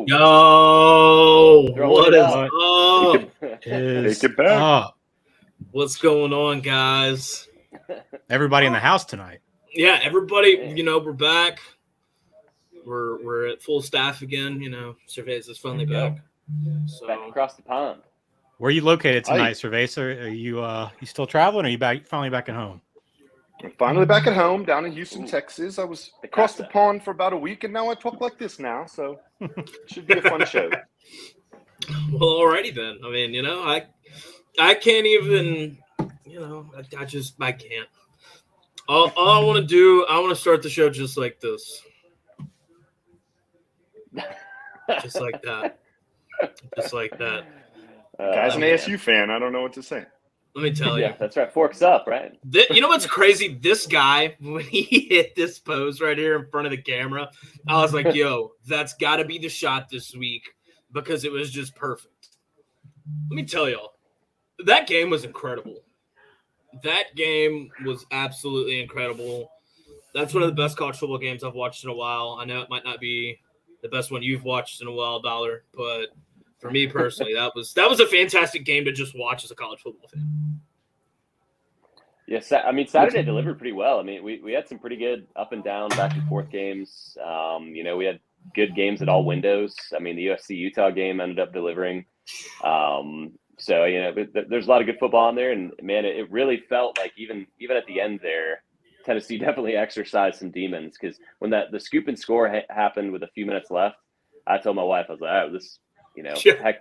Yo, what is up? up? Take it back. What's going on, guys? Everybody in the house tonight. Yeah, everybody, we're back. We're at full staff again, Sir Veza is finally back. So back across the pond. Where are you located tonight, Sir Veza? Are you still traveling, or are you finally back at home? I'm finally back at home down in Houston, Texas. I was across the pond for about a week, and now I talk like this now, so it should be a fun show. Well, alrighty then. I mean, I can't even, I can't. All I want to do, I want to start the show just like this. Just like that. Just like that. Guy's an ASU fan. I don't know what to say. Let me tell you. Yeah, that's right. Forks up, right? You know what's crazy? This guy, when he hit this pose right here in front of the camera, I was like, yo, that's got to be the shot this week because it was just perfect. Let me tell y'all, that game was incredible. That game was absolutely incredible. That's one of the best college football games I've watched in a while. I know it might not be the best one you've watched in a while, Dollar, but for me personally, that was a fantastic game to just watch as a college football fan. Yes, I mean, Saturday delivered pretty well. I mean, we had some pretty good up and down, back and forth games. We had good games at all windows. I mean, the USC-Utah game ended up delivering. There's a lot of good football in there. And, man, it really felt like even at the end there, Tennessee definitely exercised some demons because when the scoop and score happened with a few minutes left, I told my wife, I was like, all right, this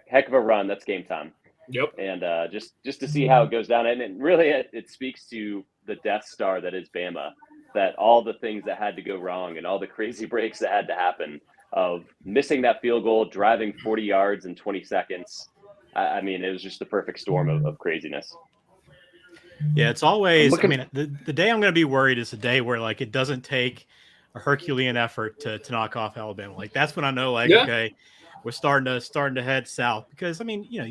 heck of a run. That's game time. Yep. And just to see how it goes down. And really it speaks to the Death Star that is Bama, that all the things that had to go wrong and all the crazy breaks that had to happen of missing that field goal, driving 40 yards in 20 seconds. I mean, it was just the perfect storm of craziness. Yeah, it's always, the day I'm going to be worried is the day where, like, it doesn't take a Herculean effort to knock off Alabama. Like, that's when I know, okay, we're starting to head south because, I mean, you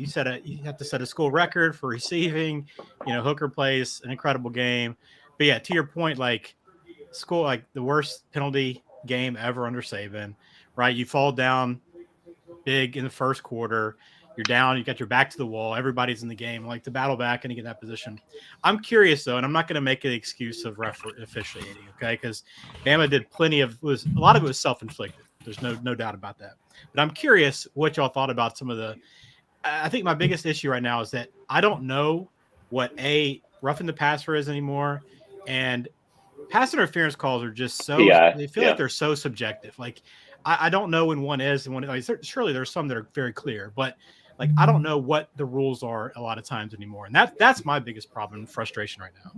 have to set a school record for receiving. Hooker plays an incredible game. But, yeah, to your point, like, school, like, the worst penalty game ever under Saban, right? You fall down big in the first quarter. You're down. You got your back to the wall. Everybody's in the game. Like, to battle back and to get in that position. I'm curious, though, and I'm not going to make an excuse of officiating, okay? Because Bama did a lot of it was self-inflicted. There's no doubt about that. But I'm curious what y'all thought about some of the – I think my biggest issue right now is that I don't know what roughing the passer is anymore, and pass interference calls are just so they feel like they're so subjective. Like, I don't know when one is and when surely there's some that are very clear, but – like, I don't know what the rules are a lot of times anymore. And that's my biggest problem and frustration right now.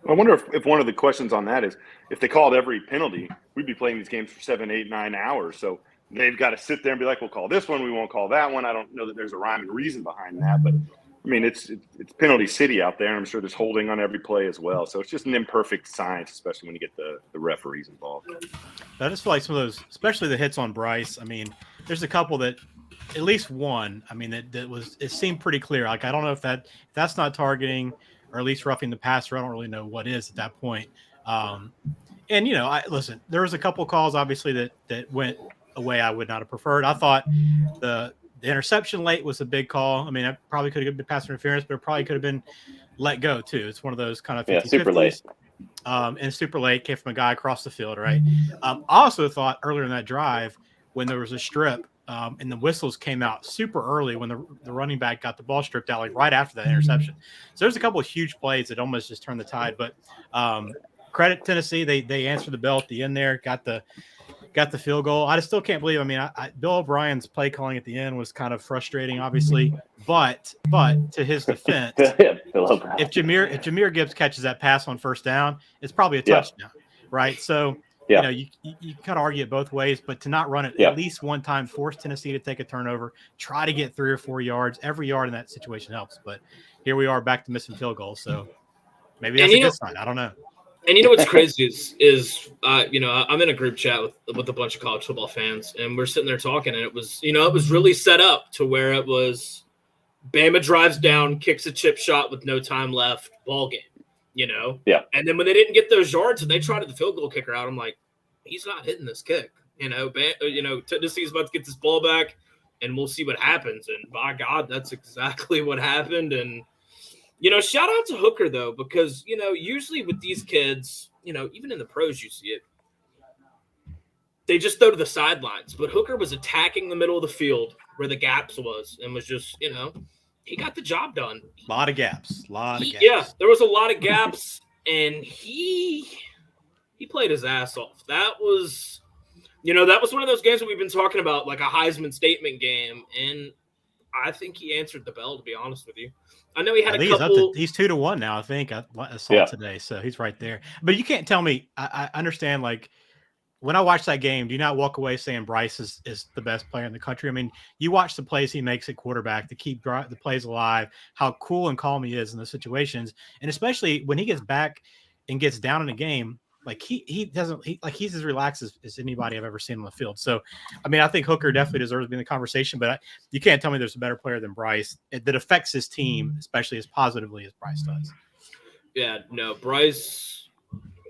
I wonder if one of the questions on that is if they called every penalty, we'd be playing these games for 7, 8, 9 hours. So they've got to sit there and be like, we'll call this one, we won't call that one. I don't know that there's a rhyme and reason behind that. But, I mean, it's penalty city out there, and I'm sure there's holding on every play as well. So it's just an imperfect science, especially when you get the referees involved. I just feel like some of those, especially the hits on Bryce, I mean, there's a couple that – at least one, I mean, it seemed pretty clear. Like, I don't know if that's not targeting or at least roughing the passer. I don't really know what is at that point. Listen, there was a couple calls, obviously, that went a way I would not have preferred. I thought the interception late was a big call. I mean, it probably could have been pass interference, but it probably could have been let go, too. It's one of those kind of 50-50s. Super late. And super late, came from a guy across the field, right? I also thought earlier in that drive when there was a strip, and the whistles came out super early when the running back got the ball stripped out, like right after that interception. So there's a couple of huge plays that almost just turned the tide. But credit Tennessee, they answered the bell at the end there, got the field goal. I just still can't believe. I mean, Bill O'Brien's play calling at the end was kind of frustrating, obviously. But to his defense, if Jahmyr Gibbs catches that pass on first down, it's probably a touchdown, right? So. Yeah. You kind of argue it both ways, but to not run it at least one time, force Tennessee to take a turnover, try to get 3 or 4 yards. Every yard in that situation helps. But here we are back to missing field goals. So maybe that's a good sign. I don't know. And what's crazy is I'm in a group chat with a bunch of college football fans, and we're sitting there talking, and it was really set up to where it was Bama drives down, kicks a chip shot with no time left, ball game. Yeah. And then when they didn't get those yards and they tried the field goal kicker out, I'm like, he's not hitting this kick. Tennessee's about to get this ball back, and we'll see what happens. And by God, that's exactly what happened. And shout out to Hooker though, because usually with these kids, even in the pros, you see it. They just throw to the sidelines, but Hooker was attacking the middle of the field where the gaps was, and was just, he got the job done. A lot of gaps. Yeah, there was a lot of gaps, and he played his ass off. That was one of those games that we've been talking about, like a Heisman statement game, and I think he answered the bell, to be honest with you. I know he had a couple. He's 2-1 now, I think. I saw today, so he's right there. But you can't tell me. I understand, like, when I watch that game, do you not walk away saying Bryce is the best player in the country? I mean, you watch the plays he makes at quarterback to keep the plays alive, how cool and calm he is in those situations. And especially when he gets back and gets down in a game, like he's as relaxed as anybody I've ever seen on the field. So, I mean, I think Hooker definitely deserves to be in the conversation, but you can't tell me there's a better player than Bryce that affects his team, especially as positively as Bryce does. Yeah, no, Bryce –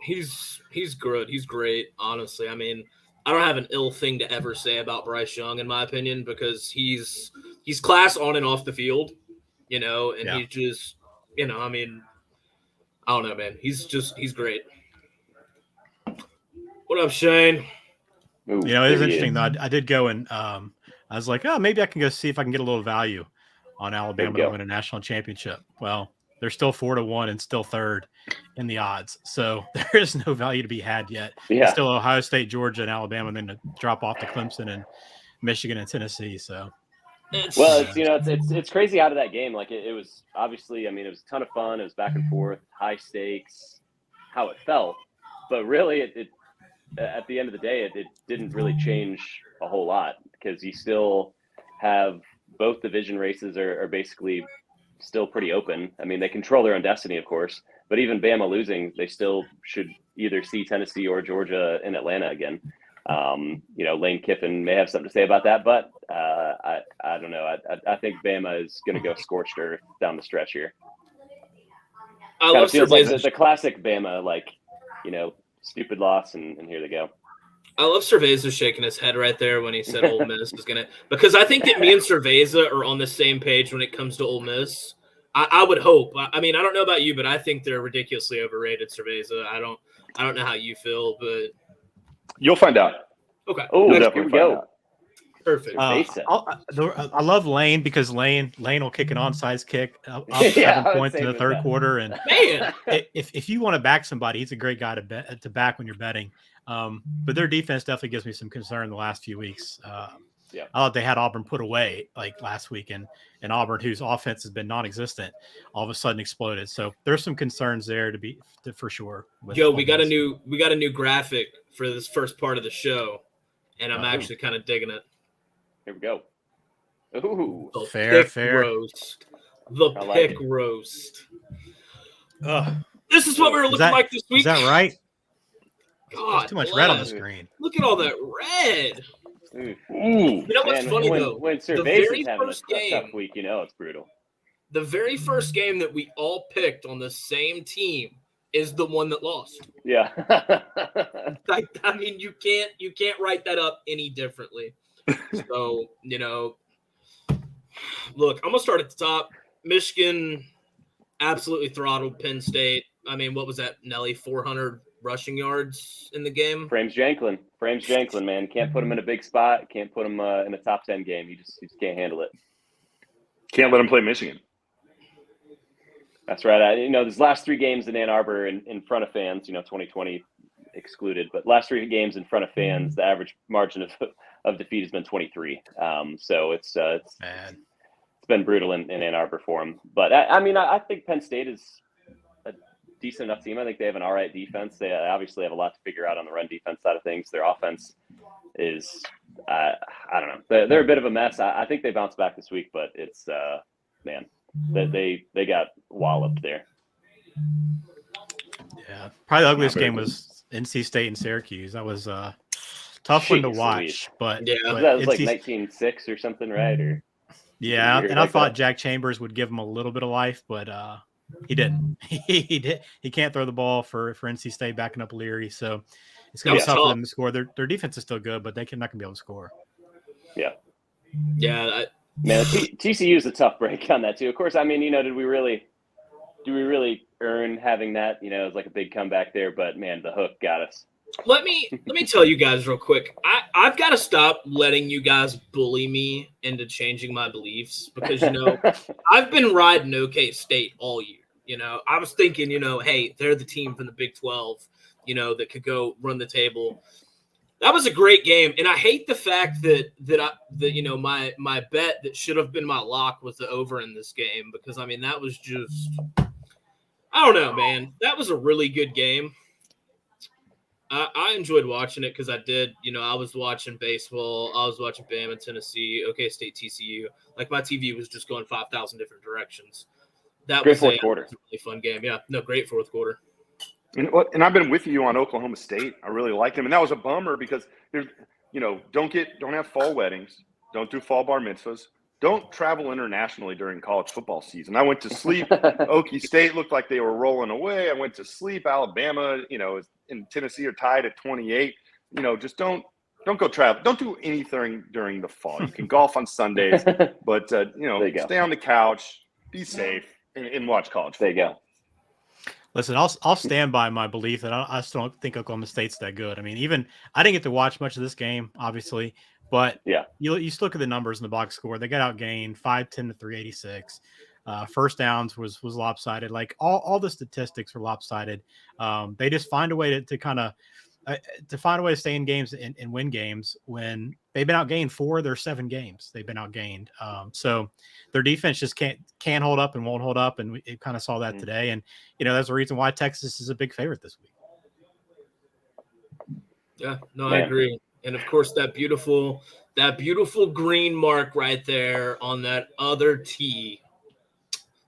He's good. He's great, honestly. I mean, I don't have an ill thing to ever say about Bryce Young, in my opinion, because he's class on and off the field, and he just, I mean, I don't know, man. He's great. What up, Shane? Ooh, it is interesting, though. I did go and I was like, oh, maybe I can go see if I can get a little value on Alabama to win a national championship. Well, they're still 4-1 and still third in the odds. So there is no value to be had yet. Yeah. It's still Ohio State, Georgia, and Alabama, and then to drop off to Clemson and Michigan and Tennessee. So, it's crazy out of that game. Like it was obviously, I mean, it was a ton of fun. It was back and forth, high stakes, how it felt. But really, it at the end of the day, it didn't really change a whole lot because you still have both division races are basically still pretty open. I mean, they control their own destiny, of course, but even Bama losing, they still should either see Tennessee or Georgia in Atlanta again. Lane Kiffin may have something to say about that, but I don't know. I think Bama is going to go scorched earth down the stretch here. I love feels like the classic Bama, stupid loss, and here they go. I love Cerveza shaking his head right there when he said Ole Miss was going to – because I think that me and Cerveza are on the same page when it comes to Ole Miss. I would hope. I mean, I don't know about you, but I think they're ridiculously overrated, Cerveza. I don't know how you feel, but – You'll find out. Okay. Oh, here we go. Perfect. I love Lane because Lane will kick an onside kick up 7 points in the third quarter. And man, if you want to back somebody, he's a great guy to back when you're betting. But their defense definitely gives me some concern the last few weeks. I thought they had Auburn put away like last week, and Auburn, whose offense has been non-existent, all of a sudden exploded. So there's some concerns there for sure. We got a new graphic for this first part of the show, and I'm actually kind of digging it. Here we go. Ooh, the fair roast. The pick roast. This is what we were looking like this week. Is that right? God, there's too much red on the screen. Look at all that red. Ooh. You know what's funny though? When Cerveza's having a tough week, it's brutal. The very first game that we all picked on the same team is the one that lost. Yeah. I mean, you can't write that up any differently. So, look, I'm gonna start at the top. Michigan absolutely throttled Penn State. I mean, what was that, Nelly? 400 rushing yards in the game. Frames Janklin, man. Can't put him in a big spot. Can't put him in a top 10 game. You just can't handle it. Can't let him play Michigan. That's right. These last 3 games in Ann Arbor in front of fans, 2020 excluded, but last 3 games in front of fans, the average margin of defeat has been 23. So it's been brutal in Ann Arbor for them. But I think Penn State is a decent enough team. I think they have an all right defense. They obviously have a lot to figure out on the run defense side of things. Their offense is, I don't know. They're a bit of a mess. I think they bounce back this week, but it's, they got walloped there. Yeah. Probably the ugliest game was NC State and Syracuse. That was a tough one to watch. But that was like 19-6 or something, right? Or yeah, and I thought Jack Chambers would give him a little bit of life, but he didn't. He can't throw the ball for NC State backing up Leary. So It's going to be That was tough for tough. them to score. Their defense is still good, but they're not going to be able to score. Yeah. Yeah. Man, TCU is a tough break on that too. Of course, I mean, did we really earn having that? It was like a big comeback there, but man, the hook got us. Let me tell you guys real quick. I've got to stop letting you guys bully me into changing my beliefs because I've been riding OK State all year. I was thinking, hey, they're the team from the Big 12, that could go run the table. That was a great game, and I hate the fact that my bet that should have been my lock was the over in this game because that was just, I don't know, man. That was a really good game. I enjoyed watching it because I did. I was watching baseball. I was watching Bama, Tennessee, OK State, TCU. Like my TV was just going 5,000 different directions. That great was fourth quarter. A really fun game. Yeah, no, great fourth quarter. And I've been with you on Oklahoma State. I really liked them, and that was a bummer because there's, don't have fall weddings, don't do fall bar mitzvahs, don't travel internationally during college football season. I went to sleep. Okie State looked like they were rolling away. I went to sleep. Alabama, in Tennessee are tied at 28. Just don't go travel. Don't do anything during the fall. You can golf on Sundays, but stay on the couch, be safe, and watch college football. There you go. Listen, I'll stand by my belief that I still don't think Oklahoma State's that good. I didn't get to watch much of this game, obviously, but yeah, you still look at the numbers in the box score. They got outgained 5-10 to 386. First downs was lopsided. Like all the statistics were lopsided. They just find a way to kind of find a way to stay in games and win games when they've been outgained 4 of their 7 games. They've been outgained. So their defense just can't hold up and won't hold up. And we kind of saw that today. And, that's the reason why Texas is a big favorite this week. Yeah, no, I agree. And of course, that beautiful green mark right there on that other tee.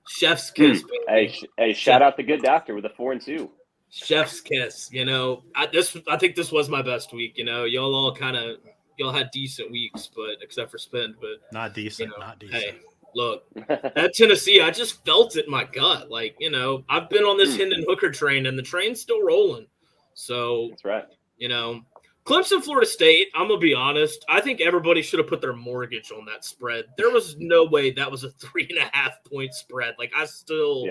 Chef's kiss. Hey, shout out the good doctor with a 4-2. Chef's kiss. I think this was my best week. Y'all had decent weeks, but except for Spend, but not decent. Hey, look, at Tennessee, I just felt it in my gut. Like, I've been on this Hendon Hooker train, and the train's still rolling. So that's right. Clemson, Florida State. I'm gonna be honest. I think everybody should have put their mortgage on that spread. There was no way that was a 3.5 point spread. Like I still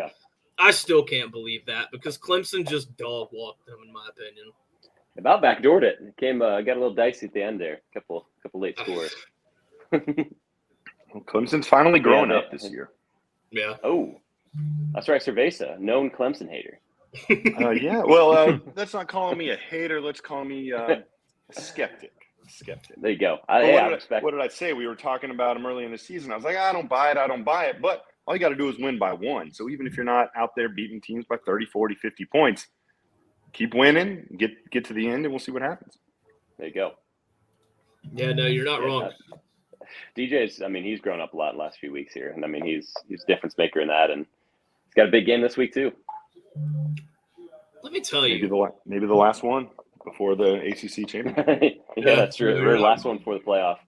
can't believe that because Clemson just dog walked them, in my opinion. About backdoored it. It came got a little dicey at the end there. Couple late scores. Well, Clemson's finally growing up this year. Yeah. Oh, that's right, Sir Veza, known Clemson hater. Yeah. Well, let's not call me a hater. Let's call me a skeptic. There you go. What did I say? We were talking about him early in the season. I was like, I don't buy it. But all you got to do is win by 1. So even if you're not out there beating teams by 30, 40, 50 points, keep winning, get to the end, and we'll see what happens. There you go. Yeah, no, you're not wrong. DJ's, he's grown up a lot in the last few weeks here. And he's a difference maker in that. And he's got a big game this week too. Let me tell you. Maybe the last one before the ACC championship. Yeah, that's true. We're the last one before the playoff.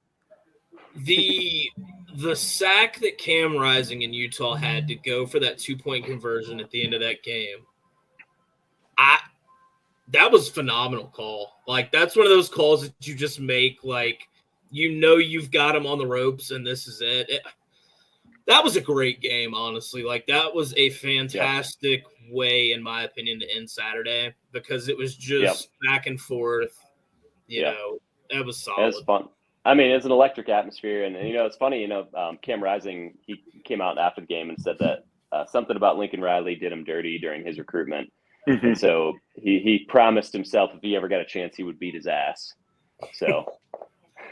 The sack that Cam Rising in Utah had to go for that 2-point conversion at the end of that game, that was a phenomenal call. Like, that's one of those calls that you just make, like, you've got him on the ropes and this is it. That was a great game, honestly. Like, that was a fantastic way, in my opinion, to end Saturday because it was just back and forth. You know, that was solid. It was fun. It's an electric atmosphere. And it's funny, Cam Rising, he came out after the game and said that something about Lincoln Riley did him dirty during his recruitment. Mm-hmm. And so he promised himself if he ever got a chance, he would beat his ass. So.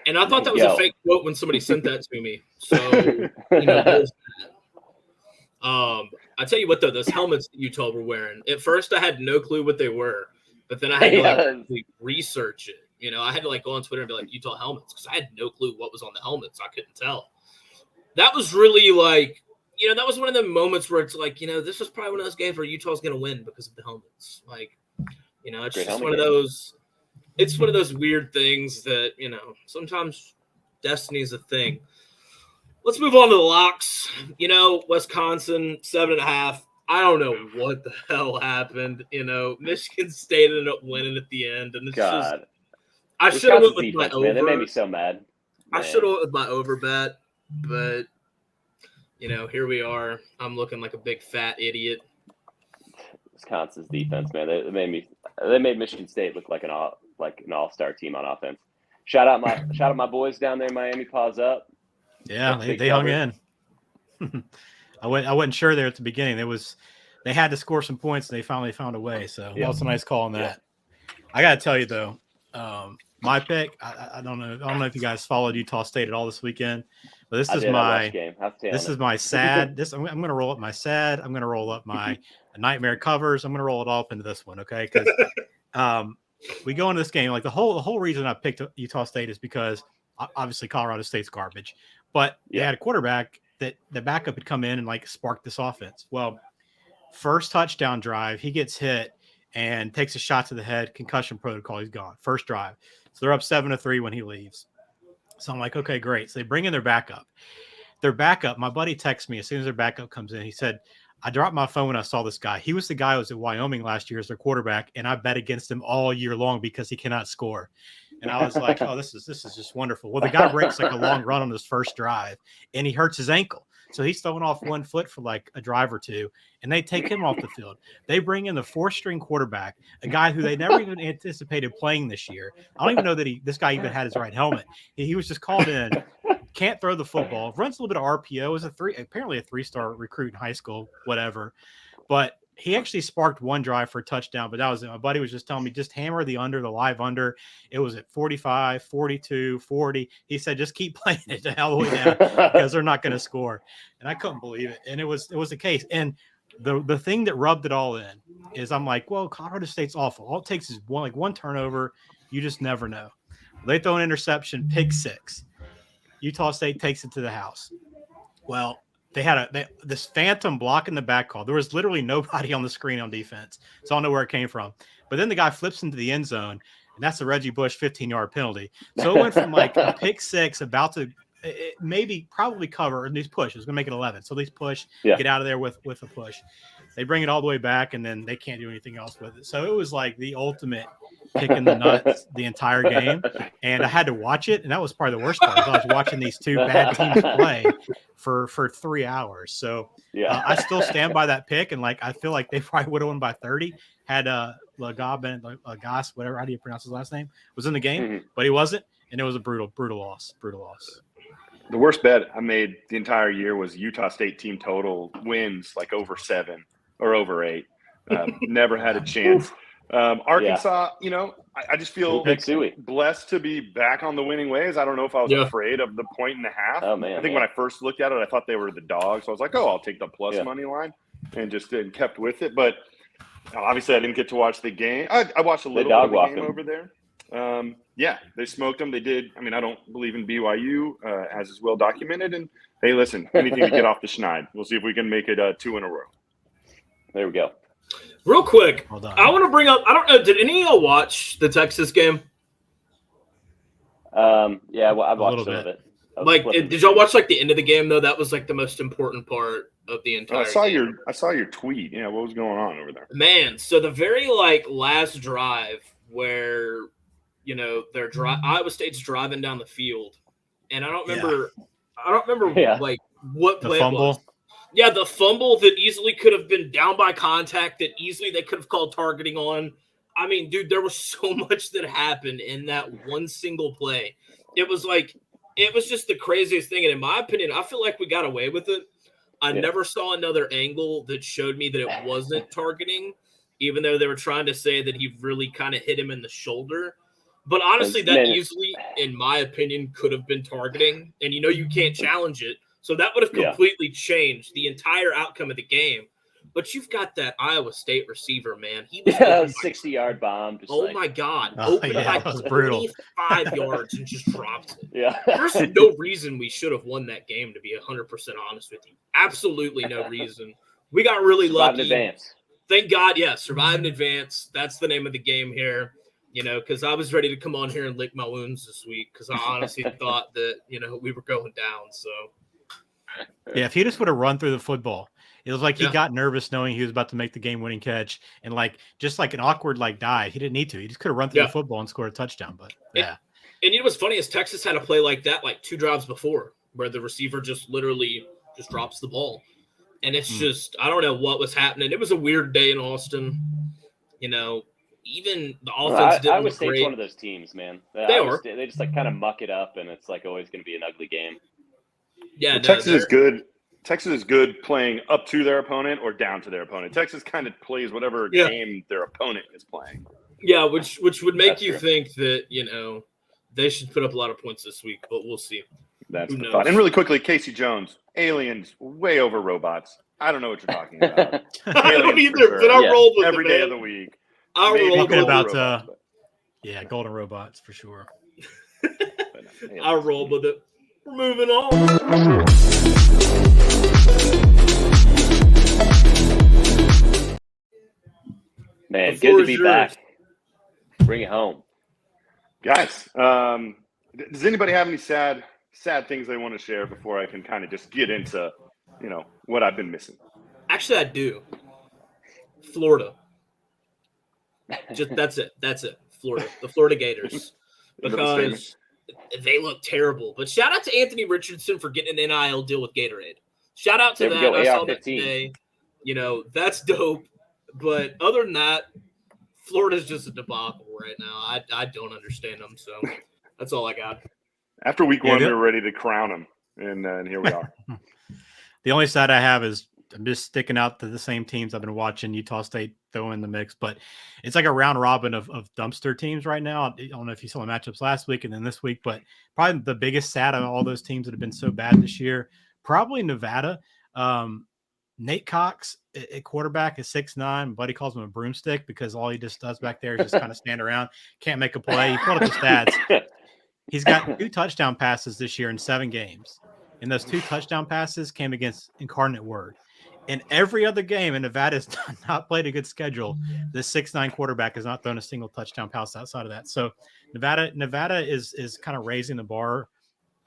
And I thought that was a fake quote when somebody sent that to me. So, there's that. I tell you what, though, those helmets that Utah were wearing, at first I had no clue what they were, but then I had to research it. I had to go on Twitter and be like, Utah helmets, because I had no clue what was on the helmets. I couldn't tell. That was really that was one of the moments where it's like, this was probably one of those games where Utah's going to win because of the helmets. It's Great just one of those. It's one of those weird things that, sometimes destiny is a thing. Let's move on to the locks. Wisconsin, 7.5. I don't know what the hell happened. Michigan State ended up winning at the end, and it's just I should have went with my over. Man, that made me so mad. I should have went with my over bet, but here we are. I'm looking like a big fat idiot. Wisconsin's defense, man, they made Michigan State look like an all-star team on offense. Shout out my boys down there in Miami. Paws up. Yeah, they hung in. I wasn't sure there at the beginning. They had to score some points, and they finally found a way. So that was a nice call on that. I got to tell you though, my pick. I don't know if you guys followed Utah State at all this weekend, but this is my sad. I'm going to roll up my sad. I'm going to roll up my nightmare covers. I'm going to roll it all up into this one, okay? Because we go into this game like the whole reason I picked Utah State is because obviously Colorado State's garbage, but they had a quarterback that the backup had come in and like sparked this offense. Well, first touchdown drive, he gets hit and takes a shot to the head, concussion protocol. He's gone. First drive. So they're up 7-3 when he leaves. So I'm like, okay, great. So they bring in their backup. My buddy texts me as soon as their backup comes in. He said, I dropped my phone when I saw this guy. He was the guy who was at Wyoming last year as their quarterback, and I bet against him all year long because he cannot score. And I was like, oh, this is just wonderful. Well, the guy breaks like a long run on his first drive, and he hurts his ankle. So he's throwing off one foot for like a drive or two, and they take him off the field. They bring in the fourth-string quarterback, a guy who they never even anticipated playing this year. I don't even know that this guy even had his right helmet. He was just called in, can't throw the football, runs a little bit of RPO, is apparently a three-star recruit in high school, whatever. But he actually sparked one drive for a touchdown, but that was it. My buddy was just telling me, just hammer the live under. It was at 45, 42, 40. He said, just keep playing it the hell way down because they're not going to score. And I couldn't believe it. And it was the case. And the thing that rubbed it all in is I'm like, well, Colorado State's awful. All it takes is one turnover. You just never know. They throw an interception, pick six. Utah State takes it to the house. Well, they had this phantom block in the back call. There was literally nobody on the screen on defense. So I don't know where it came from. But then the guy flips into the end zone, and that's a Reggie Bush 15-yard penalty. So it went from like a pick six about to probably cover, and these push. It was going to make it 11. So these push, get out of there with a push. They bring it all the way back, and then they can't do anything else with it. So it was like the ultimate kick in the nuts the entire game. And I had to watch it, and that was probably the worst part. I was watching these two bad teams play for 3 hours. So I still stand by that pick, and like I feel like they probably would have won by 30 had Lagas, whatever, how do you pronounce his last name, was in the game, but he wasn't, and it was a brutal loss. The worst bet I made the entire year was Utah State team total wins like over 7 or over 8. Never had a chance. Arkansas, I just feel blessed to be back on the winning ways. I don't know if I was afraid of the 1.5. Oh, man, I think when I first looked at it, I thought they were the dogs. So I was like, I'll take the plus money line, and just kept with it. But obviously I didn't get to watch the game. I watched a little bit of the game over there. They smoked them. They did. I mean, I don't believe in BYU, as is well documented. And hey, listen, anything to get off the schneid. We'll see if we can make it 2 in a row. There we go. Real quick, I want to bring up. I don't know. Did any of y'all watch the Texas game? Yeah, well, I've watched some of it. Did y'all watch like the end of the game though? That was like the most important part of the entire. I saw your tweet. Yeah, what was going on over there? Man, so the very last drive where Iowa State's driving down the field, and I don't remember what play it was. Yeah, the fumble that easily could have been down by contact, that easily they could have called targeting on. I mean, dude, there was so much that happened in that one single play. It was just the craziest thing. And in my opinion, I feel like we got away with it. I never saw another angle that showed me that it wasn't targeting, even though they were trying to say that he really kind of hit him in the shoulder. But honestly, that easily, in my opinion, could have been targeting. And you can't challenge it. So that would have completely changed the entire outcome of the game. But you've got that Iowa State receiver, man. He was 60-yard bomb. My God. Open that was brutal. 25 yards and just dropped it. Yeah. There's no reason we should have won that game, to be 100% honest with you. Absolutely no reason. We got really lucky. Survive in advance. Thank God, survive in advance. That's the name of the game here. Because I was ready to come on here and lick my wounds this week because I honestly thought that, we were going down. So. Yeah, if he just would have run through the football, it was like he Yeah. got nervous knowing he was about to make the game-winning catch, and just like an awkward dive. He didn't need to. He just could have run through the football and scored a touchdown. But yeah, and you know what's funny is Texas had a play like that 2 drives before, where the receiver just literally just drops the ball, and it's just I don't know what was happening. It was a weird day in Austin. You know, even the offense didn't Iowa look State's great. one of those teams, man. They are. They just kind of muck it up, and it's always going to be an ugly game. Yeah, well, Texas is good. Texas is good playing up to their opponent or down to their opponent. Texas kind of plays whatever game their opponent is playing. Yeah, which would make That's you true. think that they should put up a lot of points this week, but we'll see. That's Who the knows? thought. And really quickly, Casey Jones, aliens way over robots. I don't know what you're talking about. I don't Aliens for either, sure. but I Yeah. rolled with Every it, day man. of the week. I Maybe rolled Talking with about, it. robots, but- golden robots for sure. I rolled with it. We're moving on. Man, The good floor to is be yours. back. Bring it home. Guys, does anybody have any sad things they want to share before I can kind of just get into, what I've been missing? Actually, I do. Florida. Just that's it. Florida. The Florida Gators. Is that the statement? Because they look terrible. But shout out to Anthony Richardson for getting an NIL deal with Gatorade. Shout out to There we that. go, I saw that AR-15. today. That's dope. But other than that, Florida's just a debacle right now. I don't understand them. So that's all I got. After week Yeah, one, the- we were ready to crown them, and here we are. The only side I have is I'm just sticking out to the same teams I've been watching. Utah State throw in the mix, but it's like a round robin of dumpster teams right now. I don't know if you saw the matchups last week and then this week, but probably the biggest sad of all those teams that have been so bad this year, probably Nevada. Nate Cox at quarterback is 6'9". Buddy calls him a broomstick because all he just does back there is just kind of stand around, can't make a play. He pulled up the stats. He's got 2 touchdown passes this year in 7 games. And those 2 touchdown passes came against Incarnate Word. In every other game, and Nevada has not played a good schedule, this 6'9" quarterback has not thrown a single touchdown pass outside of that. So Nevada is kind of raising the bar.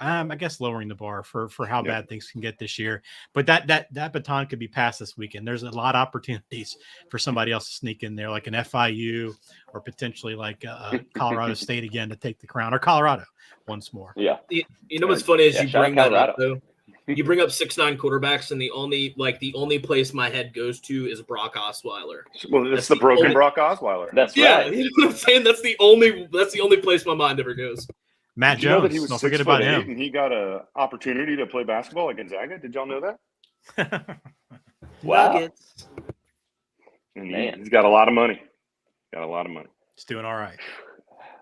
I guess lowering the bar for how bad things can get this year. But that baton could be passed this weekend. There's a lot of opportunities for somebody else to sneak in there, like an FIU or potentially like Colorado State again to take the crown, or Colorado once more. Yeah. You know what's funny is you shout out bring that up, Colorado. though. You bring up 6'9" quarterbacks, and the only place my head goes to is Brock Osweiler. Well, That's it's the the broken only- Brock Osweiler. That's Yeah, right. you know what I'm saying? That's the only place my mind ever goes. Matt Did you know that Jones, he was don't 6'8" forget about him. and he got an opportunity to play basketball at Gonzaga? Did y'all know that? Wow. Nuggets. And Man. he's got a lot of money. It's doing all right.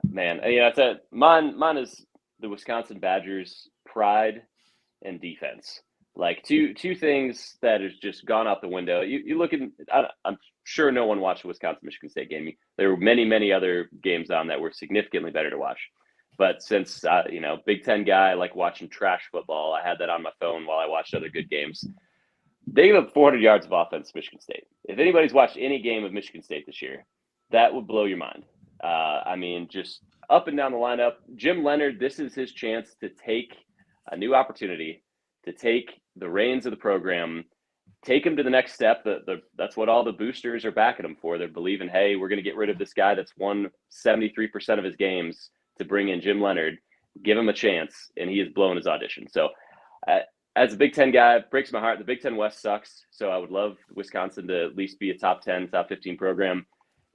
Man, that's it. Mine is the Wisconsin Badgers' pride and defense. Like two things that has just gone out the window. You look at, I'm sure no one watched the Wisconsin-Michigan State game. There were many other games on that were significantly better to watch. But since, Big Ten guy, I like watching trash football. I had that on my phone while I watched other good games. They gave up 400 yards of offense to Michigan State. If anybody's watched any game of Michigan State this year, that would blow your mind. Just up and down the lineup. Jim Leonard, this is his chance to take a new opportunity, to take the reins of the program, take him to the next step. That's what all the boosters are backing him for. They're believing, hey, we're going to get rid of this guy that's won 73% of his games to bring in Jim Leonard, give him a chance, and he has blown his audition. So as a Big Ten guy, it breaks my heart. The Big Ten West sucks, so I would love Wisconsin to at least be a top 10, top 15 program.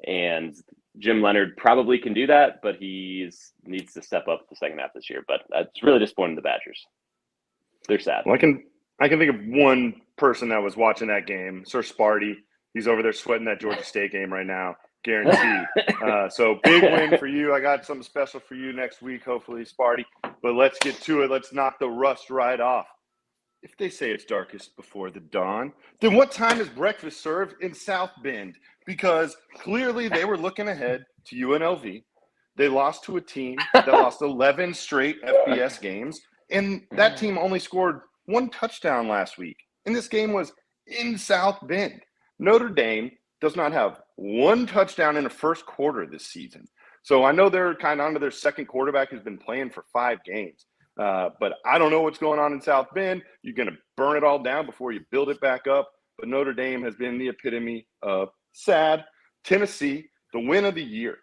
And Jim Leonard probably can do that, but he needs to step up the second half this year. But it's really disappointing the Badgers. They're sad. Well, I can think of one person that was watching that game, Sir Sparty. He's over there sweating that Georgia State game right now, guaranteed. So big win for you. I got something special for you next week, hopefully, Sparty. But let's get to it. Let's knock the rust right off. If they say it's darkest before the dawn, then what time is breakfast served in South Bend? Because clearly they were looking ahead to UNLV. They lost to a team that lost 11 straight FBS games, and that team only scored 1 touchdown last week. And this game was in South Bend. Notre Dame does not have 1 touchdown in the first quarter this season. So I know they're kind of onto their second quarterback who's been playing for 5 games. But I don't know what's going on in South Bend. You're going to burn it all down before you build it back up. But Notre Dame has been the epitome of sad. Tennessee, the win of the year.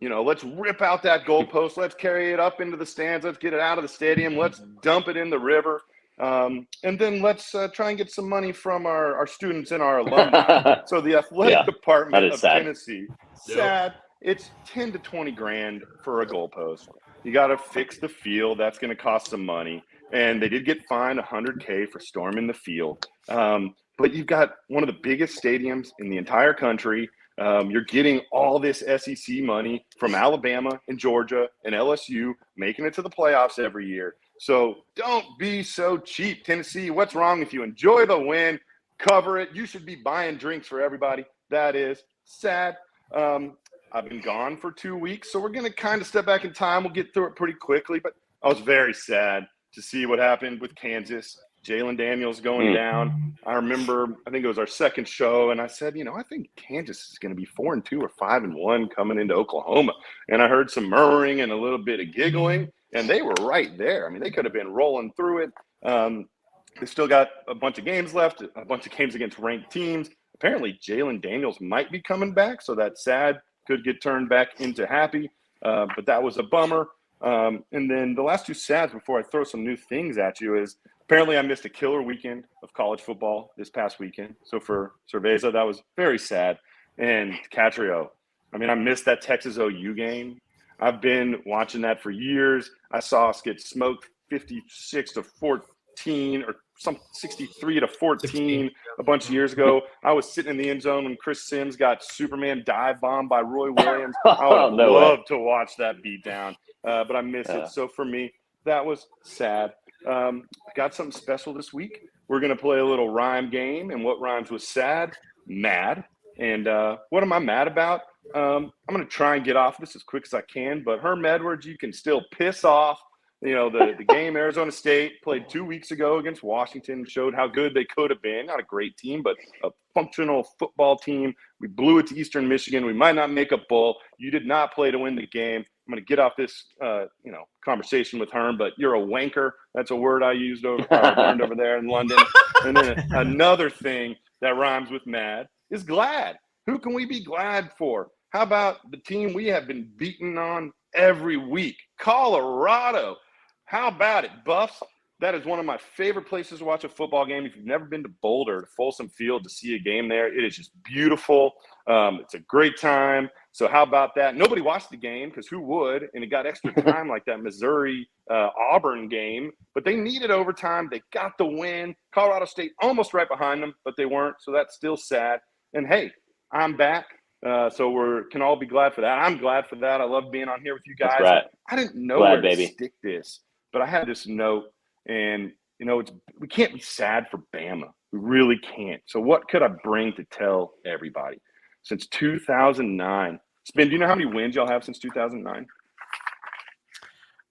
Let's rip out that goalpost. Let's carry it up into the stands. Let's get it out of the stadium. Let's dump it in the river. And then let's try and get some money from our students and our alumni. So the athletic department of Tennessee, sad. It's 10 to 20 grand for a goalpost. You got to fix the field. That's going to cost some money. And they did get fined $100K for storming the field. But you've got one of the biggest stadiums in the entire country. You're getting all this SEC money from Alabama and Georgia and LSU, making it to the playoffs every year. So don't be so cheap, Tennessee. What's wrong if you enjoy the win, cover it? You should be buying drinks for everybody. That is sad. I've been gone for 2 weeks, so we're going to kind of step back in time. We'll get through it pretty quickly, but I was very sad to see what happened with Kansas. Jalen Daniels going down. I remember, I think it was our second show, and I said, I think Kansas is going to be 4-2 or 5-1 coming into Oklahoma. And I heard some murmuring and a little bit of giggling, and they were right there. I mean, they could have been rolling through it. They still got a bunch of games left, a bunch of games against ranked teams. Apparently, Jalen Daniels might be coming back, so that sad could get turned back into happy. But that was a bummer. And then the last two sads before I throw some new things at you is apparently I missed a killer weekend of college football this past weekend. So for Sir Veza, that was very sad. And Dicatrio, I missed that Texas OU game. I've been watching that for years. I saw us get smoked 56-14 or some 63-14 a bunch of years ago. I was sitting in the end zone when Chris Sims got Superman dive bombed by Roy Williams. I would love to watch that beatdown, but I missed it. So for me, that was sad. I got something special this week. We're going to play a little rhyme game, and what rhymes with sad? Mad. And what am I mad about? I'm going to try and get off this as quick as I can, but Herm Edwards, you can still piss off. The game Arizona State played 2 weeks ago against Washington showed how good they could have been. Not a great team, but a functional football team. We blew it to Eastern Michigan. We might not make a bowl. You did not play to win the game. I'm going to get off this, conversation with Herm, but you're a wanker. That's a word I learned over there in London. And then another thing that rhymes with mad is glad. Who can we be glad for? How about the team we have been beating on every week? Colorado. How about it, Buffs? That is one of my favorite places to watch a football game. If you've never been to Boulder, to Folsom Field, to see a game there, it is just beautiful. It's a great time. So how about that? Nobody watched the game because who would? And it got extra time like that Missouri-Auburn game. But they needed overtime. They got the win. Colorado State almost right behind them, but they weren't. So that's still sad. And, hey, I'm back. So we can all be glad for that. I'm glad for that. I love being on here with you guys. That's right. I didn't know where to stick this, but I had this note. And, we can't be sad for Bama. We really can't. So what could I bring to tell everybody? Since 2009. Spin, do you know how many wins y'all have since 2009?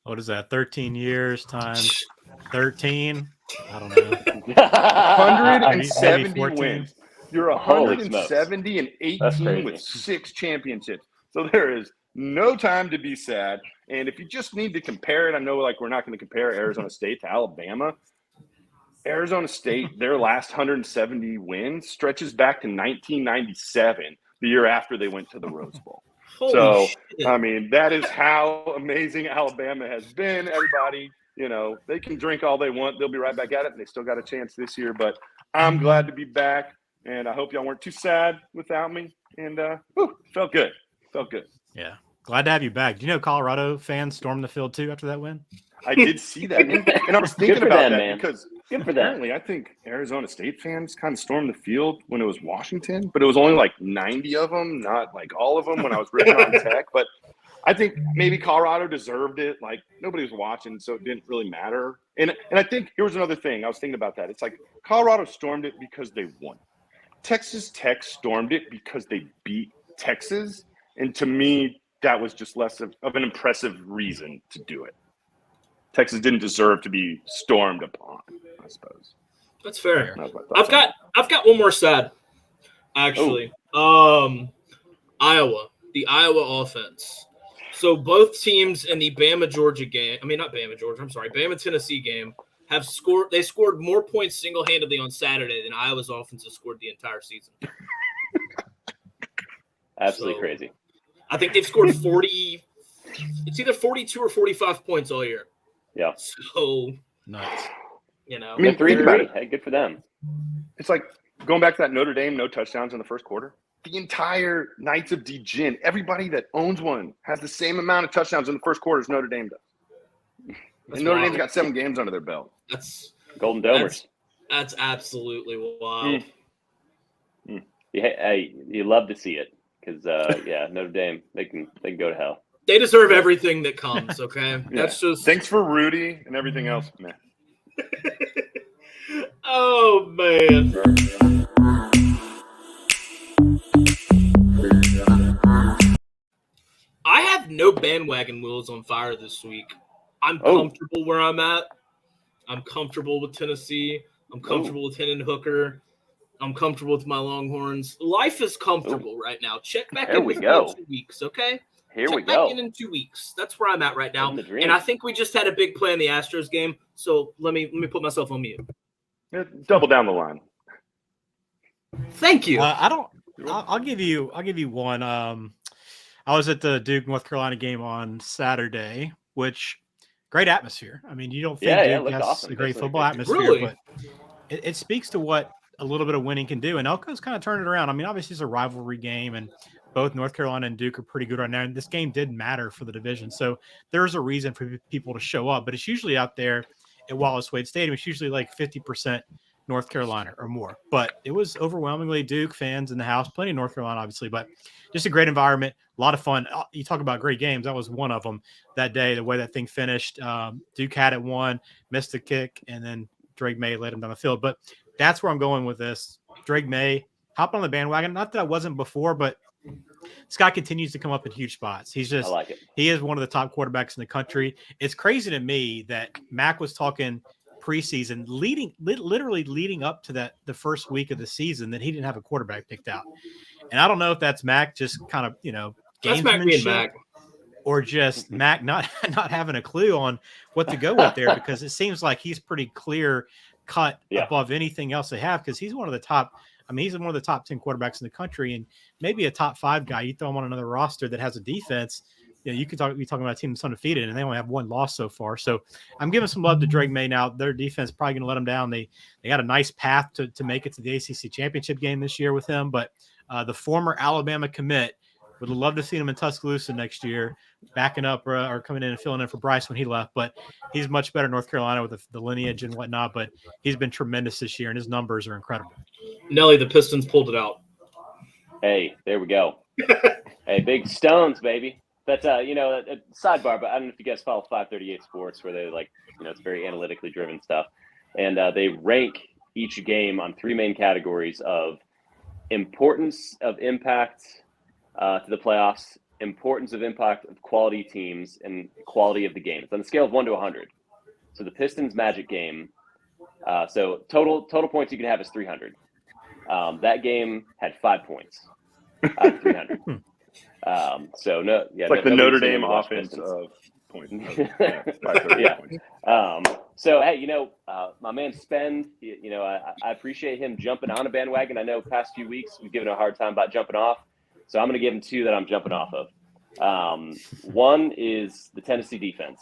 What is that? 13 years times 13? I don't know. 170 maybe wins. You're 170 and 18 with 6 championships. So there is no time to be sad. And if you just need to compare it, I know we're not going to compare Arizona State to Alabama. Arizona State, their last 170 wins stretches back to 1997, the year after they went to the Rose Bowl. Holy shit. That is how amazing Alabama has been. Everybody, they can drink all they want. They'll be right back at it, and they still got a chance this year. But I'm glad to be back, and I hope y'all weren't too sad without me. And felt good. Felt good. Yeah. Glad to have you back. Do you know Colorado fans stormed the field too after that win? I did see that. And I was thinking about that man. Because apparently I think Arizona State fans kind of stormed the field when it was Washington, but it was only like 90 of them, not like all of them when I was ripping on Tech. But I think maybe Colorado deserved it. Like nobody was watching, so it didn't really matter. And I think here was another thing. I was thinking about that. It's like Colorado stormed it because they won. Texas Tech stormed it because they beat Texas. And to me, that was just less of an impressive reason to do it. Texas didn't deserve to be stormed upon, I suppose. That's fair. I've got one more sad, actually. Iowa, the Iowa offense. So both teams in the Bama-Georgia game, not Bama-Georgia, I'm sorry, Bama-Tennessee game, they scored more points single-handedly on Saturday than Iowa's offense has scored the entire season. Absolutely crazy. I think they've scored 40 – it's either 42 or 45 points all year. Yeah. So nuts. They're 3-3. Hey, good for them. It's like going back to that Notre Dame, no touchdowns in the first quarter. The entire Knights of DeGen, everybody that owns one has the same amount of touchdowns in the first quarter as Notre Dame does. And Notre Dame's got 7 games under their belt. That's Golden Domers. That's absolutely wild. You love to see it because, Notre Dame, they can go to hell. They deserve everything that comes, okay? That's just – Thanks for Rudy and everything else, man. Oh, man. I have no bandwagon wheels on fire this week. I'm comfortable where I'm at. I'm comfortable with Tennessee. I'm comfortable with Hendon Hooker. I'm comfortable with my Longhorns. Life is comfortable right now. Check back in with me in 2 weeks, okay? Check back in 2 weeks. That's where I'm at right now. And I think we just had a big play in the Astros game, so let me put myself on mute. Double down the line. Thank you. I'll give you one. I was at the Duke North Carolina game on Saturday, which great atmosphere. I mean, you don't think Duke has awesome. a great football atmosphere, Really? but it speaks to what a little bit of winning can do. And Elko's kind of turned it around. I mean, obviously it's a rivalry game, and both North Carolina and Duke are pretty good right now. And this game did matter for the division, so there's a reason for people to show up. But it's usually out there at Wallace Wade Stadium. It's usually like 50% North Carolina or more. But it was overwhelmingly Duke fans in the house. Plenty of North Carolina, obviously, but just a great environment. A lot of fun. You talk about great games. That was one of them that day, the way that thing finished. Duke had it won, missed the kick, and then Drake May led him down the field. But that's where I'm going with this. Drake May, hop on the bandwagon. Not that I wasn't before, but Scott continues to come up in huge spots. He's just, he is one of the top quarterbacks in the country. It's crazy to me that Mac was talking preseason, literally leading up to the first week of the season, that he didn't have a quarterback picked out. And I don't know if that's Mac just kind of, gamesmanship, or just Mac not having a clue on what to go with there, because it seems like he's pretty clear cut above anything else they have, because he's one of the top. I mean, he's one of the top 10 quarterbacks in the country, and maybe a top 5 guy. You throw him on another roster that has a defense. You could be talking about a team that's undefeated, and they only have 1 loss so far. So I'm giving some love to Drake May now. Their defense is probably going to let them down. They got a nice path to make it to the ACC championship game this year with him. But the former Alabama commit, would love to see him in Tuscaloosa next year, backing up or coming in and filling in for Bryce when he left. But he's much better in North Carolina with the lineage and whatnot. But he's been tremendous this year, and his numbers are incredible. Nelly, the Pistons pulled it out. Hey, there we go. Hey, big Stones, baby. That's a sidebar, but I don't know if you guys follow 538 Sports, where they it's very analytically driven stuff, and they rank each game on 3 main categories of importance of impact to the playoffs, importance of impact of quality teams, and quality of the game. It's on the scale of 1 to 100. So the Pistons Magic game, so total points you can have is 300. That game had 5 points out of 300. So it's like the Notre Dame offense of points. So hey, my man Spend, I appreciate him jumping on a bandwagon. I know past few weeks we've given him a hard time about jumping off, so I'm going to give him 2 that I'm jumping off of. One is the Tennessee defense.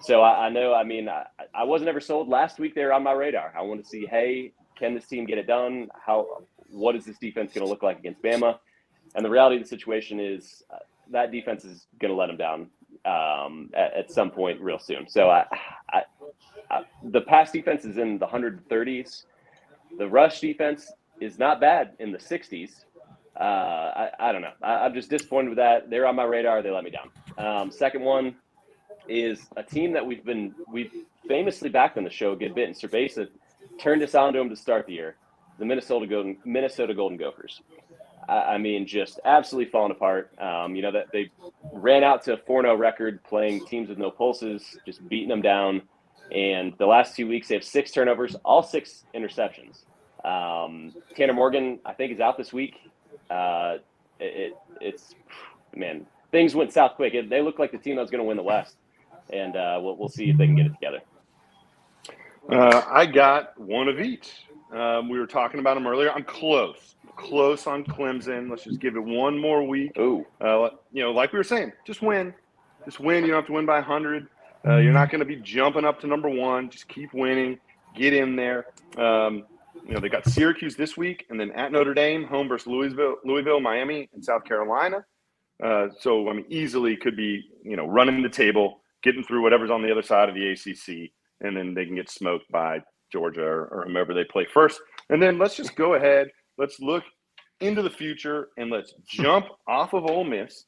So I know, I wasn't ever sold last week. They were on my radar. I want to see, hey, can this team get it done? What is this defense going to look like against Bama? And the reality of the situation is that defense is going to let them down at some point real soon. So the pass defense is in the 130s. The rush defense is not bad in the 60s. I don't know. I'm just disappointed with that. They're on my radar. They let me down. Second one is a team that we've famously backed on the show a good bit, and Sir Veza turned us on to them to start the year. The Minnesota Golden Gophers. Just absolutely falling apart. That they ran out to a 4-0 record, playing teams with no pulses, just beating them down. And the last 2 weeks, they have 6 turnovers, all 6 interceptions. Tanner Morgan, I think, is out this week. They things went south quick. They look like the team that was going to win the West, and we'll see if they can get it together. I got one of each. We were talking about them earlier. I'm close on Clemson. Let's just give it one more week. Ooh. Like we were saying, just win. Just win. You don't have to win by 100. You're not going to be jumping up to number one. Just keep winning. Get in there. They got Syracuse this week, and then at Notre Dame, home versus Louisville, Miami, and South Carolina. Easily could be, running the table, getting through whatever's on the other side of the ACC, and then they can get smoked by Georgia or whomever they play first. And then let's just go ahead. Let's look into the future, and let's jump off of Ole Miss.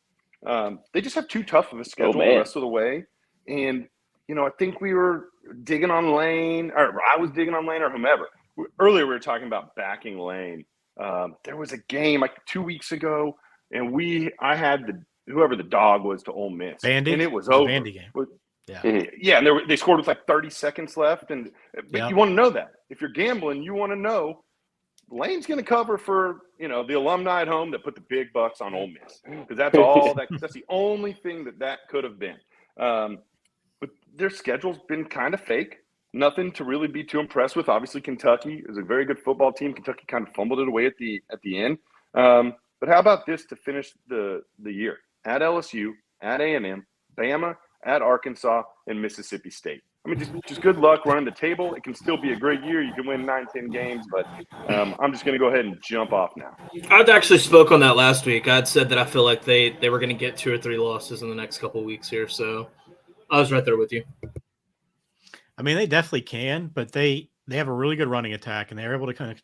They just have too tough of a schedule the rest of the way. And, I think we were digging on Lane, or I was digging on Lane or whomever. Earlier we were talking about backing Lane. There was a game like 2 weeks ago, and I had whoever the dog was to Ole Miss. Vandy? And it was over. Vandy game. Yeah. Yeah, and they scored with like 30 seconds left. But you want to know that. If you're gambling, you want to know Lane's going to cover for, the alumni at home that put the big bucks on Ole Miss. Because that's all that's the only thing that could have been. But their schedule's been kind of fake. Nothing to really be too impressed with. Obviously, Kentucky is a very good football team. Kentucky kind of fumbled it away at the end. But how about this to finish the year? At LSU, at A&M, Bama, at Arkansas, and Mississippi State. Just good luck running the table. It can still be a great year. You can win 9-10 games, but I'm just going to go ahead and jump off now. I'd actually spoke on that last week. I'd said that I feel like they were going to get 2 or 3 losses in the next couple of weeks here, so I was right there with you. They definitely can, but they have a really good running attack, and they're able to kind of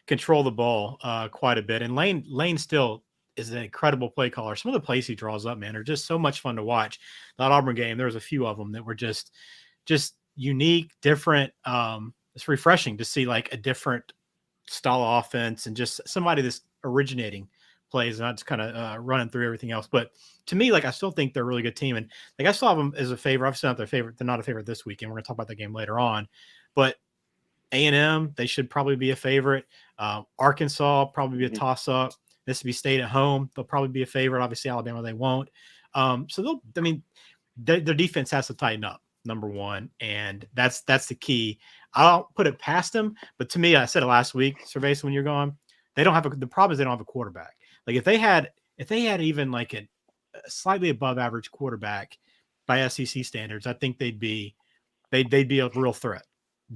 control the ball quite a bit. And Lane still is an incredible play caller. Some of the plays he draws up, man, are just so much fun to watch. That Auburn game, there was a few of them that were just unique, different. It's refreshing to see like a different style of offense and just somebody that's originating plays and not just kind of running through everything else. But to me, I still think they're a really good team. And I saw them as a favorite. Obviously not their favorite. They're not a favorite this weekend. We're going to talk about that game later on. But A&M, they should probably be a favorite. Arkansas, probably be a toss-up. Mississippi State at home, they'll probably be a favorite. Obviously, Alabama, they won't. So their defense has to tighten up, number one, and that's the key. I don't put it past them, but to me, I said it last week, Sir Veza, when you're gone, the problem is they don't have a quarterback. Like if they had even like a slightly above average quarterback by SEC standards, I think they'd be a real threat.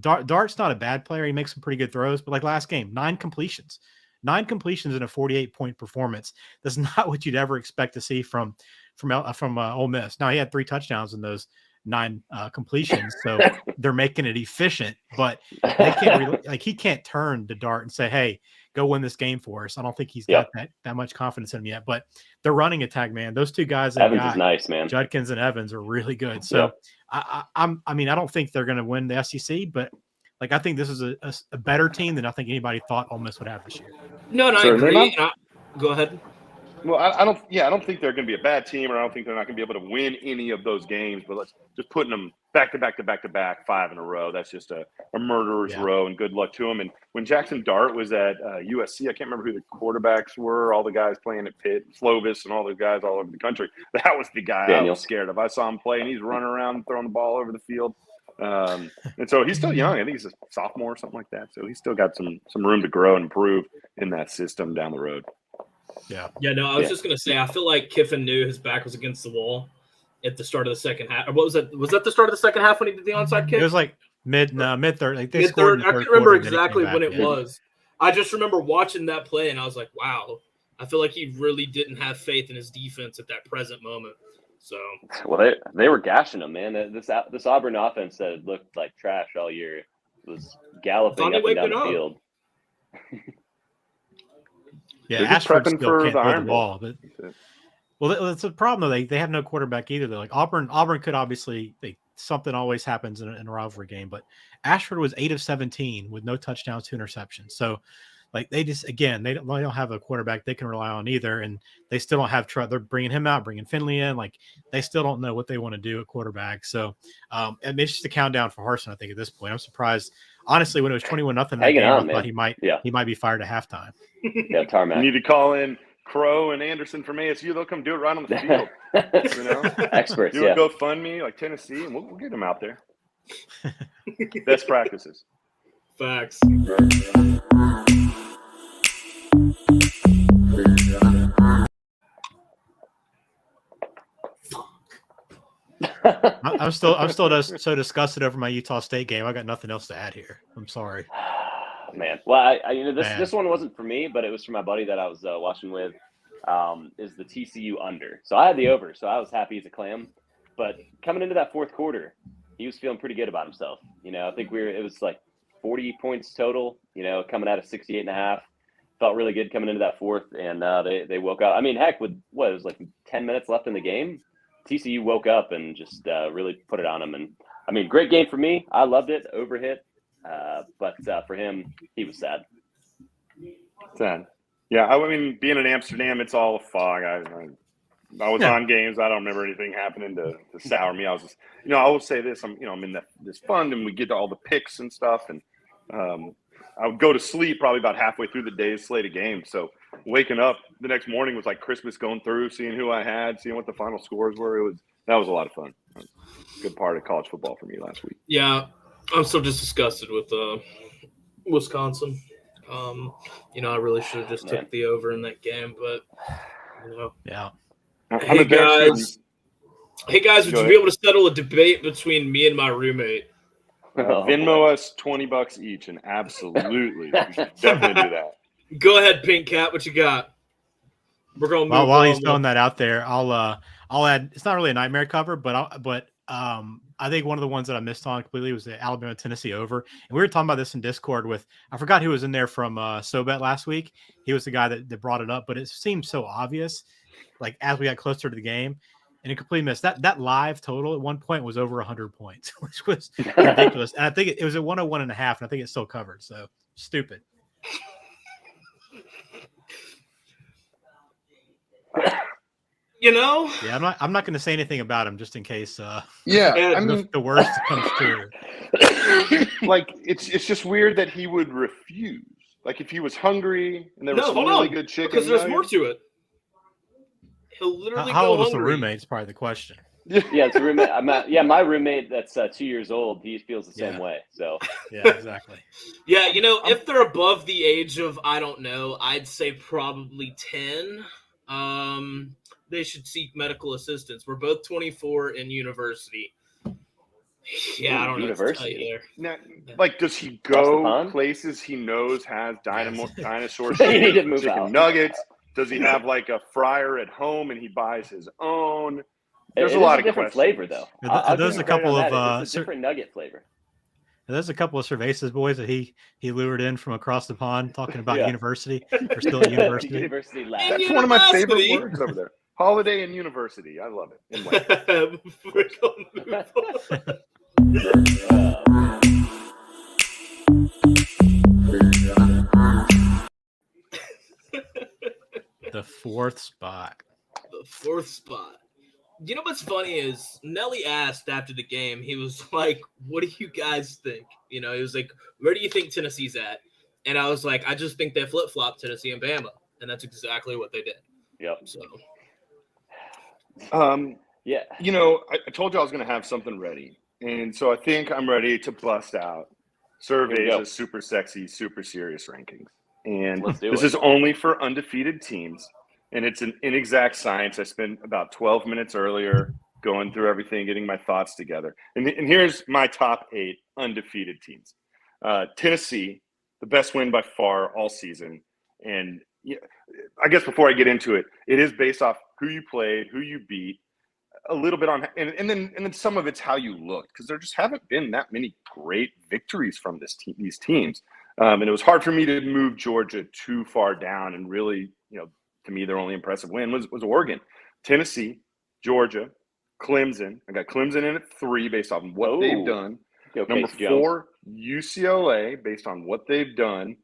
Dart's not a bad player. He makes some pretty good throws, but like last game, 9 completions in a 48-point performance. That's not what you'd ever expect to see from Ole Miss. Now he had 3 touchdowns in those 9 completions, so they're making it efficient. But they can't he can't turn to Dart and say, "Hey, go win this game for us." I don't think he's got that much confidence in him yet. But the running attack, man, those 2 guys, Evans is nice, man. Judkins and Evans are really good. So I don't think they're going to win the SEC, but I think this is a better team than I think anybody thought Ole Miss would have this year. No, I agree. Go ahead. Well, I don't think they're going to be a bad team, or I don't think they're not going to be able to win any of those games. But let's just putting them back to back 5 in a row. That's just a murderer's row, and good luck to them. And when Jackson Dart was at USC, I can't remember who the quarterbacks were. All the guys playing at Pitt, Slovis, and all the guys all over the country. That was the guy I was scared of. I saw him play, and he's running around throwing the ball over the field. And so he's still young. I think he's a sophomore or something like that. So he's still got some room to grow and improve in that system down the road. Yeah. No, I was just going to say, I feel like Kiffin knew his back was against the wall at the start of the second half. Or what was that? Was that the start of the second half when he did the onside kick? It was like mid-third. Like they mid-third. I can't remember exactly when it was. I just remember watching that play, and I was like, wow. I feel like he really didn't have faith in his defense at that present moment. So, well, they were gashing him, man. This Auburn offense that had looked like trash all year was galloping up and down the field. Yeah, Ashford still can't throw the ball. But that's a problem though. They have no quarterback either. They're like Auburn could obviously something always happens in a rivalry game, but Ashford was 8 of 17 with no touchdowns, 2 interceptions. So they don't have a quarterback they can rely on either, and they still don't have they're bringing him out, bringing Finley in. They still don't know what they want to do at quarterback. So and it's just a countdown for Harsin. I think at this point, I'm surprised honestly when it was 21-0. I thought he might be fired at halftime. Yeah, tarmac. You need to call in Crow and Anderson from ASU, they'll come do it right on the field. You know, Experts, do a GoFundMe like Tennessee, and we'll get them out there. Best practices. Facts. I'm still just so disgusted over my Utah State game. I got nothing else to add here. I'm sorry. Man, well, this one wasn't for me, but it was for my buddy that I was watching with. Is the TCU under? So I had the over, so I was happy as a clam. But coming into that fourth quarter, he was feeling pretty good about himself. You know, I think it was like 40 points total. You know, coming out of 68.5, felt really good coming into that fourth, and they woke up. I mean, heck, with what it was like 10 minutes left in the game, TCU woke up and just really put it on him. And I mean, great game for me. I loved it. Overhit. But for him, he was sad. Sad. Yeah, I mean, being in Amsterdam, it's all fog. I was on games. I don't remember anything happening to sour me. I was just, you know, I will say this. I'm in this fund, and we get to all the picks and stuff, and I would go to sleep probably about halfway through the day's slate of games. So waking up the next morning was like Christmas, going through, seeing who I had, seeing what the final scores were. That was a lot of fun. Good part of college football for me last week. Yeah, I'm still just disgusted with Wisconsin. You know, I really should have just took the over in that game, but you know. Yeah. Hey guys, would you be able to settle a debate between me and my roommate? Venmo us $20 each, and absolutely, we should definitely do that. Go ahead, Pink Cat. What you got? We're going. While he's throwing that out there, I'll add. It's not really a nightmare cover, but I think one of the ones that I missed on completely was the Alabama-Tennessee over. And we were talking about this in Discord with, I forgot who was in there from SoBet last week. He was the guy that brought it up, but it seemed so obvious, like as we got closer to the game, and it completely missed. That live total at one point was over 100 points, which was ridiculous. And I think it was at 101.5, and I think it's still covered. So stupid. You know? Yeah, I'm not going to say anything about him just in case. I mean, the worst comes true. Like it's just weird that he would refuse. Like if he was hungry and there was some really good chicken, because there's more to it. He'll literally how go old is hungry. the roommate? Is probably the question. Yeah, it's a roommate. My roommate that's 2 years old. He feels the same way. So yeah, exactly. Yeah, you know, if they're above the age of, I don't know, I'd say probably 10. They should seek medical assistance. We're both 24 in university. Yeah, I don't know what to tell you there. Now, like, does he go places he knows has dinosaur chicken nuggets? Does he have like a fryer at home and he buys his own? There's a lot of different flavor though. There's a couple of different nugget flavor. There's a couple of Cervezas boys that he lured in from across the pond talking about university. We're still at university. University lab. That's one of my favorite words over there. Holiday and university. I love it. We're going to move on. The fourth spot. The fourth spot. You know what's funny is Nelly asked after the game, he was like, what do you guys think? You know, he was like, where do you think Tennessee's at? And I was like, I just think they flip-flop Tennessee and Bama. And that's exactly what they did. Yep. So, yeah. You know, I told you I was going to have something ready. And so I think I'm ready to bust out Sir Veza's super sexy, super serious rankings. And this is only for undefeated teams. And it's an inexact science. I spent about 12 minutes earlier going through everything, getting my thoughts together. And here's my top 8 undefeated teams. Tennessee, the best win by far all season. And I guess before I get into it, it is based off who you played, who you beat, a little bit on, and then some of it's how you looked, because there just haven't been that many great victories from these teams. And it was hard for me to move Georgia too far down, and really, to me, their only impressive win was Oregon. Tennessee, Georgia, Clemson. I got Clemson in at 3 based on what they've done. Number 4, UCLA based on what they've done.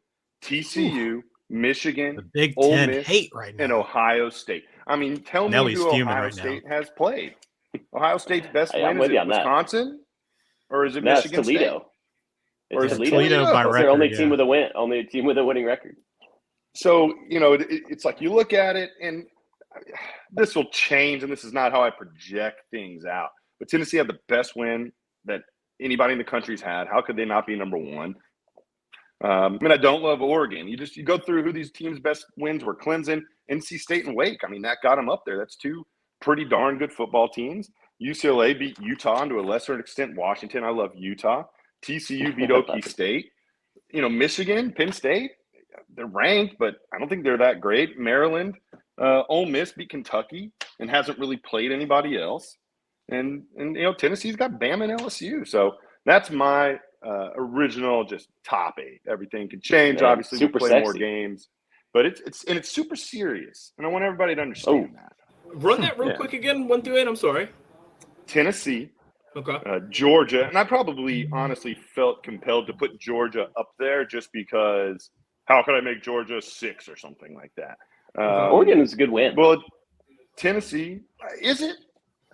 TCU, Michigan, the Big Ole Ten Miss, hate right now. and Ohio State. I mean, tell Nelly's me who fuming Ohio right State now. has played. Ohio State's best win is it Wisconsin, or is it No, Michigan it's Toledo. State? Or is it Toledo by That's record? their only team with a win, only team with a winning record. So, it's like you look at it, and this will change, and this is not how I project things out. But Tennessee had the best win that anybody in the country's had. How could they not be number one? I don't love Oregon. You go through who these teams' best wins were: Clemson, NC State, and Wake. I mean, that got them up there. That's two pretty darn good football teams. UCLA beat Utah, and to a lesser extent, Washington. I love Utah. TCU beat Okie State. Michigan, Penn State, they're ranked, but I don't think they're that great. Maryland, Ole Miss beat Kentucky and hasn't really played anybody else. And Tennessee's got Bama and LSU. So that's my original just top 8. Everything can change. Man, obviously, we'll play sexy. more games, but it's super serious, and I want everybody to understand that. Run that real quick again, 1 through 8. I'm sorry. Tennessee, okay, Georgia, and I probably honestly felt compelled to put Georgia up there just because how could I make Georgia 6 or something like that? Oregon is a good win. Well, Tennessee, is it?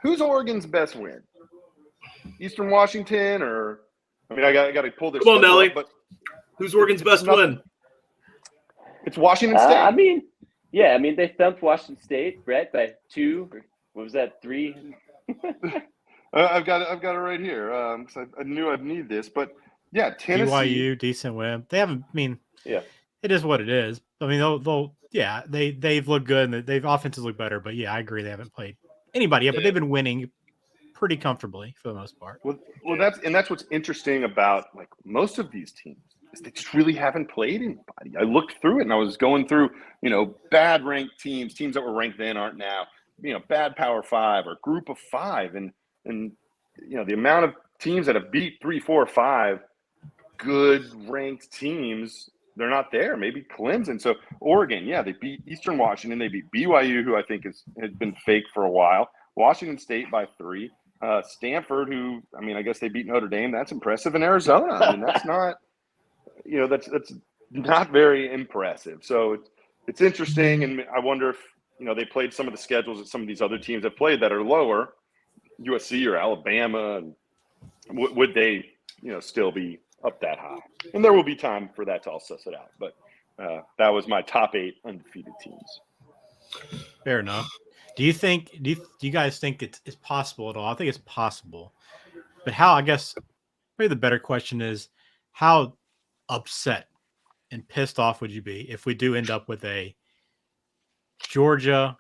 Who's Oregon's best win? Eastern Washington, or I got to pull this. Come on, Nelly. But who's Oregon's best win? It's Washington State. They thumped Washington State, right, by 2. What was that, 3? I've got it right here. 'Cause I knew I'd need this, but yeah, Tennessee, BYU, decent win. They haven't. It is what it is. They've looked good and they've offenses look better. But yeah, I agree they haven't played anybody yet, but they've been winning pretty comfortably for the most part. Well, that's what's interesting about like most of these teams is they just really haven't played anybody. I looked through it and I was going through, bad ranked teams that were ranked then aren't now, bad Power 5 or Group of 5, and the amount of teams that have beat 3, 4, 5 good ranked teams, they're not there. Maybe Clemson. So Oregon, they beat Eastern Washington. They beat BYU, who I think has been fake for a while. Washington State by 3. Stanford, who, I guess they beat Notre Dame. That's impressive. And Arizona, that's not, that's not very impressive. So it's interesting. And I wonder if, they played some of the schedules that some of these other teams have played that are lower, USC or Alabama, and would they, still be up that high? And there will be time for that to all suss it out. But that was my top 8 undefeated teams. Fair enough. Do you guys think it's possible at all? I think it's possible. But how, I guess, maybe the better question is, how upset and pissed off would you be if we do end up with a Georgia,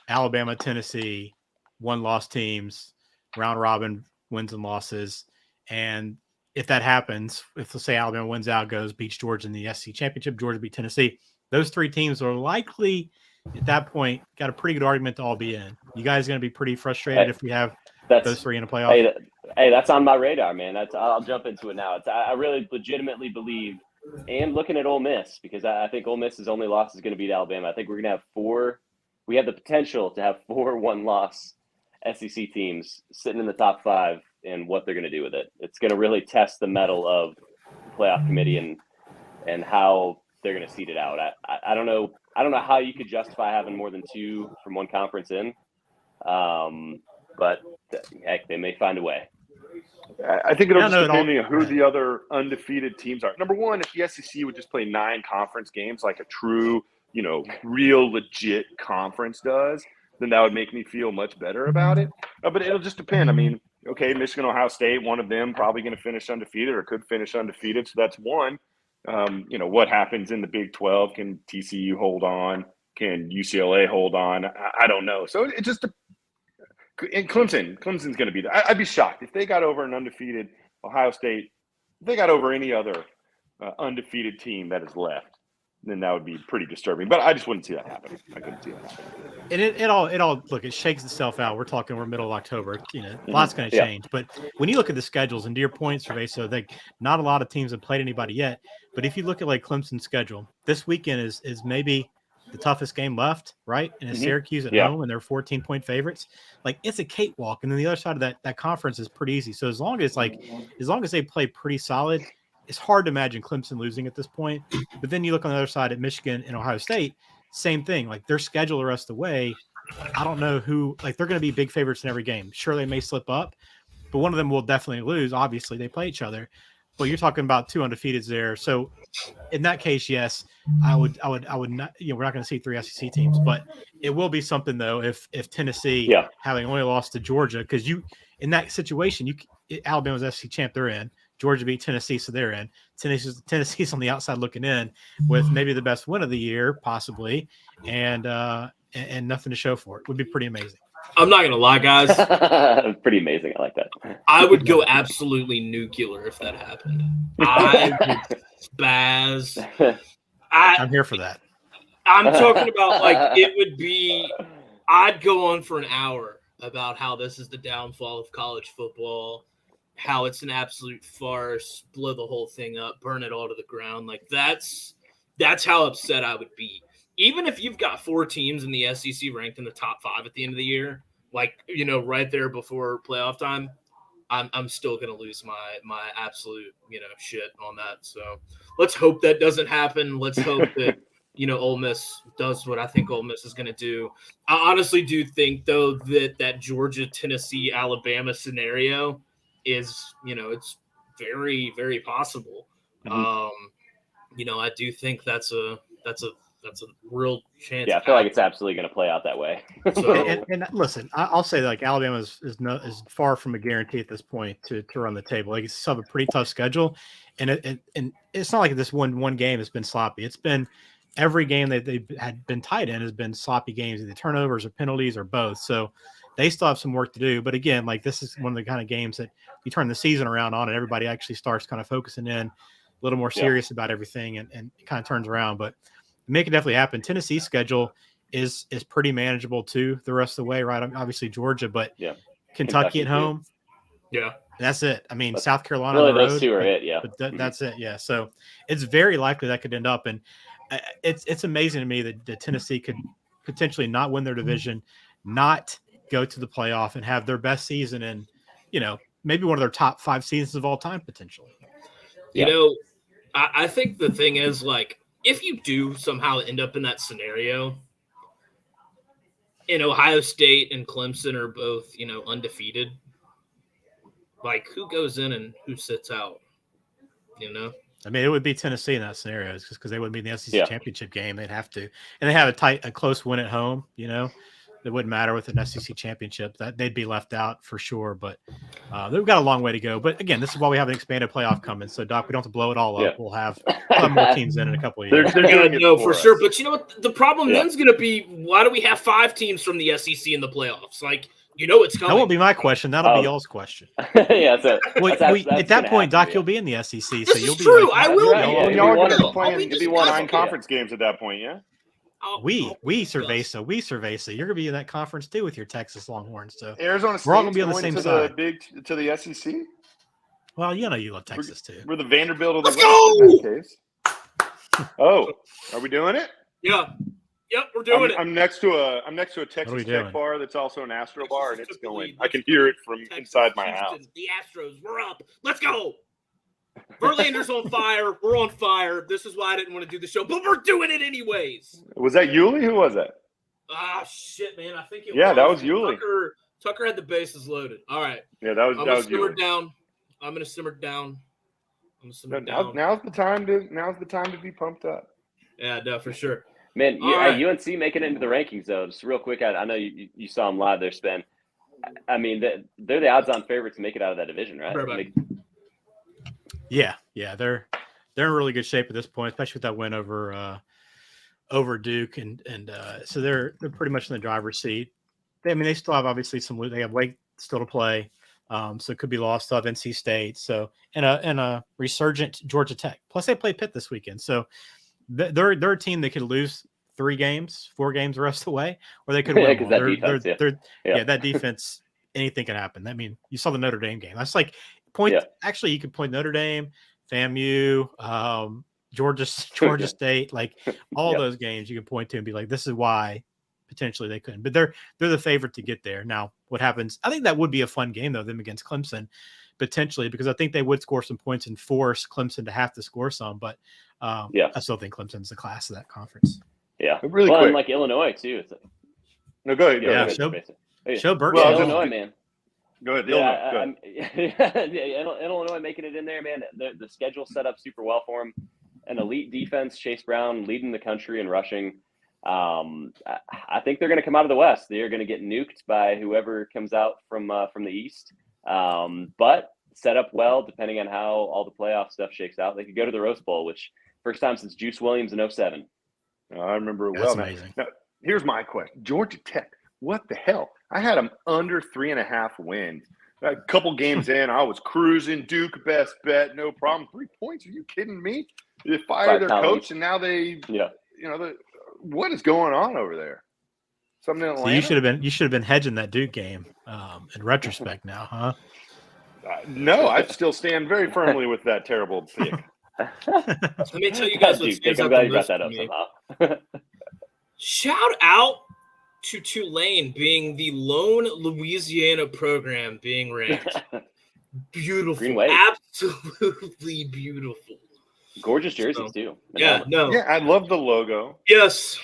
Alabama, Tennessee, 1-loss teams, round robin wins and losses, and if that happens, if let's say Alabama wins out, beats Georgia in the SEC championship, Georgia beat Tennessee, those 3 teams are likely at that point got a pretty good argument to all be in. You guys going to be pretty frustrated if we have those 3 in a playoff? Hey, that's on my radar, man. I'll jump into it now. I really legitimately believe, and looking at Ole Miss, because I think Ole Miss's only loss is going to beat Alabama. I think we're going to have 4. We have the potential to have 4 1-loss SEC teams sitting in the top 5, and what they're going to do with it. It's going to really test the mettle of the playoff committee and how they're going to seed it out. I don't know. I don't know how you could justify having more than 2 from one conference in, but heck, they may find a way. I think it'll just depend on who the other undefeated teams are. Number one, if the SEC would just play 9 conference games like a true, real legit conference does, then that would make me feel much better about it. But it'll just depend. Okay, Michigan, Ohio State, one of them probably going to finish undefeated or could finish undefeated. So that's one. What happens in the Big 12? Can TCU hold on? Can UCLA hold on? I don't know. So it just – and Clemson's going to be there. I'd be shocked if they got over an undefeated Ohio State. If they got over any other undefeated team that is left, then that would be pretty disturbing. But I just wouldn't see that happen. I couldn't see that happen. And it all look, it shakes itself out. We're middle of October. Lots going to change. But when you look at the schedules, and to your point, Sir Veza, so not a lot of teams have played anybody yet. But if you look at like Clemson's schedule, this weekend is maybe the toughest game left, right? And it's Syracuse at home, and they're 14-point favorites. Like, it's a cakewalk. And then the other side of that conference is pretty easy. So as long as they play pretty solid, it's hard to imagine Clemson losing at this point. But then you look on the other side at Michigan and Ohio State, same thing. Like, their schedule the rest of the way, I don't know who, like, they're going to be big favorites in every game. Sure, they may slip up, but one of them will definitely lose. Obviously, they play each other. Well, you're talking about 2 undefeateds there. So in that case, yes, I would not, we're not going to see 3 SEC teams, but it will be something though if Tennessee having only lost to Georgia, because in that situation, Alabama's SEC champ, they're in. Georgia beat Tennessee, so they're in. Tennessee's on the outside looking in with maybe the best win of the year, possibly, and nothing to show for it. Would be pretty amazing. I'm not gonna lie, guys. Pretty amazing. I like that. I would go absolutely nuclear if that happened. I would spaz. I'm here for that. I'm talking about like it would be. I'd go on for an hour about how this is the downfall of college football, how it's an absolute farce, blow the whole thing up, burn it all to the ground. Like that's how upset I would be. Even if you've got 4 teams in the SEC ranked in the top 5 at the end of the year, like, right there before playoff time, I'm still going to lose my absolute, shit on that. So let's hope that doesn't happen. Let's hope that, Ole Miss does what I think Ole Miss is going to do. I honestly do think, though, that Georgia, Tennessee, Alabama scenario is, it's very, very possible. Mm-hmm. I do think that's a real chance. Yeah, I feel like it's absolutely going to play out that way. So, and listen, I'll say like Alabama is far from a guarantee at this point to run the table. Like it's still have a pretty tough schedule, and it's not like this one game has been sloppy. It's been every game that they've had been tied in has been sloppy games, either turnovers or penalties or both. So they still have some work to do. But again, like this is one of the kind of games that you turn the season around on, and everybody actually starts kind of focusing in a little more serious about everything, and it kind of turns around. But make it definitely happen. Tennessee's schedule is pretty manageable too the rest of the way, right? Obviously Georgia, but Kentucky at home. Yeah. That's it. I mean, South Carolina really on the road, those two are it, yeah. But that's it, yeah. So it's very likely that could end up, and it's amazing to me that Tennessee could potentially not win their division, not go to the playoff, and have their best season in, maybe one of their top 5 seasons of all time potentially. I think the thing is, like, if you do somehow end up in that scenario, and Ohio State and Clemson are both, undefeated, like who goes in and who sits out, I mean, it would be Tennessee in that scenario, just because they wouldn't be in the SEC championship game. They'd have to, and they have a close win at home, It wouldn't matter with an SEC championship. That they'd be left out for sure. But they've got a long way to go. But again, this is why we have an expanded playoff coming. So Doc, we don't have to blow it all up. We'll have more teams in a couple of years. They're doing it for sure. But you know what? The problem then's going to be, why do we have 5 teams from the SEC in the playoffs? Like, it's coming. That won't be my question. That'll be y'all's question. Yeah. At that point, Doc, you'll be in the SEC. So you'll be true. Like, I will be. Y'all are going to be playing. You'll be one non-conference games at that point, yeah. Sir Veza. You're gonna be in that conference too with your Texas Longhorns. So Arizona State, we're all gonna be on the same side. To the SEC. Well, you love Texas too. We're the Vanderbilt of the Let's go! in that case. Oh, are we doing it? Yeah. Yep, we're doing it. I'm next to a Texas Tech bar that's also an Astro bar, and it's going. I can hear it from inside my house. The Astros, we're up. Let's go. Verlander's on fire. We're on fire. This is why I didn't want to do the show, but we're doing it anyways. Was that Yuli? Who was that? Shit, man. I think it was. Yeah, that was Yuli. Tucker had the bases loaded. All right. Yeah, that was Yuli. I'm gonna simmer down. Now's the time to be pumped up. Yeah, no, for sure. Man, UNC making it into the rankings though. Just real quick, I know you saw them live there, Spen. I mean, they're the odds-on favorite to make it out of that division, right? Yeah, they're in really good shape at this point, especially with that win over Duke, and so they're pretty much in the driver's seat. They still have obviously they have Wake still to play, so it could be lost of NC State. So and a resurgent Georgia Tech. Plus they play Pitt this weekend, so they're a team that could lose 4 games the rest of the way, or they could win. That defense, anything can happen. I mean, you saw the Notre Dame game. That's like. Actually, you could point Notre Dame, FAMU, Georgia State, like all those games you can point to and be like, this is why potentially they couldn't. But they're the favorite to get there. Now, what happens? I think that would be a fun game though, them against Clemson, potentially, because I think they would score some points and force Clemson to have to score some. But I still think Clemson's the class of that conference. Yeah, really quick. And like Illinois too. No, go ahead. Show Burke. Illinois, man. Go ahead. Illinois making it in there, man. The schedule set up super well for them. An elite defense, Chase Brown leading the country in rushing. I think they're going to come out of the West. They're going to get nuked by whoever comes out from the East. But set up well, depending on how all the playoff stuff shakes out. They could go to the Rose Bowl, which first time since Juice Williams in 2007. I remember it That's well. amazing. Now, here's my question. Georgia Tech, what the hell? I had them under 3.5 wins. A couple games in, I was cruising. Duke, best bet, no problem. 3 points? Are you kidding me? They fired their coach, and now what is going on over there? Something in Atlanta? So you should have been hedging that Duke game in retrospect now, huh? No, I still stand very firmly with that terrible pick. Let me tell you guys what stands I'm out glad the you brought most that to up me. somehow. Shout out to Tulane being the lone Louisiana program being ranked. Beautiful. Green Wave. Absolutely beautiful. Gorgeous jerseys, too. Yeah, no. Yeah, I love the logo. Yes.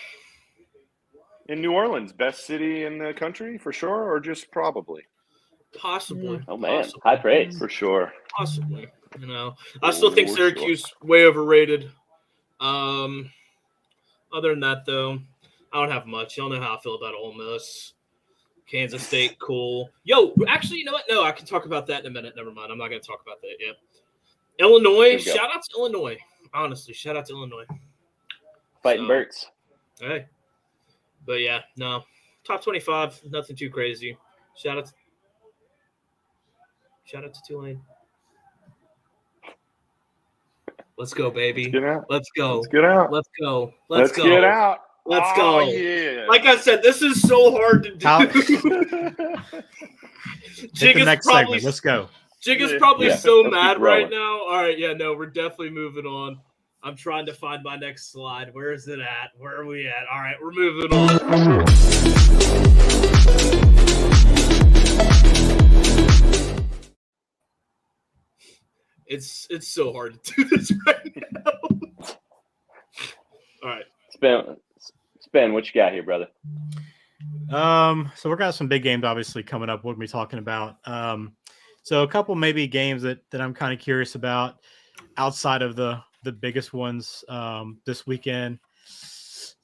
In New Orleans, best city in the country for sure, or just probably? Possibly. Oh, man. Possibly. High praise. For sure. Possibly. I still think For Syracuse way overrated. Other than that, though, I don't have much. Y'all know how I feel about Ole Miss. Kansas State, cool. Yo, actually, you know what? No, I can talk about that in a minute. Never mind. I'm not going to talk about that yet. Illinois, shout out to Illinois. Honestly, shout out to Illinois. Fighting Birds. Hey. But, yeah, no. Top 25, nothing too crazy. Shout out to Tulane. Let's go, baby. Let's go. Let's get out. Let's go. Let's get out. Let's go. Yeah. Like I said, this is so hard to do. Hit the next segment. Let's go. Jig is probably so Let's mad keep rolling. right now. All right, yeah, no, we're definitely moving on. I'm trying to find my next slide. Where is it at? Where are we at? All right, we're moving on. It's so hard to do this right now. All right. Spen, what you got here, brother? So we've got some big games obviously coming up. What we're talking about. So a couple maybe games that I'm kind of curious about outside of the biggest ones this weekend.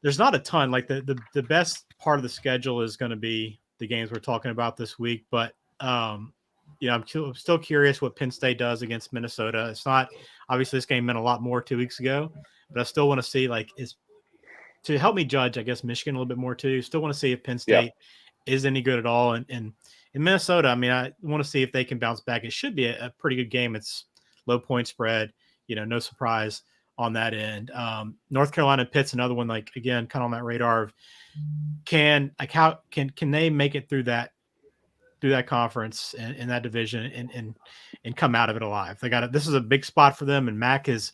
There's not a ton. Like the best part of the schedule is going to be the games we're talking about this week, but I'm still curious what Penn State does against Minnesota. It's not obviously this game meant a lot more 2 weeks ago, but I still want to see to help me judge, I guess, Michigan a little bit more too. Still want to see if Penn State is any good at all. And in Minnesota, I mean, I want to see if they can bounce back. It should be a pretty good game. It's low point spread, no surprise on that end. North Carolina Pitt's another one, like, again, kind of on that radar of can they make it through that conference and that division and come out of it alive. This is a big spot for them. And Mac is,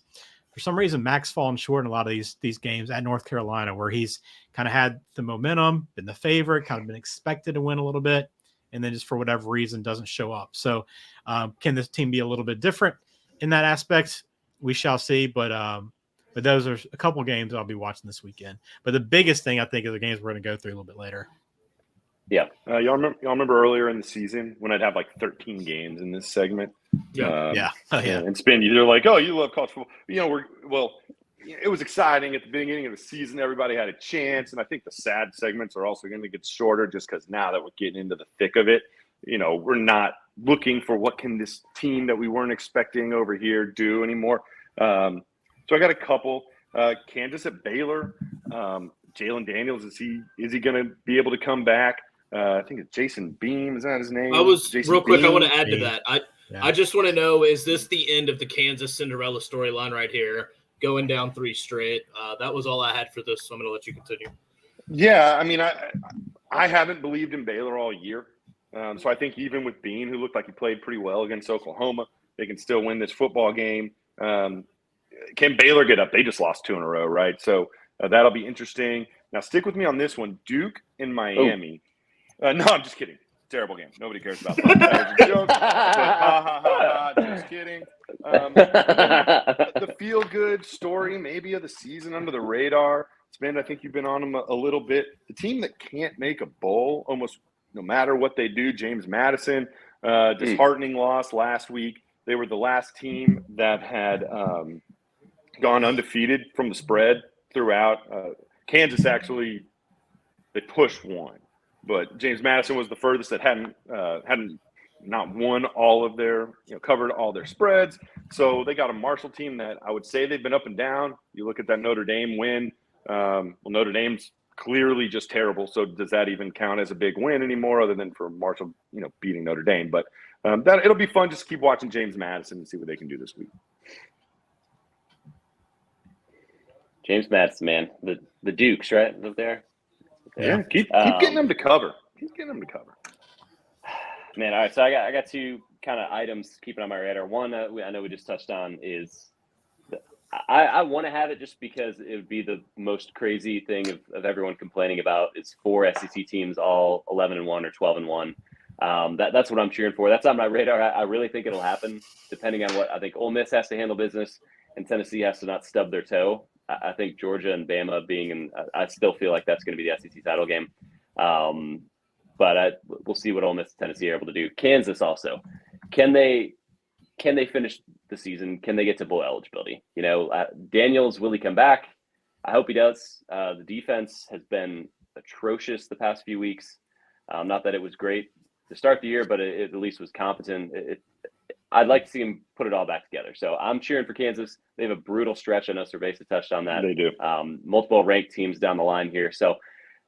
for some reason, Mac's fallen short in a lot of these games at North Carolina, where he's kind of had the momentum, been the favorite, kind of been expected to win a little bit, and then just for whatever reason doesn't show up. So can this team be a little bit different in that aspect? We shall see. But those are a couple games I'll be watching this weekend. But the biggest thing, I think, are the games we're going to go through a little bit later. Yeah. Y'all remember earlier in the season when I'd have like 13 games in this segment? Yeah. And Spin, you're like, oh, you love college football. It was exciting at the beginning of the season. Everybody had a chance. And I think the sad segments are also going to get shorter just because now that we're getting into the thick of it, we're not looking for what can this team that we weren't expecting over here do anymore. So I got a couple. Kansas at Baylor. Jalen Daniels, is he going to be able to come back? I think it's Jason Beam. Is that his name? Jason real quick, Beam? I want to add to that. I just want to know, is this the end of the Kansas Cinderella storyline right here, going down 3 straight? That was all I had for this, so I'm going to let you continue. Yeah, I mean, I haven't believed in Baylor all year. So I think even with Bean, who looked like he played pretty well against Oklahoma, they can still win this football game. Can Baylor get up? They just lost 2 in a row, right? So that'll be interesting. Now, stick with me on this one. Duke and Miami. No, I'm just kidding. Terrible game. Nobody cares about that. That was a joke. But, just kidding. The feel-good story maybe of the season under the radar. Spend, I think you've been on them a little bit. The team that can't make a bowl almost no matter what they do, James Madison. Disheartening loss last week. They were the last team that had gone undefeated from the spread throughout. Kansas actually, they pushed one, but James Madison was the furthest that hadn't not won all of their, covered all their spreads. So they got a Marshall team that I would say they've been up and down. You look at that Notre Dame win. Well, Notre Dame's clearly just terrible. So does that even count as a big win anymore, other than for Marshall, beating Notre Dame? But that it'll be fun just to keep watching James Madison and see what they can do this week. James Madison, man, the Dukes, right up there. Yeah, keep getting them to cover. Keep getting them to cover. Man, all right. So I got two kind of items keeping on my radar. One, I know we just touched on is I want to have it just because it would be the most crazy thing of everyone complaining about is 4 SEC teams all 11-1 or 12-1. That's what I'm cheering for. That's on my radar. I really think it'll happen, depending on what I think. Ole Miss has to handle business, and Tennessee has to not stub their toe. I think Georgia and Bama I still feel like that's going to be the SEC title game. But we'll see what Ole Miss and Tennessee are able to do. Kansas also, can they finish the season? Can they get to bowl eligibility? Daniels, will he come back? I hope he does. The defense has been atrocious the past few weeks. Not that it was great to start the year, but it at least was competent. I'd like to see him put it all back together. So I'm cheering for Kansas. They have a brutal stretch. I know Sir Veza touched on that. They do. Multiple ranked teams down the line here. So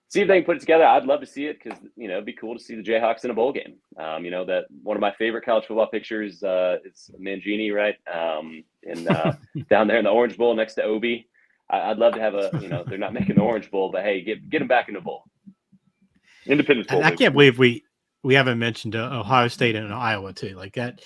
see if they can put it together. I'd love to see it because, it'd be cool to see the Jayhawks in a bowl game. That one of my favorite college football pictures is Mangini, right? Down there in the Orange Bowl next to Obi. I'd love to have they're not making the Orange Bowl, but hey, get them back in the bowl. Independence Bowl. I can't believe we haven't mentioned Ohio State and Iowa too. Like that,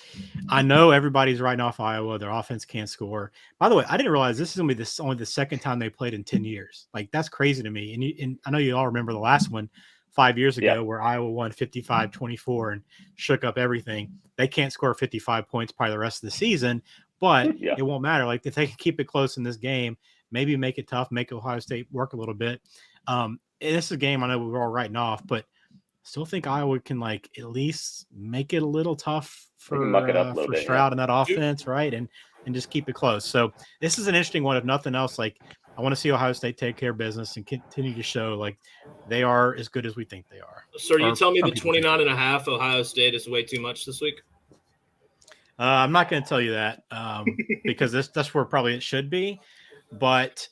I know everybody's writing off Iowa. Their offense can't score. By the way, I didn't realize this is going to be only the second time they played in 10 years. Like that's crazy to me. And I know you all remember the last one 5 years ago where Iowa won 55-24 and shook up everything. They can't score 55 points probably the rest of the season, but it won't matter. Like if they can keep it close in this game, maybe make it tough, make Ohio State work a little bit. This is a game I know we were all writing off, but still think Iowa can at least make it a little tough for Stroud and that offense, right? And just keep it close. So this is an interesting one. If nothing else, I want to see Ohio State take care of business and continue to show they are as good as we think they are. So you tell me the 29.5 Ohio State is way too much this week? I'm not going to tell you that because that's where probably it should be. But,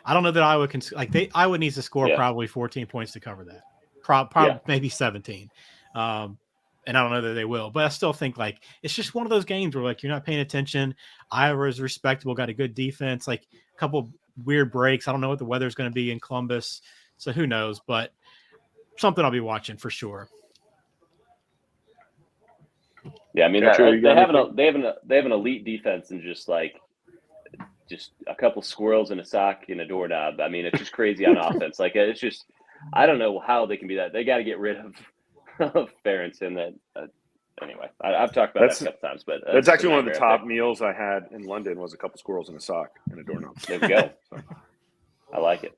I don't know that Iowa can Iowa needs to score probably 14 points to cover that. Probably maybe 17. And I don't know that they will, but I still think it's just one of those games where you're not paying attention. Iowa is respectable, got a good defense, a couple weird breaks. I don't know what the weather's going to be in Columbus, so who knows? But something I'll be watching for sure. Yeah, I mean they have an elite defense and just a couple squirrels in a sock and a doorknob. I mean, it's just crazy on offense. It's just I don't know how they can be that. They got to get rid of Ferentz and that. Anyway, I've talked about that a couple times, but that's actually one of the top meals I had in London was a couple squirrels in a sock and a doorknob. There we go. I like it.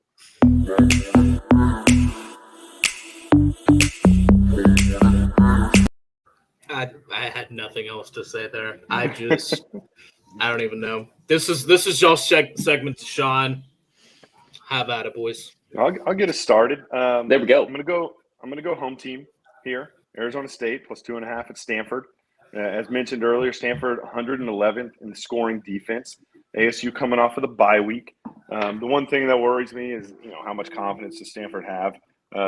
I had nothing else to say there. I don't even know. This is y'all's segment to Sean. Have at it, boys. I'll get us started. There we go. I'm gonna go home team here. Arizona State plus 2.5 at Stanford. As mentioned earlier, Stanford 111th in the scoring defense. ASU coming off of the bye week. The one thing that worries me is how much confidence does Stanford have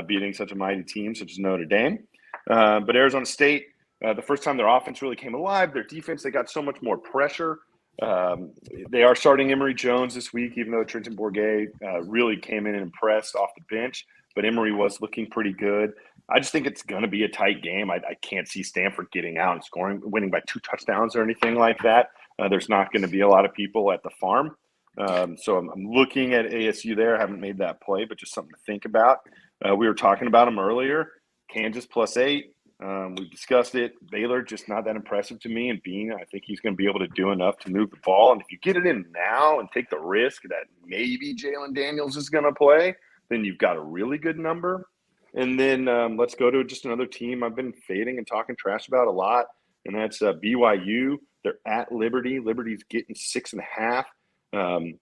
beating such a mighty team such as Notre Dame. But Arizona State, the first time their offense really came alive, their defense, they got so much more pressure. They are starting Emory Jones this week, even though Trenton Bourguet really came in and impressed off the bench. But Emory was looking pretty good. I just think it's going to be a tight game. I can't see Stanford getting out and winning by 2 touchdowns or anything like that. There's not going to be a lot of people at the farm. So I'm looking at ASU there. I haven't made that play, but just something to think about. We were talking about them earlier. Kansas plus 8. We've discussed it. Baylor just not that impressive to me. And Bean, I think he's going to be able to do enough to move the ball. And if you get it in now and take the risk that maybe Jalen Daniels is going to play, then you've got a really good number. And then let's go to just another team I've been fading and talking trash about a lot, and that's BYU. They're at Liberty. Liberty's getting 6.5.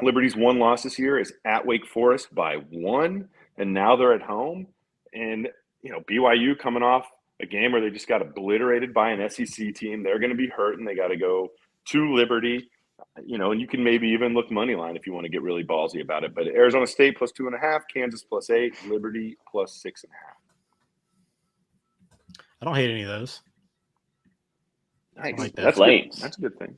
Liberty's one loss this year is at Wake Forest by 1, and now they're at home. And, BYU coming off a game where they just got obliterated by an SEC team. They're going to be hurting. They got to go to Liberty. And you can maybe even look money line if you want to get really ballsy about it. But Arizona State plus 2.5, Kansas plus 8, Liberty plus 6.5. I don't hate any of those. Nice. Like that. That's a good thing.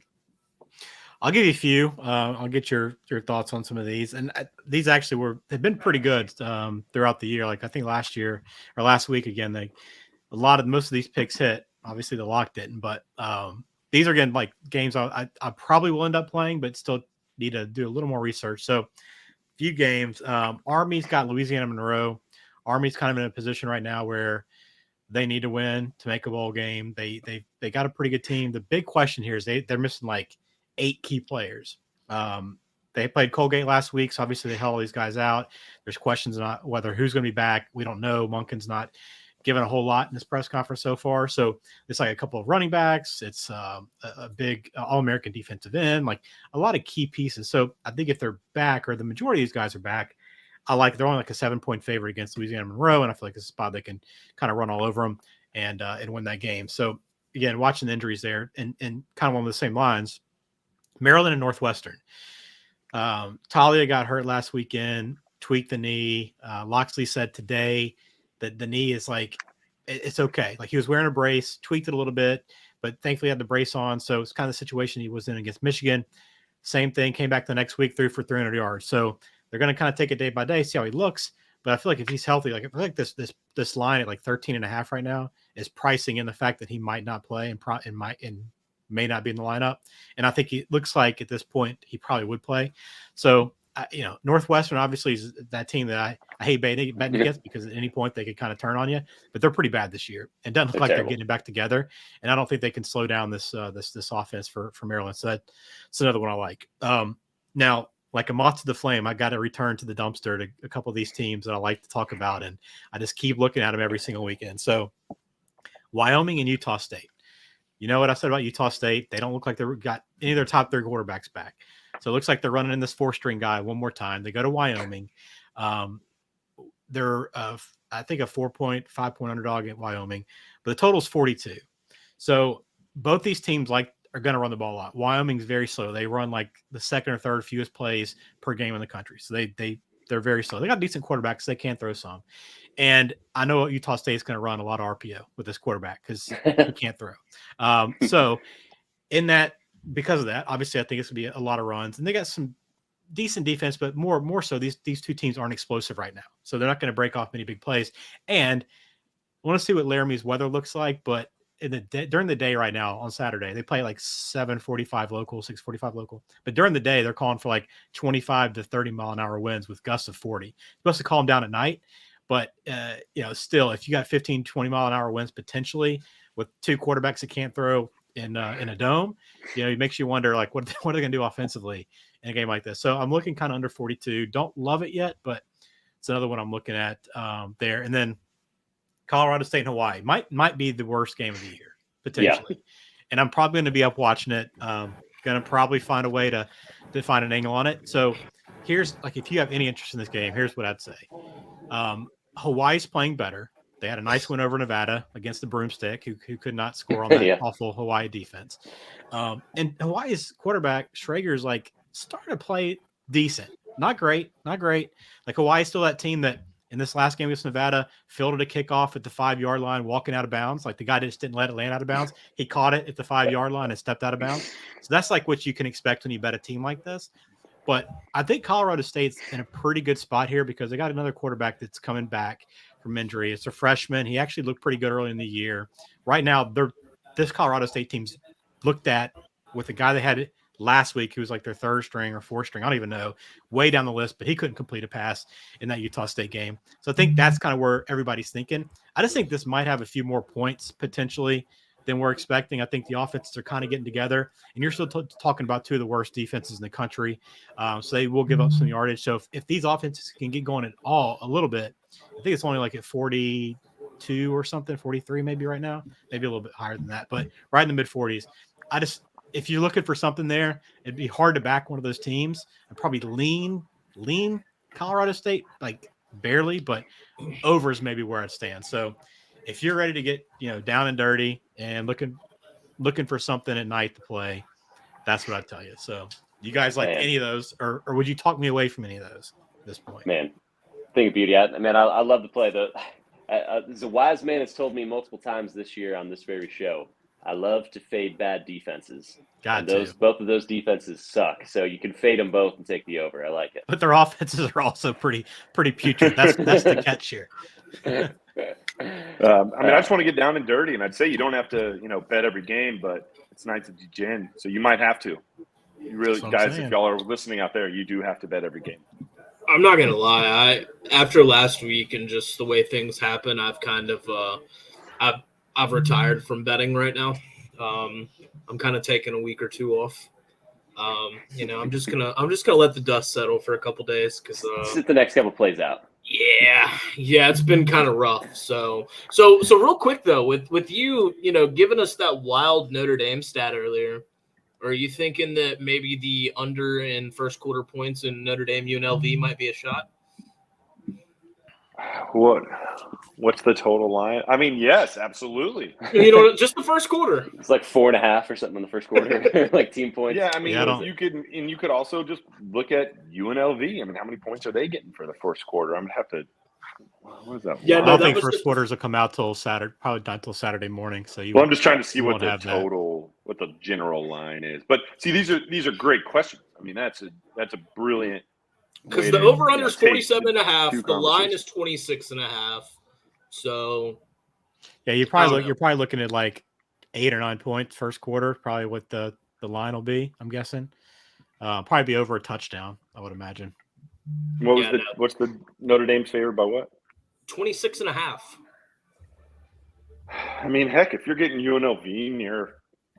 I'll give you a few. I'll get your thoughts on some of these. And these actually they've been pretty good throughout the year. Like I think last week again, most of these picks hit. Obviously the lock didn't, but these are again like games I probably will end up playing, but still need to do a little more research. So, few games. Army's got Louisiana Monroe. Army's kind of in a position right now where they need to win to make a bowl game. They got a pretty good team. The big question here is they're missing like 8 key players. They played Colgate last week, so obviously they held all these guys out. There's questions on whether who's going to be back. We don't know. Monken's not given a whole lot in this press conference so far. So it's like a couple of running backs. It's a big All-American defensive end, like a lot of key pieces. So I think if they're back, or the majority of these guys are back, they're only like a 7-point favorite against Louisiana Monroe, and I feel like this is a spot they can kind of run all over them and win that game. So again, watching the injuries there, and kind of along the same lines, Maryland and Northwestern. Talia got hurt last weekend, tweaked the knee. Loxley said today that the knee is like, it's okay. Like he was wearing a brace, tweaked it a little bit, but thankfully had the brace on. So it's kind of the situation he was in against Michigan. Same thing, came back the next week, threw for 300 yards. So they're going to kind of take it day by day, see how he looks. But I feel like if he's healthy, like I feel like this line at like 13.5 right now is pricing in the fact that he might not play and may not be in the lineup. And I think it looks like at this point he probably would play. So Northwestern obviously is that team that I hate betting against, because at any point they could kind of turn on you, but they're pretty bad this year and doesn't look like terrible. They're getting back together. And I don't think they can slow down this offense for Maryland. So that's another one I like. Now, like a moth to the flame, I got to return to the dumpster to a couple of these teams that I like to talk about, and I just keep looking at them every single weekend. So Wyoming and Utah State. You know what I said about Utah State? They don't look like they've got any of their top 3 quarterbacks back. So it looks like they're running in this 4-string guy one more time. They go to Wyoming. They're, I think, a 5-point underdog at Wyoming, but the total is 42. So both these teams are going to run the ball a lot. Wyoming's very slow. They run like the second or third fewest plays per game in the country. So they're very slow. They got decent quarterbacks. So they can throw some. And I know Utah State is going to run a lot of RPO with this quarterback because he can't throw. So because of that, obviously I think it's going to be a lot of runs. And they got some decent defense, but more so these two teams aren't explosive right now. So they're not going to break off many big plays. And I want to see what Laramie's weather looks like, but during the day right now on Saturday, they play like 7:45 local, 6:45 local. But during the day, they're calling for like 25 to 30 mile an hour winds with gusts of 40. You're supposed to calm down at night. But, still, if you got 15, 20 mile an hour winds potentially with 2 quarterbacks that can't throw in a dome, it makes you wonder, like, what are they going to do offensively in a game like this? So I'm looking kind of under 42. Don't love it yet, but it's another one I'm looking at there. And then Colorado State and Hawaii might be the worst game of the year, potentially. Yeah. And I'm probably going to be up watching it. Going to probably find a way to find an angle on it. So here's, like, if you have any interest in this game, here's what I'd say. Hawaii's playing better. They had a nice win over Nevada against the Broomstick, who could not score on that awful Hawaii defense. And Hawaii's quarterback, Schrager's, like, started to play decent. Not great. Like, Hawaii's still that team that in this last game against Nevada fielded a kickoff at the 5-yard line, walking out of bounds. Like, the guy just didn't let it land out of bounds. He caught it at the 5-yard line and stepped out of bounds. So that's like what you can expect when you bet a team like this. But I think Colorado State's in a pretty good spot here because they got another quarterback that's coming back from injury. It's a freshman. He actually looked pretty good early in the year. Right now, this Colorado State team's looked at with the guy they had last week who was like their 3rd string or 4th string. I don't even know, way down the list, but he couldn't complete a pass in that Utah State game. So I think that's kind of where everybody's thinking. I just think this might have a few more points potentially than we're expecting. I think the offenses are kind of getting together, and you're still talking about two of the worst defenses in the country. So they will give up some yardage. So if these offenses can get going at all a little bit, I think it's only like at 42 or something, 43 maybe right now, maybe a little bit higher than that, but right in the mid 40s. If you're looking for something there, it'd be hard to back one of those teams. I'd probably lean Colorado State, like barely, but over is maybe where I'd stand. So if you're ready to get, down and dirty and looking for something at night to play, that's what I'd tell you. So you guys like any of those, or would you talk me away from any of those at this point? Man, thing of beauty. I love to play. The wise man has told me multiple times this year on this very show, I love to fade bad defenses. Both of those defenses suck. So you can fade them both and take the over. I like it. But their offenses are also pretty putrid. That's the catch here. I just want to get down and dirty, and I'd say you don't have to, bet every game, but it's nice to gin, so you might have to. You really, guys, if y'all are listening out there, you do have to bet every game. I'm not gonna lie. After last week and just the way things happen, I've kind of I've retired from betting right now. I'm kind of taking a week or two off. I'm just gonna let the dust settle for a couple days because the next couple plays out. Yeah, it's been kind of rough. So real quick though, with you, giving us that wild Notre Dame stat earlier, are you thinking that maybe the under in first quarter points in Notre Dame UNLV might be a shot? What's the total line? I mean, yes, absolutely. Just the first quarter. It's like 4.5 or something in the first quarter, like team points. Yeah, I mean, you could also just look at UNLV. I mean, how many points are they getting for the first quarter? I'm gonna have to. What is that? Yeah, I don't think first quarters will come out till Saturday, probably not till Saturday morning. So I'm just trying to see what the general line is. But see, these are great questions. I mean, that's a brilliant. Because the over-under is 47.5. The line is 26.5. So, yeah, you're probably looking at like 8 or 9 points first quarter. Probably what the line will be. I'm guessing. Probably be over a touchdown. I would imagine. What's the Notre Dame's favor by what? 26.5. I mean, heck, if you're getting UNLV near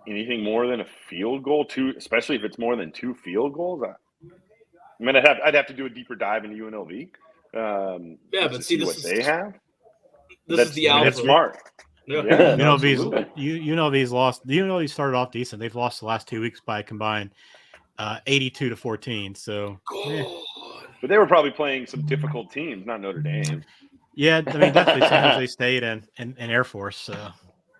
anything more than a field goal, especially if it's more than 2 field goals. I'd have to do a deeper dive into UNLV. But see what they have. This is the alpha. That's smart. Yeah. UNLV's lost. UNLV started off decent. They've lost the last 2 weeks by a combined 82-14. So, but they were probably playing some difficult teams, not Notre Dame. Yeah, I mean, definitely San Jose State and Air Force.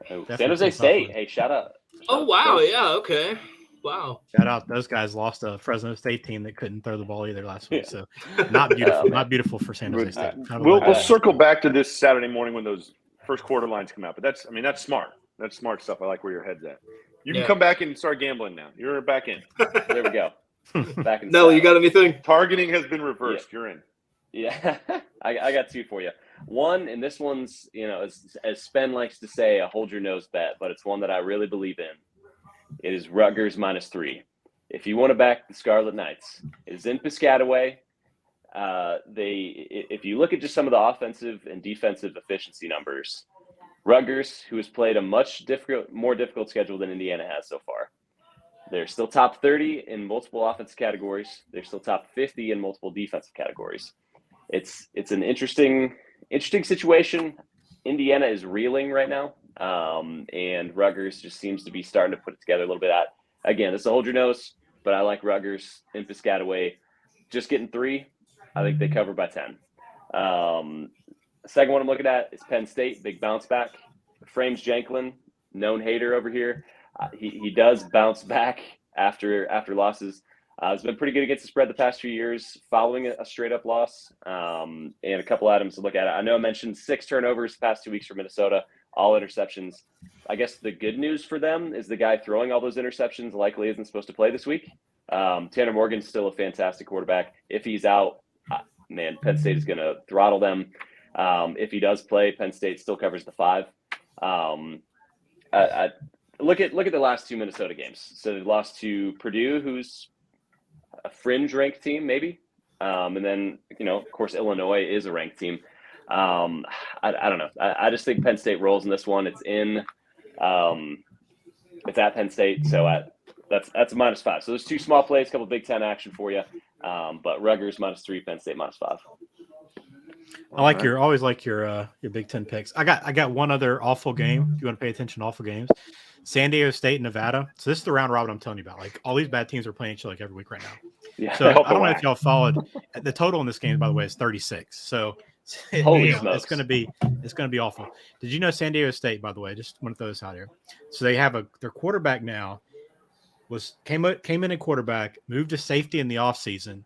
San Jose State. Hey, shout out. Oh wow! Yeah. Okay. Wow. Shout out. Those guys lost a Fresno State team that couldn't throw the ball either last week. So not beautiful. Not beautiful for San Jose State. We'll circle back to this Saturday morning when those first quarter lines come out. But that's smart. That's smart stuff. I like where your head's at. You can come back and start gambling now. You're back in. There we go. Back in. Nelly, you got anything? Targeting has been reversed. Yeah. You're in. Yeah. I got 2 for you. One, and this one's, as Spen likes to say, a hold your nose bet, but it's one that I really believe in. It is Rutgers -3. If you want to back the Scarlet Knights, it is in Piscataway. If you look at just some of the offensive and defensive efficiency numbers, Rutgers, who has played a much more difficult schedule than Indiana has so far, they're still top 30 in multiple offensive categories. They're still top 50 in multiple defensive categories. It's an interesting situation. Indiana is reeling right now. And Rutgers just seems to be starting to put it together a little bit. Again, this is a hold your nose, but I like Rutgers in Piscataway. Just getting 3. I think they cover by 10. Second one I'm looking at is Penn State, big bounce back. Frames Janklin, known hater over here. He does bounce back after losses. He's been pretty good against the spread the past few years, following a straight up loss. And a couple items to look at. I know I mentioned 6 turnovers the past 2 weeks for Minnesota. All interceptions. I guess the good news for them is the guy throwing all those interceptions likely isn't supposed to play this week. Tanner Morgan's still a fantastic quarterback. If he's out, Penn State is going to throttle them. If he does play, Penn State still covers the 5. I look at the last 2 Minnesota games. So they lost to Purdue, who's a fringe ranked team, maybe. And then, of course, Illinois is a ranked team. I don't know. I just think Penn State rolls in this one. It's in It's at Penn State, so that's a -5. So there's 2 small plays, couple Big Ten action for you. But Rutgers -3, Penn State -5. I like always like your Big Ten picks. I got one other awful game. If you want to pay attention to awful games, San Diego State, Nevada. So this is the round robin I'm telling you about. Like all these bad teams are playing each other like every week right now. Yeah. So I don't know if y'all followed. The total in this game, by the way, is 36. So Holy smokes. it's gonna be awful. Did you know San Diego State, by the way? Just want to throw this out here. So they have their quarterback now came in at quarterback, moved to safety in the offseason.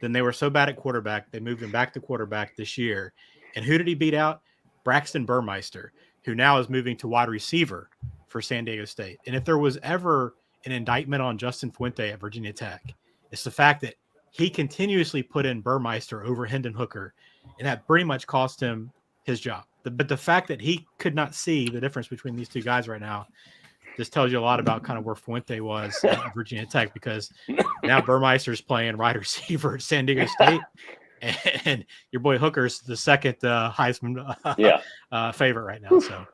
Then they were so bad at quarterback, they moved him back to quarterback this year. And who did he beat out? Braxton Burmeister, who now is moving to wide receiver for San Diego State. And if there was ever an indictment on Justin Fuente at Virginia Tech, it's the fact that he continuously put in Burmeister over Hendon Hooker, and that pretty much cost him his job. But the fact that he could not see the difference between these two guys right now just tells you a lot about kind of where Fuente was at Virginia Tech, because now Burmeister's playing wide receiver at San Diego State, and your boy Hooker's the second Heisman favorite right now. So,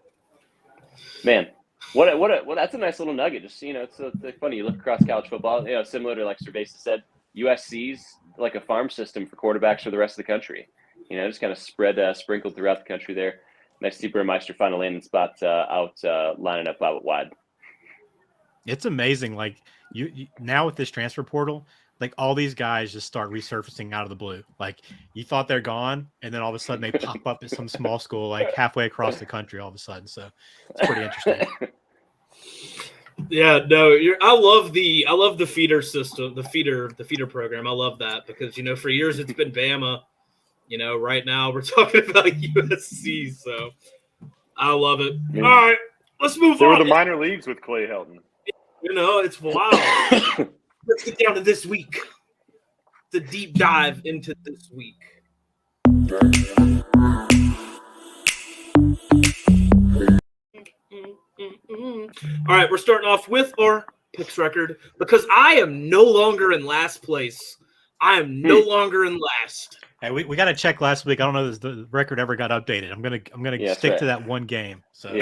man, what that's a nice little nugget. Just it's funny. You look across college football, similar to like Sir Veza said, USC's like a farm system for quarterbacks for the rest of the country. Just kind of sprinkled throughout the country there. Nice to see Burmeister final landing spot lining up out wide. It's amazing. Like you now with this transfer portal, like all these guys just start resurfacing out of the blue. Like you thought they're gone, and then all of a sudden they pop up at some small school like halfway across the country all of a sudden. So it's pretty interesting. Yeah, no, I love the feeder system, the feeder program. I love that because for years it's been Bama. Right now we're talking about USC, so I love it. All right, let's move on. They were the minor leagues with Clay Helton. It's wild. Let's get down to this week. The deep dive into this week. All right, we're starting off with our picks record because I am no longer in last place. I am no longer in last. Hey, we got to check last week. I don't know if the record ever got updated. I'm gonna stick to that one game. So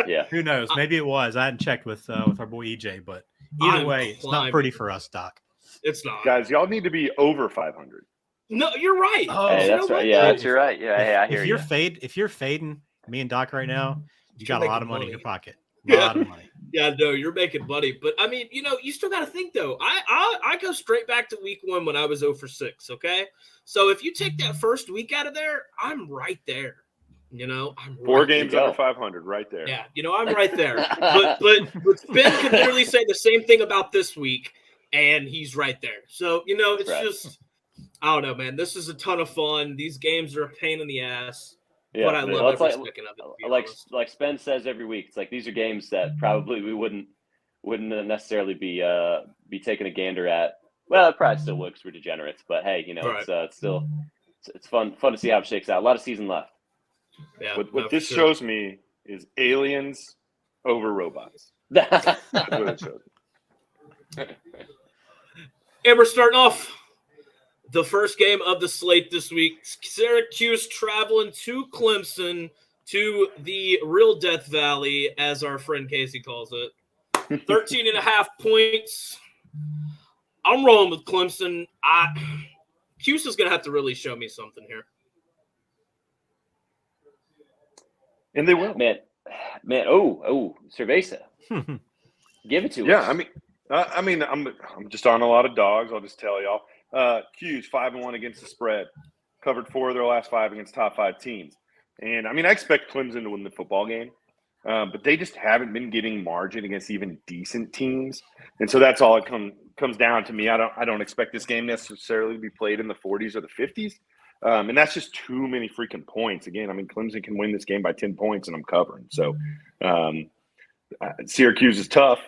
yeah. Who knows? Maybe it was. I hadn't checked with our boy EJ, but either way, it's not pretty for us, Doc. It's not. Guys, y'all need to be over 500. No, you're right. Oh, hey, that's right. Yeah, that's right. Yeah, hey, I hear you. If you're fading me and Doc right now, you got a lot of money in your pocket. A lot of money. Yeah, no, you're making money. But I mean, you still got to think though. I go straight back to week 1 when I was 0 for 6. Okay, so if you take that first week out of there, I'm right there. I'm 4 games under 500, right there. Yeah, I'm right there. but Ben could literally say the same thing about this week, and he's right there. So it's just I don't know, man. This is a ton of fun. These games are a pain in the ass. Yeah, but I love every second of it. Like Spen says every week, it's like these are games that probably we wouldn't necessarily be taking a gander at. Well, it probably still would because we're degenerates. But hey, it's still it's fun to see how it shakes out. A lot of season left. Yeah. What this shows me is aliens over robots. That's what it shows me. And we're starting off the first game of the slate this week. Syracuse traveling to Clemson, to the real Death Valley, as our friend Casey calls it. 13.5 points. I'm rolling with Clemson. Cuse is going to have to really show me something here. And they will. Man. Oh, Sir Veza. Give it to us. Yeah, I mean, I'm just on a lot of dogs. I'll just tell y'all. Q's 5-1 against the spread, covered 4 of their last 5 against top 5 teams. And I mean, I expect Clemson to win the football game, but they just haven't been getting margin against even decent teams. And so that's all it comes down to me. I don't expect this game necessarily to be played in the 40s or the 50s. And that's just too many freaking points. Again, I mean, Clemson can win this game by 10 points and I'm covering. So Syracuse is tough.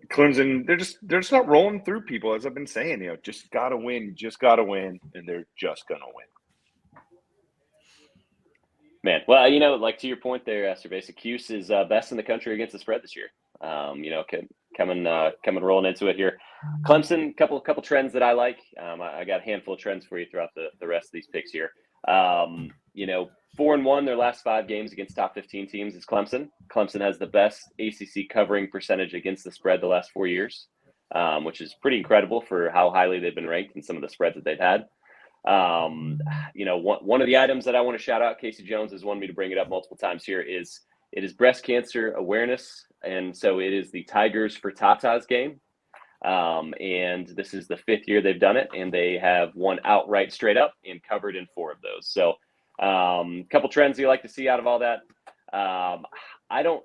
Clemson, they're just not rolling through people, as I've been saying. Just gotta win, and they're just gonna win. Man, well, like to your point there, Sir Cuse is best in the country against the spread this year. Coming rolling into it here. Clemson, couple trends that I like. I got a handful of trends for you throughout the rest of these picks here. You know, 4-1 their last 5 games against top 15 teams is Clemson. Clemson has the best ACC covering percentage against the spread the last 4 years, which is pretty incredible for how highly they've been ranked in some of the spreads that they've had. You know, one of the items that I want to shout out, Casey Jones has wanted me to bring it up multiple times here, is it is breast cancer awareness. And so it is the Tigers for Tatas game. And this is the 5th year they've done it, and they have won outright straight up and covered in 4 of those. So a couple trends you like to see out of all that. I don't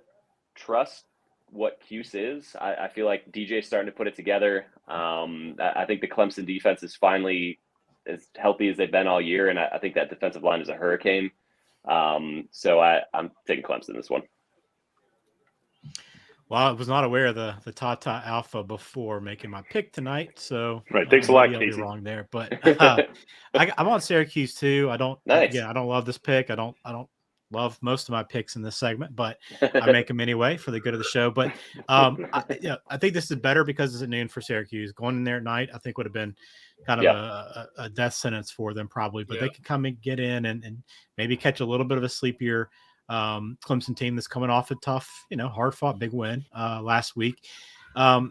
trust what Cuse is. I feel like DJ's starting to put it together. I think the Clemson defense is finally as healthy as they've been all year, and I think that defensive line is a hurricane. So I'm taking Clemson this one. Well, I was not aware of the Tata Alpha before making my pick tonight, so right. Thanks a lot, Casey. I'll be wrong there, but I'm on Syracuse too. I don't love this pick. I don't love most of my picks in this segment, but I make them anyway for the good of the show. But I think this is better because it's at noon for Syracuse. Going in there at night, I think would have been kind of a death sentence for them probably, but they can come and get in and maybe catch a little bit of a sleepier Clemson team that's coming off a tough, hard fought big win last week. To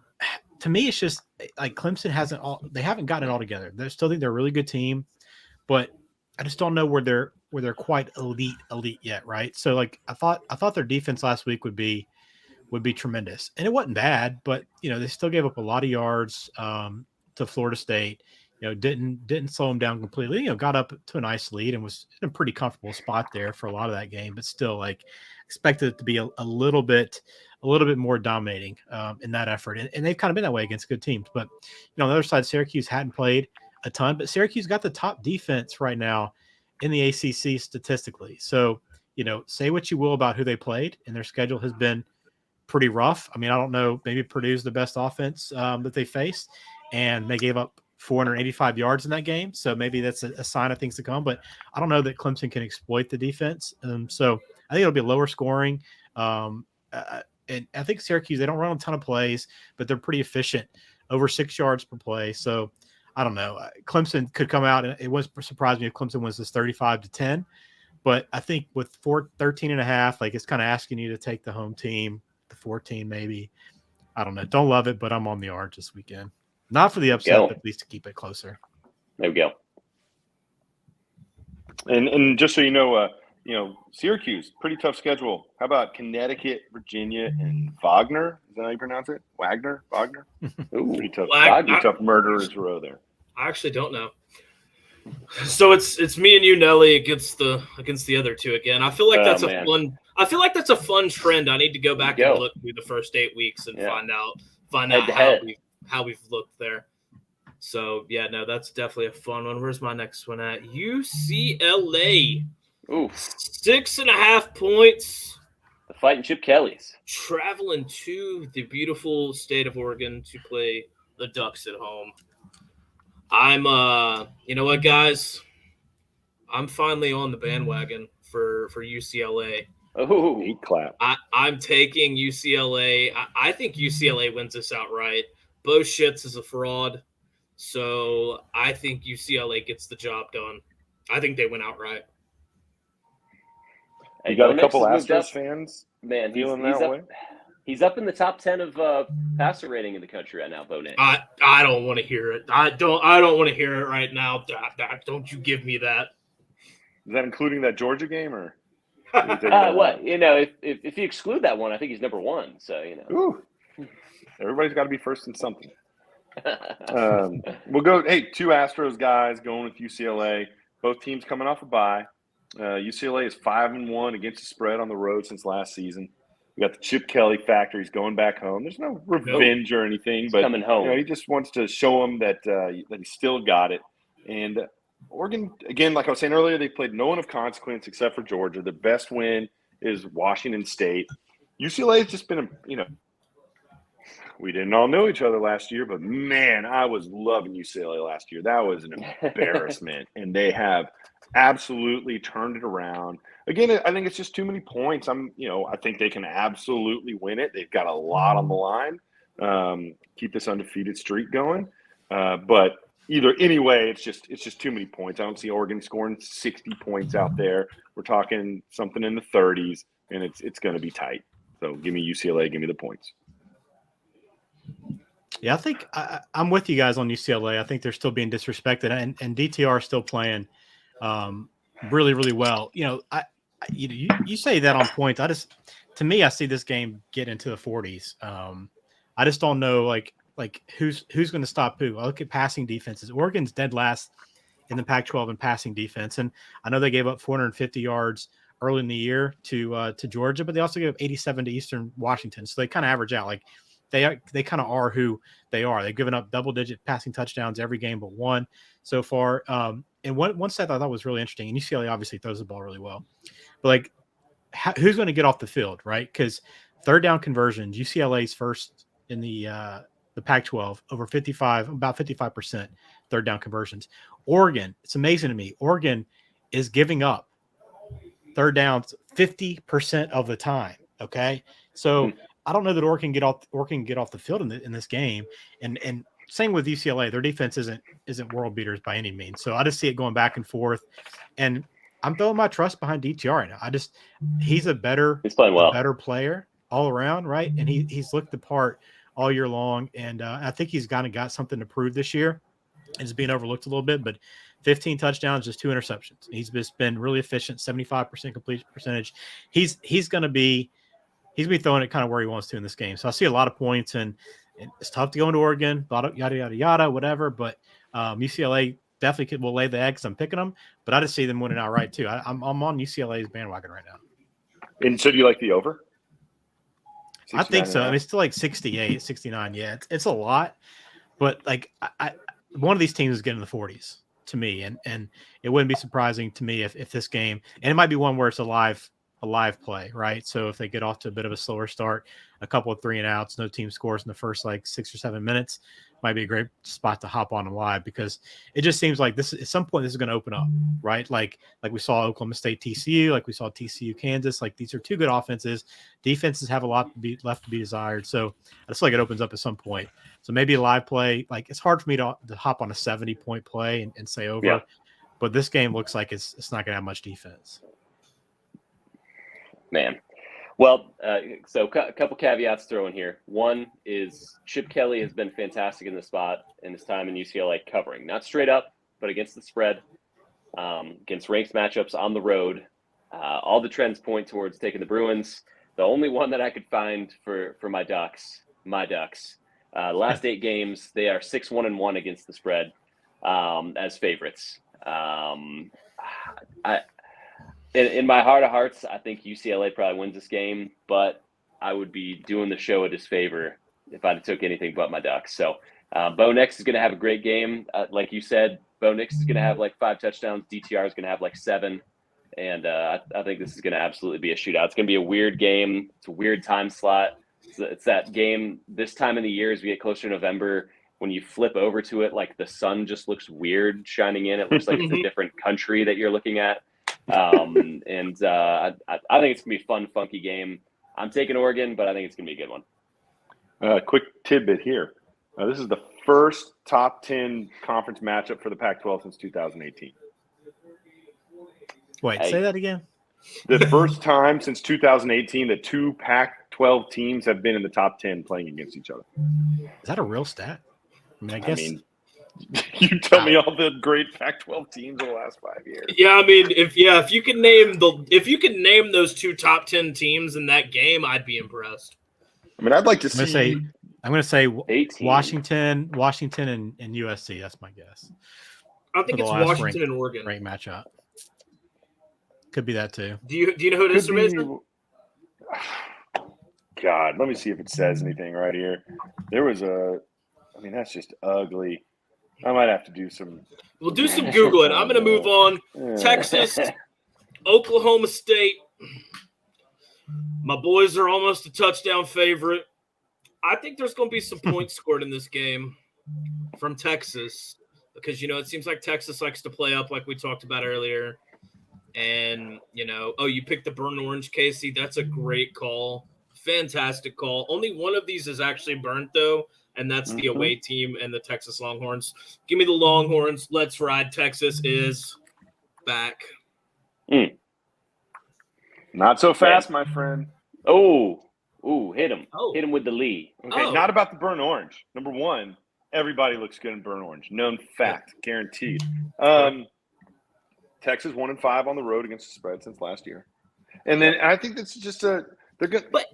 me, it's just like Clemson they haven't gotten it all together. They still think they're a really good team, but I just don't know where they're quite elite yet. Right. So like, I thought their defense last week would be tremendous, and it wasn't bad, but they still gave up a lot of yards to Florida State. Didn't slow them down completely. Got up to a nice lead and was in a pretty comfortable spot there for a lot of that game, but still like expected it to be a little bit more dominating in that effort. And they've kind of been that way against good teams. But on the other side, Syracuse hadn't played a ton, but Syracuse got the top defense right now in the ACC statistically. So say what you will about who they played, and their schedule has been pretty rough. I mean, I don't know. Maybe Purdue's the best offense that they faced, and they gave up 485 yards in that game. So maybe that's a sign of things to come, but I don't know that Clemson can exploit the defense. So I think it'll be lower scoring. And I think Syracuse, they don't run a ton of plays, but they're pretty efficient, over 6 yards per play. So I don't know. Clemson could come out, and it wouldn't surprise me if Clemson wins this 35-10, but I think with 13.5, like it's kind of asking you to take the home team, the 14 maybe. I don't know. Don't love it, but I'm on the Orange this weekend. Not for the upset, but at least to keep it closer. There we go. And just so you know, Syracuse, pretty tough schedule. How about Connecticut, Virginia, and Wagner? Is that how you pronounce it? Wagner? Ooh, pretty tough. Pretty tough murderers row there. I actually don't know. So it's me and you, Nelly, against the other two again. I feel like that's a fun trend. I need to go back and look through the first 8 weeks and find out how we've looked there. So that's definitely a fun one. Where's my next one at? UCLA. Ooh, 6.5 points. The Fighting Chip Kellys Traveling to the beautiful state of Oregon to play the Ducks at home. I'm you know what, guys? I'm finally on the bandwagon for UCLA. Oh, heat clap. I'm taking UCLA. I think UCLA wins this outright. Bo Schitz is a fraud, so I think UCLA gets the job done. I think they win outright. You got a couple Astros fans, man. Feeling that way. He's up in the top 10 of passer rating in the country right now, Bo Nix. I don't want to hear it. I don't want to hear it right now. Don't you give me that. Is that including that Georgia game or? What if you exclude that one, I think he's number 1. So Ooh. Everybody's got to be first in something. We'll go. Hey, 2 Astros guys going with UCLA. Both teams coming off a bye. UCLA is 5-1 against the spread on the road since last season. We got the Chip Kelly factor. He's going back home. There's no revenge or anything, but coming home. He just wants to show them that he still got it. And Oregon, again, like I was saying earlier, they played no one of consequence except for Georgia. The best win is Washington State. UCLA has just been we didn't all know each other last year, but man, I was loving UCLA last year. That was an embarrassment, and they have absolutely turned it around. Again, I think it's just too many points. I think they can absolutely win it. They've got a lot on the line. Keep this undefeated streak going. But either anyway, it's just too many points. I don't see Oregon scoring 60 points out there. We're talking something in the 30s, and it's going to be tight. So give me UCLA. Give me the points. Yeah, I think I'm with you guys on UCLA. I think they're still being disrespected, and DTR is still playing really, really well. You say that on points. To me, I see this game get into the 40s. I just don't know like who's going to stop who. I look at passing defenses. Oregon's dead last in the Pac-12 in passing defense, and I know they gave up 450 yards early in the year to Georgia, but they also gave 87 to Eastern Washington. So they kind of average out. Like they kind of are who they are. They've given up double-digit passing touchdowns every game but one so far. And one stat I thought was really interesting, and UCLA obviously throws the ball really well, but like who's going to get off the field, right? Because third down conversions, UCLA's first in the Pac-12, about 55% third down conversions. Oregon, it's amazing to me. Oregon is giving up third downs 50% of the time. Okay, so I don't know that Oregon can get off the field in this game, and same with UCLA. Their defense isn't world beaters by any means. So I just see it going back and forth, and I'm throwing my trust behind DTR right now. He's playing well, a better player all around, right? And he's looked the part all year long, and I think he's kind of got something to prove this year. It's being overlooked a little bit, but 15 touchdowns, just 2 interceptions. He's just been really efficient, 75% completion percentage. He's going to be throwing it kind of where he wants to in this game. So I see a lot of points, and it's tough to go into Oregon, yada, yada, yada, whatever. But UCLA definitely will lay the eggs. I'm picking them, but I just see them winning outright too. I'm on UCLA's bandwagon right now. And so do you like the over? I think so. I mean, it's still like 68, 69. Yeah, it's a lot. But like one of these teams is getting in the 40s to me. And it wouldn't be surprising to me if this game, and it might be one where it's a live play, right? So if they get off to a bit of a slower start, a couple of 3 and outs, no team scores in the first like 6 or 7 minutes, might be a great spot to hop on and live, because it just seems like this at some point this is going to open up, right? Like we saw Oklahoma State TCU, like we saw TCU Kansas. Like these are two good offenses. Defenses have a lot left to be desired. So I just feel like it opens up at some point. So maybe a live play. Like it's hard for me to hop on a 70-point play and say over. Yeah. But this game looks like it's not going to have much defense. Man. Well, so a couple caveats throw in here. One is Chip Kelly has been fantastic in the spot in his time in UCLA covering. Not straight up, but against the spread, against ranked matchups on the road. All the trends point towards taking the Bruins. The only one that I could find for my Ducks, the last 8 games, they are 6-1-1 against the spread as favorites. In my heart of hearts, I think UCLA probably wins this game, but I would be doing the show a disfavor if I took anything but my Ducks. So Bo Nix is going to have a great game. Like you said, Bo Nix is going to have like 5 touchdowns. DTR is going to have like 7. And I think this is going to absolutely be a shootout. It's going to be a weird game. It's a weird time slot. It's that game this time of the year as we get closer to November, when you flip over to it, like the sun just looks weird shining in. It looks like it's a different country that you're looking at. I think it's gonna be a fun, funky game. I'm taking Oregon, but I think it's gonna be a good one. Quick tidbit here. This is the first top 10 conference matchup for the Pac-12 since 2018. Wait, say that again. The first time since 2018 that 2 Pac-12 teams have been in the top 10 playing against each other. Is that a real stat? I guess. You tell me all the great Pac-12 teams in the last 5 years. Yeah, I mean, if you could name those 2 top 10 teams in that game, I'd be impressed. I mean, I'd like to see. I'm going to say 18. Washington, and USC. That's my guess. I think it's Washington and Oregon. Great matchup. Could be that too. Do you know who it is, Sir Veza? God, let me see if it says anything right here. There was that's just ugly. I might have to do some. We'll do some Googling. I'm going to move on. Texas, Oklahoma State. My boys are almost a touchdown favorite. I think there's going to be some points scored in this game from Texas because, it seems like Texas likes to play up like we talked about earlier. And, you picked the burnt orange, Casey. That's a great call. Fantastic call. Only one of these is actually burnt, though. and that's the away team and the Texas Longhorns. Give me the Longhorns. Let's ride. Texas is back. Not so fast, my friend. Oh, hit him. Oh. Hit him with the Lee. Okay, not about the burnt orange. Number one, everybody looks good in burnt orange. Known fact, guaranteed. Texas 1-5 on the road against the spread since last year. And then I think that's just they're good. But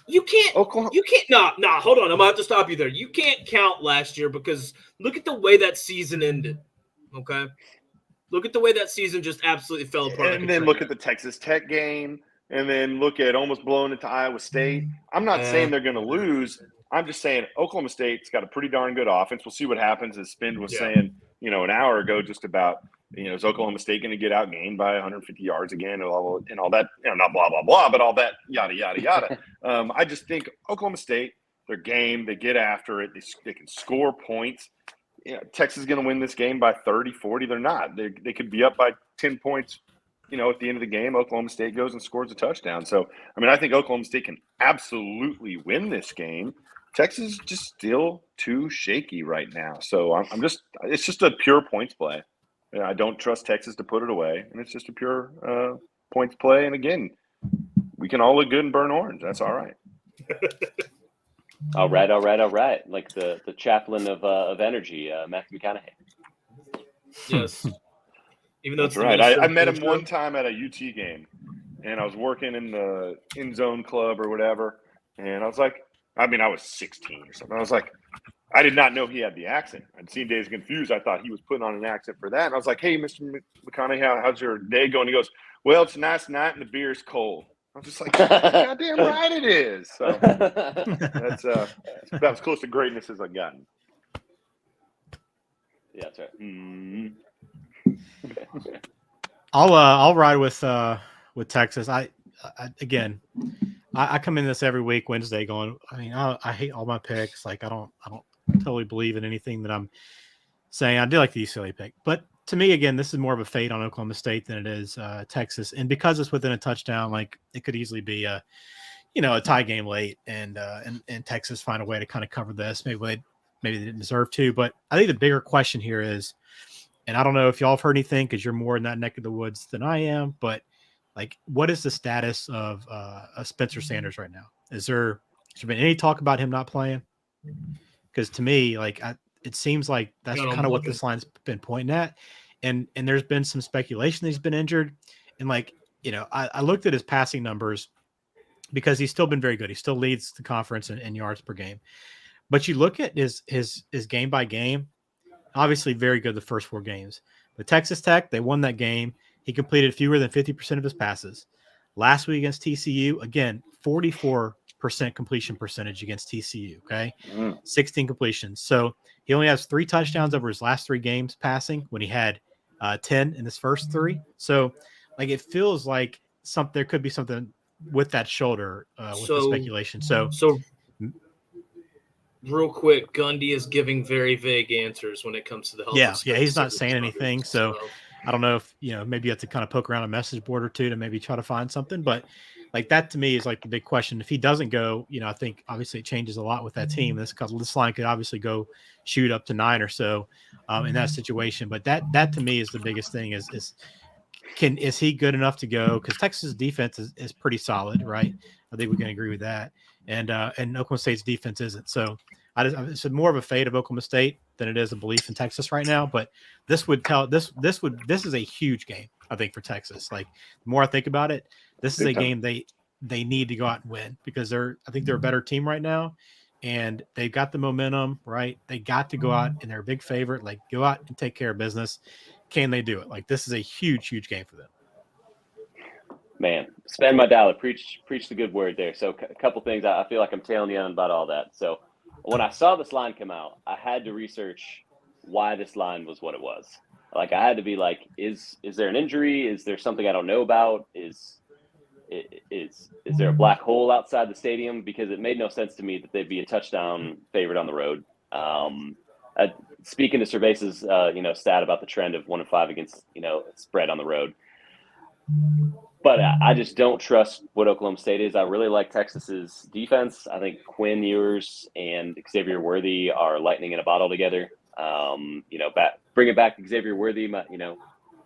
you can't. Oklahoma. You can't. Nah. Hold on. I'm gonna have to stop you there. You can't count last year because look at the way that season ended. Okay. Look at the way that season just absolutely fell apart. And then look at the Texas Tech game, and then look at almost blowing it to Iowa State. I'm not saying they're going to lose. I'm just saying Oklahoma State's got a pretty darn good offense. We'll see what happens. As Spend was saying, an hour ago, just about, is Oklahoma State going to get outgained by 150 yards again and all that, not blah, blah, blah, but all that yada, yada, yada. I just think Oklahoma State, their game, they get after it. They can score points. Texas is going to win this game by 30, 40. They're not. They could be up by 10 points, at the end of the game. Oklahoma State goes and scores a touchdown. So, I think Oklahoma State can absolutely win this game. Texas is just still too shaky right now. So, it's just a pure points play. I don't trust Texas to put it away, and it's just a pure points play. And again, we can all look good in burnt orange. That's all right. All right. Like the chaplain of energy, Matthew McConaughey. Yes. Even though that's right. I met him one time at a UT game, and I was working in the in zone club or whatever. And I was like, I was 16 or something. I was like, I did not know he had the accent. I'd seen Days Confused. I thought he was putting on an accent for that. And I was like, hey, Mr. McConaughey, how's your day going? He goes, well, it's a nice night and the beer's cold. I was just like, goddamn right it is. So that's about as close to greatness as I've gotten. Yeah, that's right. Mm-hmm. I'll ride with Texas. I come in this every week Wednesday going, I hate all my picks. Like I don't totally believe in anything that I'm saying. I do like the UCLA pick, but to me, again, this is more of a fade on Oklahoma State than it is Texas. And because it's within a touchdown, like it could easily be a tie game late and Texas find a way to kind of cover this. Maybe they didn't deserve to, but I think the bigger question here is, and I don't know if y'all have heard anything because you're more in that neck of the woods than I am, but like, what is the status of Spencer Sanders right now? Has there been any talk about him not playing? Because to me, like, it seems like that's kind of what this line's been pointing at. And there's been some speculation that he's been injured. And like, I looked at his passing numbers because he's still been very good. He still leads the conference in yards per game. But you look at his game by game, obviously very good the first 4 games. But Texas Tech, they won that game. He completed fewer than 50% of his passes. Last week against TCU, again, 44% completion percentage against TCU, okay? 16 completions. So he only has 3 touchdowns over his last 3 games passing when he had 10 in his first 3. So, like, it feels like there could be something with that shoulder with the speculation. So real quick, Gundy is giving very vague answers when it comes to the health. Yeah, he's not saying anything. So I don't know if, maybe you have to kind of poke around a message board or two to maybe try to find something. But like that to me is like the big question. If he doesn't go, I think obviously it changes a lot with that team. This line could obviously go shoot up to 9 or so in that situation. But that to me is the biggest thing is he good enough to go? Because Texas' defense is pretty solid, right? I think we can agree with that. And Oklahoma State's defense isn't. So it's more of a fate of Oklahoma State than it is a belief in Texas right now. But this is a huge game, I think, for Texas. Like the more I think about it, this is a game they need to go out and win because I think they're a better team right now, and they've got the momentum, right? They got to go out and they're a big favorite. Like go out and take care of business. Can they do it? Like this is a huge, huge game for them. Man, spend my dollar. Preach the good word there. So a couple things. I feel like I'm tailing you on about all that. So when I saw this line come out, I had to research why this line was what it was. Like I had to be like, is there an injury? Is there something I don't know about? Is there a black hole outside the stadium? Because it made no sense to me that they'd be a touchdown favorite on the road. Speaking to Sir Veza's, stat about the trend of 1-5 against, spread on the road. But I just don't trust what Oklahoma State is. I really like Texas's defense. I think Quinn Ewers and Xavier Worthy are lightning in a bottle together. Bringing back Xavier Worthy,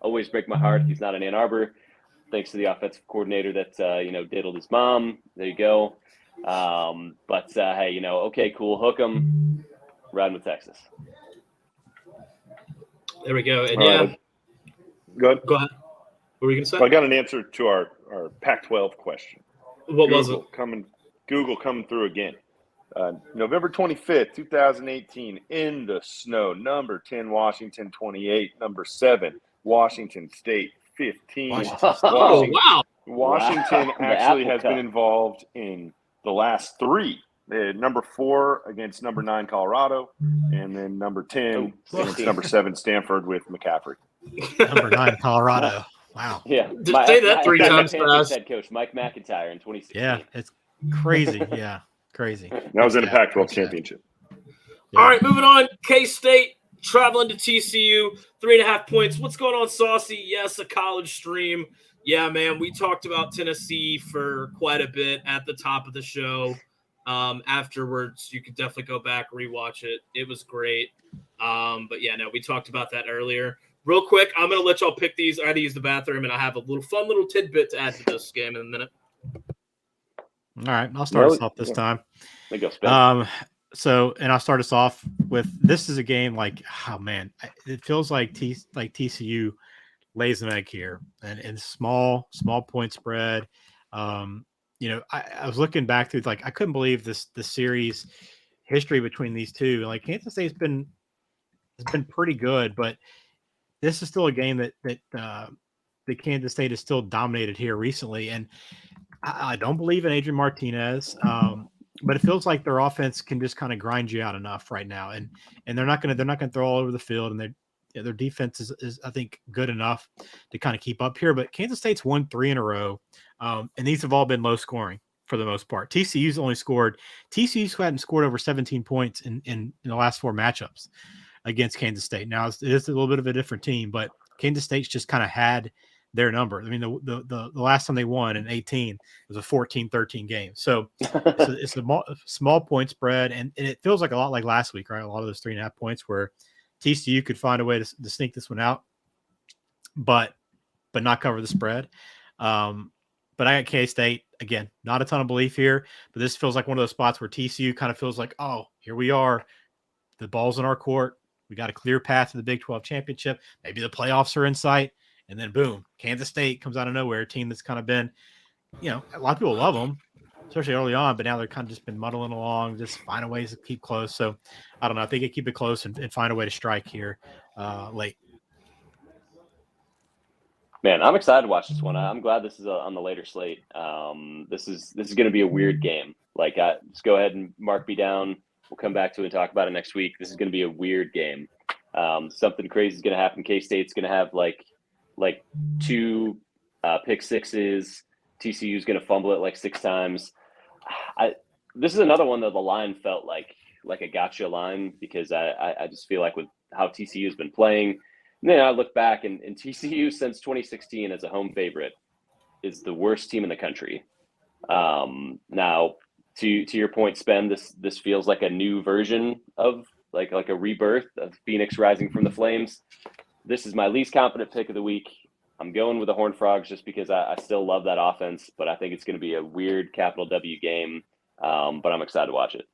always break my heart if he's not in Ann Arbor. Thanks to the offensive coordinator that diddled his mom. There you go. Hey, okay, cool. Hook 'em. Riding with Texas. There we go. And right. Go ahead. What were you going to say? Well, I got an answer to our Pac-12 question. What was it? Google coming through again. November 25th, 2018, in the snow. Number 10, Washington 28. Number 7, Washington State 15. Oh, wow. Washington actually has been involved in the last 3. They had number 4 against number 9, Colorado, and then number 10 against number 7, Stanford with McCaffrey. Number 9, Colorado. Wow. Yeah. Say that 3 times fast. Head coach Mike McIntyre in 2016. Yeah, it's crazy. Yeah, crazy. That was in a Pac-12 championship. Yeah. All right, moving on. K-State traveling to TCU, 3.5 points. What's going on, Saucy? Yes, a college stream. Yeah, man, we talked about Tennessee for quite a bit at the top of the show. Afterwards, you could definitely go back, rewatch it. It was great. But yeah, no, we talked about that earlier. Real quick, I'm going to let y'all pick these. I had to use the bathroom, and I have a fun little tidbit to add to this game in a minute. All right, I'll start us off this time. There you go, and I'll start us off with, this is a game like, oh man, it feels like TCU lays an egg here, and small point spread. I was looking back through, I couldn't believe the series history between these two. Like, Kansas State's been pretty good, but this is still a game that Kansas State has still dominated here recently. And I don't believe in Adrian Martinez, but it feels like their offense can just kind of grind you out enough right now. And they're not gonna throw all over the field, and their defense is I think good enough to kind of keep up here. But Kansas State's won 3 in a row, and these have all been low scoring for the most part. TCU's hadn't scored over 17 points in the last 4 matchups against Kansas State. Now it is a little bit of a different team, but Kansas State's just kind of had their number. I mean, the last time they won in 18 was a 14-13 game. So it's a small point spread, and it feels like a lot like last week, right? A lot of those 3.5 points where TCU could find a way to sneak this one out, but not cover the spread. But I got K-State, again, not a ton of belief here, but this feels like one of those spots where TCU kind of feels like, oh, here we are. The ball's in our court. We got a clear path to the Big 12 championship. Maybe the playoffs are in sight. And then, boom, Kansas State comes out of nowhere, a team that's kind of been, a lot of people love them, especially early on, but now they're kind of just been muddling along, just finding ways to keep close. So, I don't know. I think they keep it close and find a way to strike here late. Man, I'm excited to watch this one. I'm glad this is on the later slate. This is going to be a weird game. Just go ahead and mark me down. We'll come back to it and talk about it next week. This is going to be a weird game. Something crazy is going to happen. K-State's going to have like 2 pick sixes. TCU is going to fumble it 6 times. This is another one that the line felt like a gotcha line, because I just feel like with how TCU has been playing. And then I look back, and TCU since 2016 as a home favorite is the worst team in the country. Now, to your point, Spen, this feels like a new version of like a rebirth of Phoenix rising from the flames. This is my least confident pick of the week. I'm going with the Horned Frogs just because I still love that offense, but I think it's going to be a weird capital W game. But I'm excited to watch it.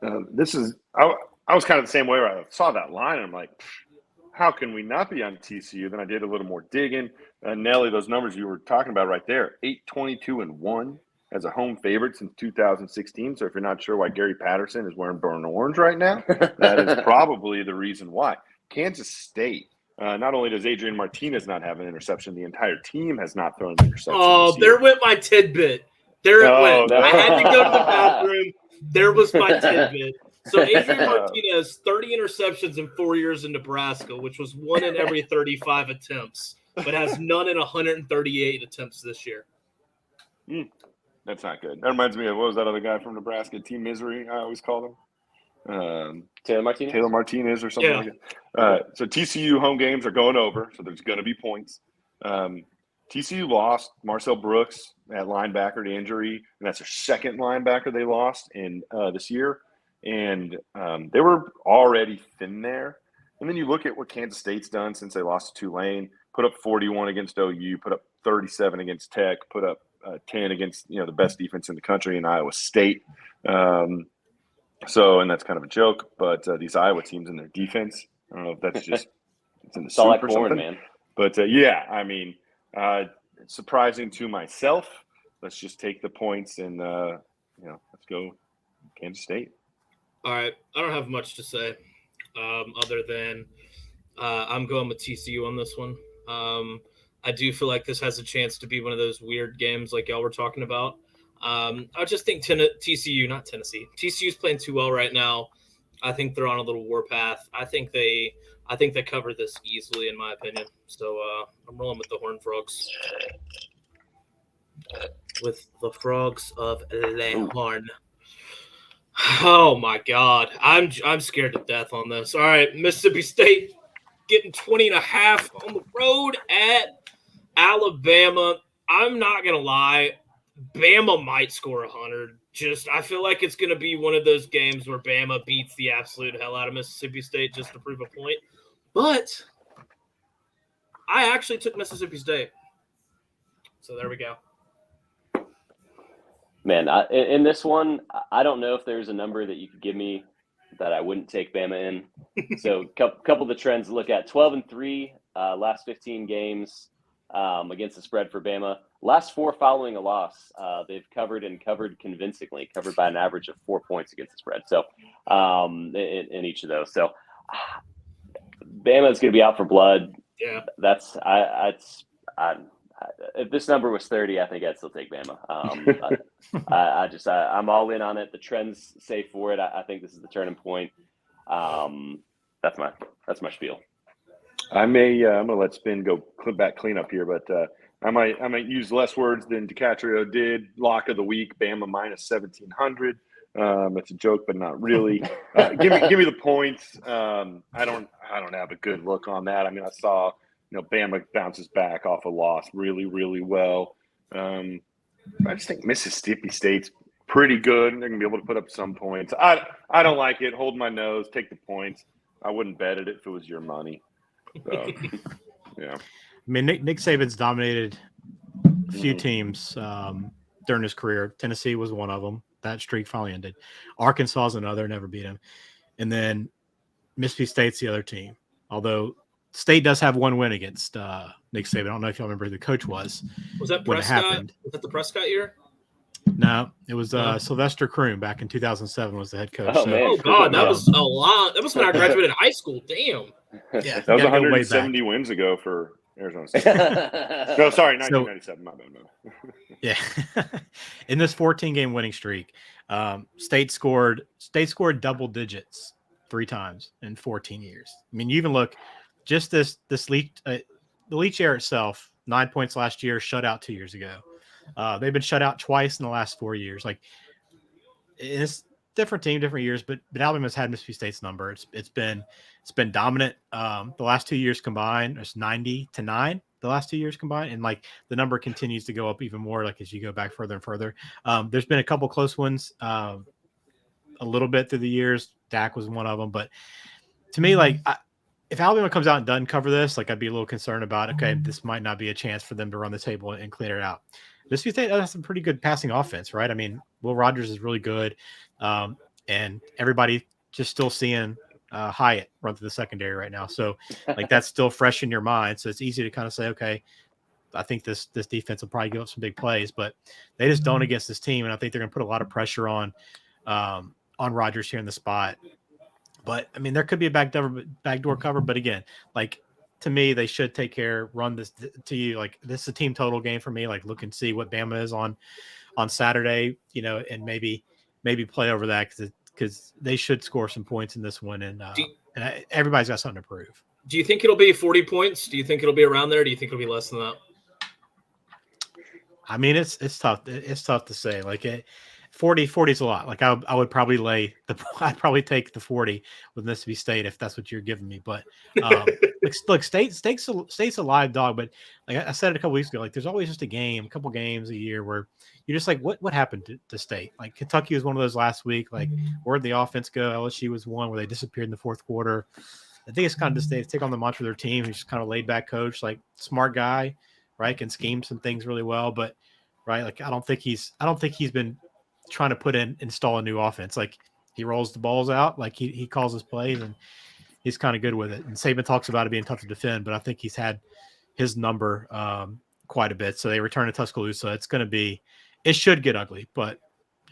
I was kind of the same way where I saw that line and I'm like, how can we not be on TCU? Then I did a little more digging. Nelly, those numbers you were talking about right there, 8-22-1 as a home favorite since 2016. So if you're not sure why Gary Patterson is wearing burnt orange right now, that is probably the reason why. Kansas State, not only does Adrian Martinez not have an interception, the entire team has not thrown an interception. Oh, there went my tidbit. There it went. No. I had to go to the bathroom. There was my tidbit. So Adrian Martinez, 30 interceptions in 4 years in Nebraska, which was 1 in every 35 attempts, but has none in 138 attempts this year. That's not good. That reminds me of, what was that other guy from Nebraska? Team Misery, I always call him. Taylor Martinez? Taylor Martinez or something like that. So TCU home games are going over, so there's going to be points. TCU lost Marcel Brooks at linebacker to injury, and that's their second linebacker they lost in this year. And they were already thin there. And then you look at what Kansas State's done since they lost to Tulane, put up 41 against OU, put up 37 against Tech, put up 10 against the best defense in the country in Iowa State. So, and that's kind of a joke, but these Iowa teams and their defense, I don't know if that's just it's in the soup like or corn, something. Man. But yeah, I mean, it's surprising to myself. Let's just take the points and let's go Kansas State. All right, I don't have much to say other than I'm going with TCU on this one. I do feel like this has a chance to be one of those weird games like y'all were talking about. I just think TCU, not Tennessee. TCU's playing too well right now. I think they're on a little warpath. I think they cover this easily, in my opinion. So I'm rolling with the Horned Frogs. With the Frogs of Le Horn. Oh my God, I'm scared to death on this. All right, Mississippi State getting 20.5 on the road at Alabama. I'm not gonna lie. Bama might score 100. I feel like it's going to be one of those games where Bama beats the absolute hell out of Mississippi State just to prove a point. But I actually took Mississippi State. So there we go. Man, in this one, I don't know if there's a number that you could give me that I wouldn't take Bama in. So couple of the trends to look at. 12-3, last 15 games against the spread for Bama. Last 4 following a loss, they've covered convincingly, covered by an average of 4 points against the spread. So in each of those. So Bama is going to be out for blood. Yeah. That's if this number was 30, I think I'd still take Bama. I'm all in on it. The trends say for it. I think this is the turning point. That's my spiel. I'm gonna let Spin go clean up here, but I might use less words than Dicatrio did. Lock of the week, Bama minus 1,700. It's a joke, but not really. Give me the points. I don't have a good look on that. I mean, I saw Bama bounces back off a loss really, really well. I just think Mississippi State's pretty good. They're gonna be able to put up some points. I don't like it. Hold my nose. Take the points. I wouldn't bet it if it was your money. So, yeah. I mean, Nick Saban's dominated a few teams during his career. Tennessee was one of them. That streak finally ended. Arkansas is another, never beat him. And then Mississippi State's the other team. Although State does have one win against Nick Saban. I don't know if y'all remember who the coach was. Was that when Prescott? It happened. Was that the Prescott year? No, it was Sylvester Croom back in 2007 was the head coach. Oh God, that was a lot. That was when I graduated high school. Damn. Yeah, that was 170 wins ago for Arizona State. No, sorry, 1997. My bad. Yeah, in this 14-game winning streak, State scored double digits 3 times in 14 years. I mean, you even look just the Leach era itself, 9 points last year, shut out 2 years ago. They've been shut out twice in the last 4 years. Like, it's different team, different years, but Alabama's had Mississippi State's number. It's been dominant. The last 2 years combined, it's 90-9. The last 2 years combined, and like the number continues to go up even more. Like as you go back further and further, there's been a couple close ones, a little bit through the years. Dak was one of them, but to me, like if Alabama comes out and doesn't cover this, like I'd be a little concerned about. Okay, this might not be a chance for them to run the table and clean it out. Mississippi State has some pretty good passing offense, right? I mean, Will Rogers is really good, and everybody just still seeing Hyatt run through the secondary right now. So like that's still fresh in your mind. So it's easy to kind of say, okay, I think this defense will probably give up some big plays, but they just don't against this team. And I think they're going to put a lot of pressure on Rogers here in the spot. But I mean, there could be a backdoor cover, but again, like to me, they should take care, run this to you. Like this is a team total game for me. Like look and see what Bama is on Saturday, and maybe play over that because they should score some points in this one, and everybody's got something to prove. Do you think it'll be 40 points? Do you think it'll be around there? Do you think it'll be less than that? I mean, it's tough. It's tough to say. Like 40 is a lot. Like I would probably I'd probably take the 40 with Mississippi State if that's what you're giving me. But look, State's a live dog. But like I said it a couple weeks ago, like there's always just a couple games a year where you're just like, what happened to State? Like Kentucky was one of those last week. Like where'd the offense go? LSU was one where they disappeared in the fourth quarter. I think it's kind of just they take on the mantra of their team. He's just kind of laid back coach, like smart guy, right? Can scheme some things really well, but right, like I don't think he's been trying to install a new offense. Like he rolls the balls out, like he calls his plays, and he's kind of good with it. And Saban talks about it being tough to defend, but I think he's had his number quite a bit. So they return to Tuscaloosa. It should get ugly, but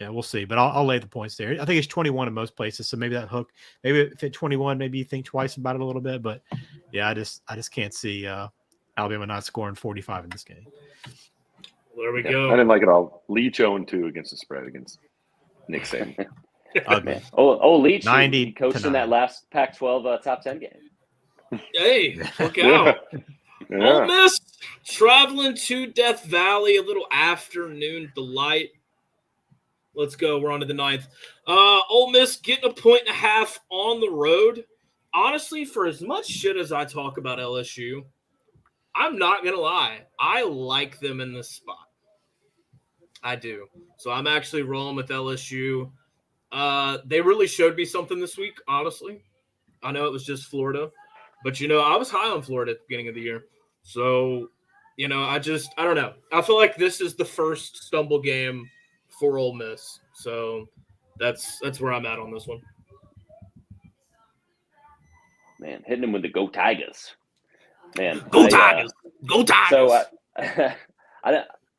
yeah, we'll see. But I'll lay the points there. I think it's 21 in most places. So maybe that hook, maybe if it's 21, maybe you think twice about it a little bit. But yeah, I just can't see Alabama not scoring 45 in this game. There we go. I didn't like it all. Leach 0-2 against the spread against Nick Saban. Ugly. Leach, 90 he coached in that last Pac-12 top 10 game. Hey, look out. Yeah. Ole Miss traveling to Death Valley, a little afternoon delight. Let's go. We're on to the 9th. Ole Miss getting 1.5 on the road. Honestly, for as much shit as I talk about LSU, I'm not going to lie. I like them in this spot. I do. So I'm actually rolling with LSU. They really showed me something this week, honestly. I know it was just Florida. But, I was high on Florida at the beginning of the year. So, I don't know. I feel like this is the first stumble game for Ole Miss. So that's where I'm at on this one. Man, hitting him with the Go Tigers. Man, Go Tigers! Go Tigers! So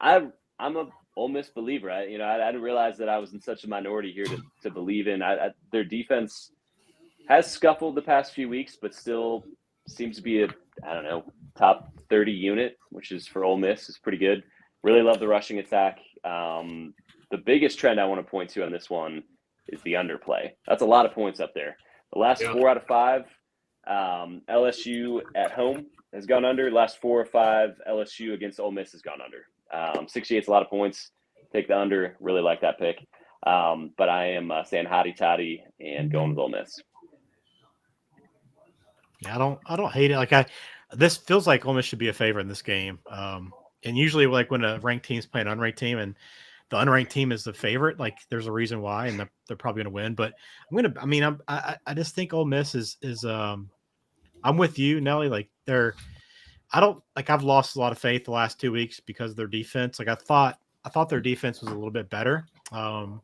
I'm a Ole Miss believer. I didn't realize that I was in such a minority here to believe in. Their defense has scuffled the past few weeks, but still seems to be top 30 unit, which is for Ole Miss is pretty good. Really love the rushing attack. The biggest trend I want to point to on this one is the underplay. That's a lot of points up there. The last 4 out of 5, LSU at home has gone under. Last 4 or 5, LSU against Ole Miss has gone under. 68 is a lot of points. Take the under. Really like that pick. But I am saying hotty toddy and going with Ole Miss. Yeah, I don't hate it. This feels like Ole Miss should be a favorite in this game. And usually, like when a ranked team's playing an unranked team, and the unranked team is the favorite, like there's a reason why, and they're probably going to win. But I just think Ole Miss is. I'm with you, Nelly. Like I've lost a lot of faith the last 2 weeks because of their defense. Like I thought their defense was a little bit better than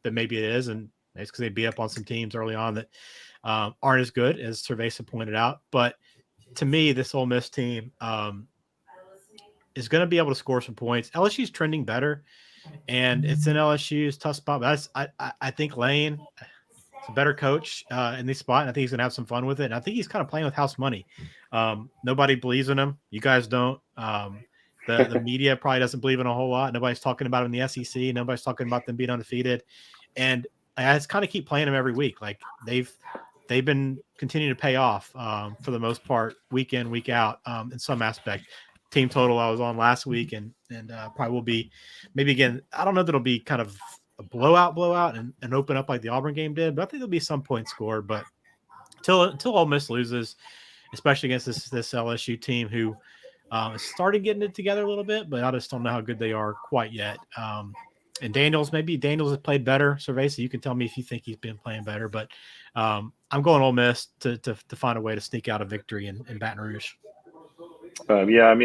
maybe it is, and it's because they beat up on some teams early on that aren't as good as Sir Veza pointed out. But to me, this Ole Miss team is going to be able to score some points. LSU's trending better, and it's in LSU's tough spot. But I think Lane is a better coach in this spot, and I think he's going to have some fun with it. And I think he's kind of playing with house money. Nobody believes in him. You guys don't. The media probably doesn't believe in a whole lot. Nobody's talking about him in the SEC. Nobody's talking about them being undefeated. And I just kind of keep playing them every week. Like they've been continuing to pay off for the most part, week in, week out in some aspect. Team total I was on last week and probably will be maybe again. I don't know that it'll be kind of a blowout and open up like the Auburn game did, but I think there'll be some points scored. But until Ole Miss loses, especially against this LSU team who started getting it together a little bit, but I just don't know how good they are quite yet. And Daniels has played better. Sir Veza, you can tell me if you think he's been playing better, but I'm going Ole Miss to find a way to sneak out a victory in Baton Rouge. Yeah,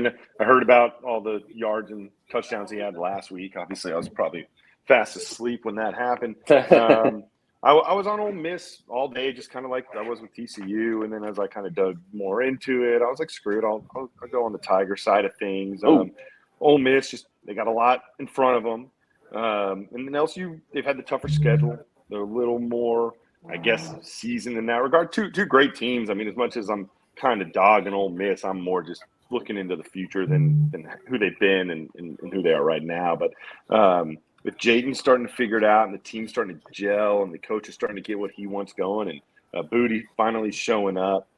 I heard about all the yards and touchdowns he had last week. Obviously, I was probably fast asleep when that happened. I was on Ole Miss all day, just kind of like I was with TCU. And then as I kind of dug more into it, I was like, screw it, I'll go on the Tiger side of things. Ole Miss, they got a lot in front of them. And then LSU, they've had the tougher schedule. They're a little more, I guess, seasoned in that regard. Two great teams. As much as I'm kind of dogging Ole Miss, I'm more just looking into the future than who they've been and who they are right now. But with Jayden starting to figure it out and the team starting to gel and the coach is starting to get what he wants going and Booty finally showing up,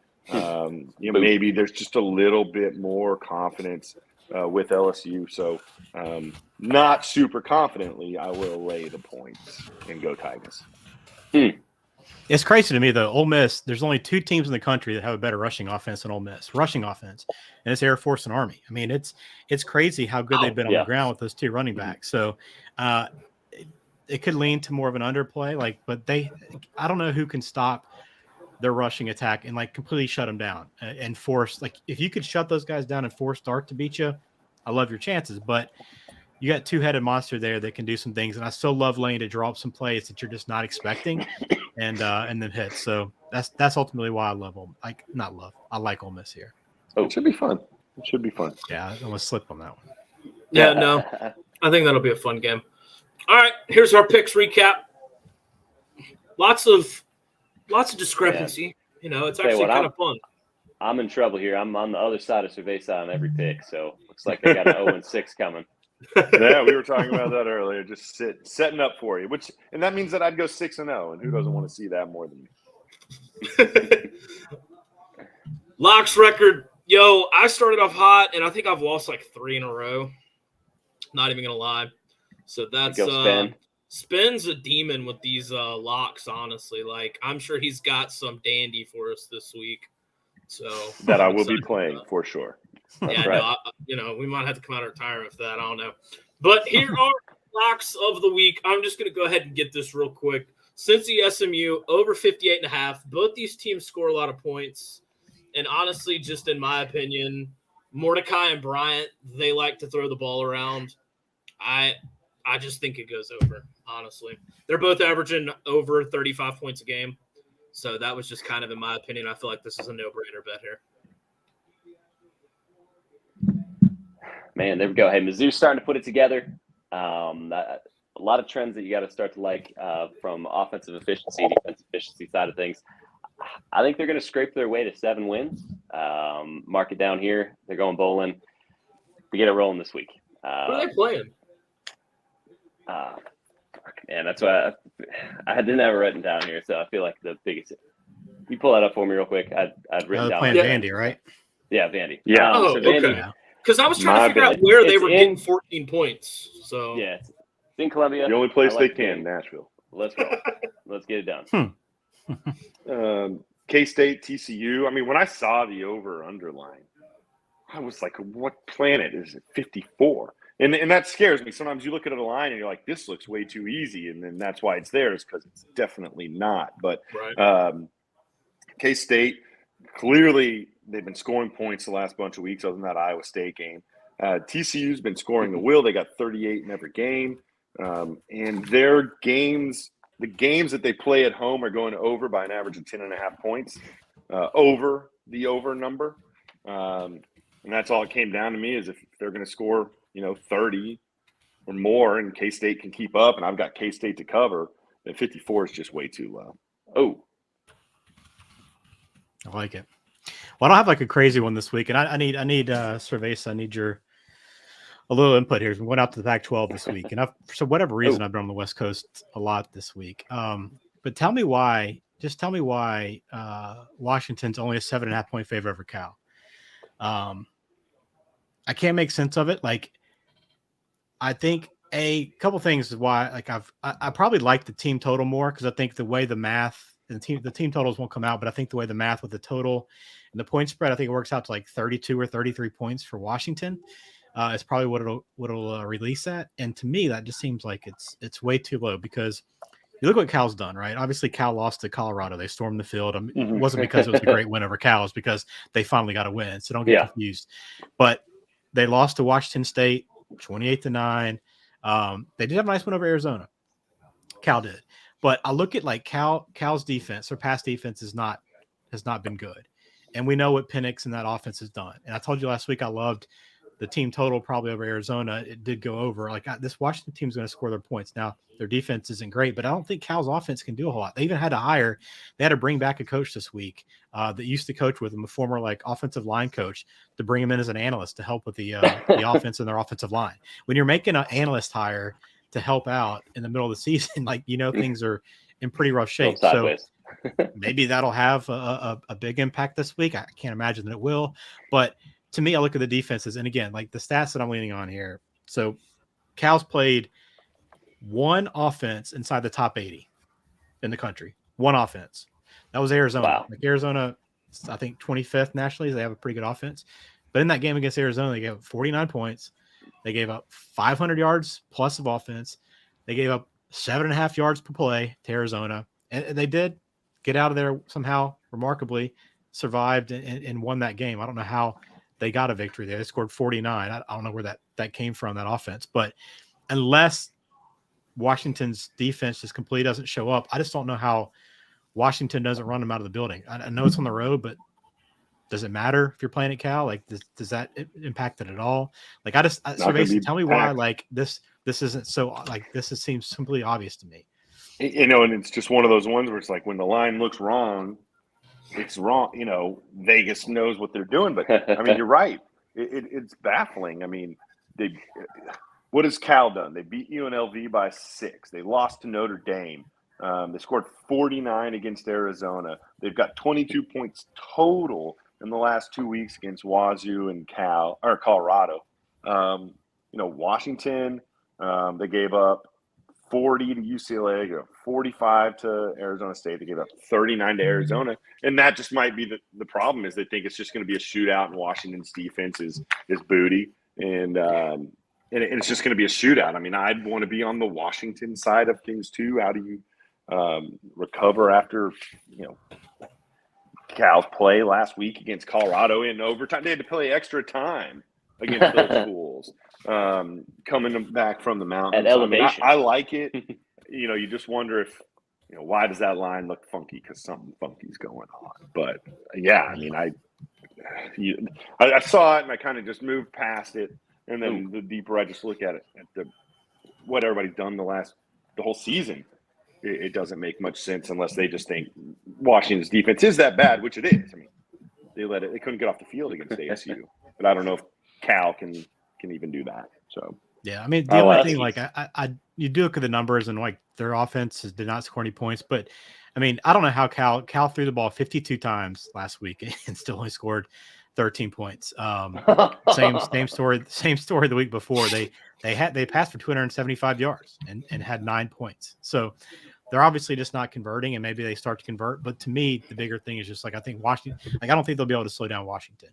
maybe there's just a little bit more confidence with LSU. So not super confidently, I will lay the points and go Tigers. It's crazy to me, though. Ole Miss, there's only 2 teams in the country that have a better rushing offense than Ole Miss. Rushing offense, and it's Air Force and Army. I mean, it's crazy how good they've been on the ground with those 2 running backs. So it could lean to more of an underplay. But I don't know who can stop their rushing attack and completely shut them down and force. If you could shut those guys down and force Dart to beat you, I love your chances. But you got 2-headed monster there that can do some things, and I still love Lane to draw up some plays that you're just not expecting, and then hit. So that's ultimately why I love them. I like Ole Miss here. Oh, it should be fun. It should be fun. Yeah, I'm gonna slip on that one. Yeah, no, I think that'll be a fun game. All right, here's our picks recap. Lots of discrepancy. Yeah. It's actually kind of fun. I'm in trouble here. I'm on the other side of Sir Veza on every pick, so looks like I got an 0-6 coming. Yeah, we were talking about that earlier. Just setting up for you, and that means that I'd go 6-0, and who doesn't want to see that more than me? Locks record, I started off hot, and I think I've lost 3 in a row. Not even gonna lie. So that's Spin's a demon with these locks. Honestly, I'm sure he's got some dandy for us this week. So that I will be playing for sure. Yeah, right. No, we might have to come out of retirement for that. I don't know. But here are locks of the week. I'm just going to go ahead and get this real quick. Cincy SMU over 58.5. Both these teams score a lot of points. And honestly, just in my opinion, Mordecai and Bryant, they like to throw the ball around. I just think it goes over, honestly. They're both averaging over 35 points a game. So that was just kind of, in my opinion, I feel like this is a no-brainer bet here. Man, there we go. Hey, Mizzou's starting to put it together. A lot of trends that you got to start to like from offensive efficiency, defensive efficiency side of things. I think they're going to scrape their way to 7 wins. Mark it down here. They're going bowling. We get it rolling this week. Who are they playing? Man, that's why I didn't have it written down here, so I feel like the biggest. You pull that up for me real quick. I'd written down. Playing Vandy, right? Yeah, Vandy. Yeah. Oh, so Vandy, okay. Because I was trying to figure out where they were getting 14 points. So yeah, it's in Columbia. The only place they can, Nashville. Let's go. Let's get it done. K-State, TCU. I mean, when I saw the over/under line, I was like, "What planet is it? 54." And that scares me. Sometimes you look at a line and you're like, "This looks way too easy," and then that's why it's there, is because it's definitely not. But K-State, clearly they've been scoring points the last bunch of weeks, other than that Iowa State game. TCU's been scoring the will. They got 38 in every game. And their games, the games that they play at home, are going over by an average of 10.5 points, over the over number. And that's all it came down to me, is if they're going to score, 30 or more, and K-State can keep up, and I've got K-State to cover, then 54 is just way too low. Oh, I like it. Well, I don't have a crazy one this week, and I need Sir Veza, I need a little input here. We went out to the Pac-12 this week, and for whatever reason, I've been on the West Coast a lot this week. But tell me why Washington's only a 7.5 point favorite over Cal. I can't make sense of it. I think a couple things is why I probably like the team total more, because I think the way the math and the team totals won't come out, but I think the way the math with the total and the point spread, I think it works out to 32 or 33 points for Washington. It's probably what it'll release at. And to me, that just seems like it's way too low, because you look what Cal's done, right? Obviously, Cal lost to Colorado. They stormed the field. It wasn't because it was a great win over Cal. It's because they finally got a win. So don't get confused. But they lost to Washington State 28-9. They did have a nice win over Arizona. Cal did. But I look at Cal's defense. Their pass defense has not been good. And we know what Penix and that offense has done. And I told you last week I loved the team total probably over Arizona. It did go over. This Washington team's going to score their points. Now, their defense isn't great, but I don't think Cal's offense can do a whole lot. They even had to bring back a coach this week that used to coach with them, a former offensive line coach, to bring him in as an analyst to help with the offense and their offensive line. When you're making an analyst hire to help out in the middle of the season, things are in pretty rough shape. So maybe that'll have a big impact this week. I can't imagine that it will, but to me, I look at the defenses, and again, like the stats that I'm leaning on here. So Cal's played one offense inside the top 80 in the country. One offense. That was Arizona. Wow. Like Arizona, I think 25th nationally. They have a pretty good offense. But in that game against Arizona, they gave up 49 points. They gave up 500 yards plus of offense. They gave up 7.5 yards per play to Arizona. And they did get out of there somehow, remarkably, survived and won that game. I don't know how they got a victory there. They scored 49. I don't know where that came from, that offense. But unless Washington's defense just completely doesn't show up, I just don't know how Washington doesn't run them out of the building. I know it's on the road, but does it matter if you're playing at Cal? Like, does that impact it at all? Like, Sir Veza, tell me why, like, this isn't so, like, this seems simply obvious to me. You know, and it's just one of those ones where it's like when the line looks wrong, it's wrong. You know, Vegas knows what they're doing, but I mean, you're right. It's baffling. I mean, what has Cal done? They beat UNLV by 6. They lost to Notre Dame. They scored 49 against Arizona. They've got 22 points total in the last 2 weeks against Wazoo and Colorado. You know, Washington, they gave up 40 to UCLA, they gave up 45 to Arizona State. They gave up 39 to Arizona. And that just might be the problem, is they think it's just going to be a shootout and Washington's defense is booty. And it's just going to be a shootout. I mean, I'd want to be on the Washington side of things too. How do you recover after, you know, Cal's play last week against Colorado in overtime? They had to play extra time against those schools, coming back from the mountains. At elevation. I like it. You know, you just wonder if, you know, why does that line look funky? Because something funky's going on. But yeah, I mean, I saw it and I kind of just moved past it. And then the deeper I just look at it, at what everybody's done the whole season, it doesn't make much sense unless they just think Washington's defense is that bad, which it is. I mean, they couldn't get off the field against ASU, but I don't know if Cal can even do that. So yeah, I mean, the only thing, like, you do look at the numbers and like their offense did not score any points, but I mean, I don't know how Cal threw the ball 52 times last week and still only scored 13 points. Same story the week before. They passed for 275 yards and had 9 points. So they're obviously just not converting, and maybe they start to convert. But to me, the bigger thing is just like, I think Washington, like, I don't think they'll be able to slow down Washington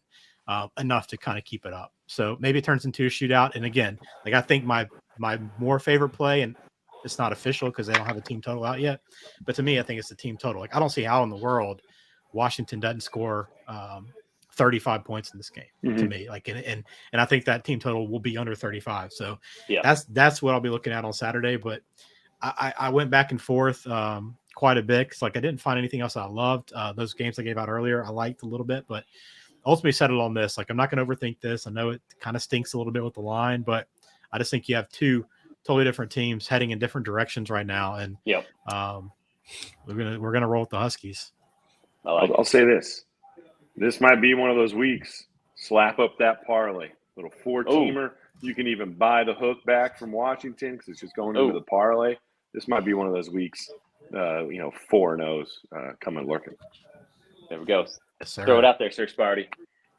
enough to kind of keep it up. So maybe it turns into a shootout. And again, like, I think my more favorite play, and it's not official because they don't have a team total out yet, but to me, I think it's the team total. Like, I don't see how in the world Washington doesn't score 35 points in this game to me. Like, and I think that team total will be under 35. So yeah, that's what I'll be looking at on Saturday. But I went back and forth quite a bit. Cause like, I didn't find anything else I loved. Those games I gave out earlier, I liked a little bit, but ultimately settled on this. Like, I'm not going to overthink this. I know it kind of stinks a little bit with the line, but I just think you have two totally different teams heading in different directions right now. And we're gonna roll with the Huskies. I'll say this. This might be one of those weeks. Slap up that parlay. Little 4-teamer. You can even buy the hook back from Washington because it's just going into the parlay. This might be one of those weeks, 4-0s coming lurking. There we go. Yes, sir. Throw it out there, Sir Sparty.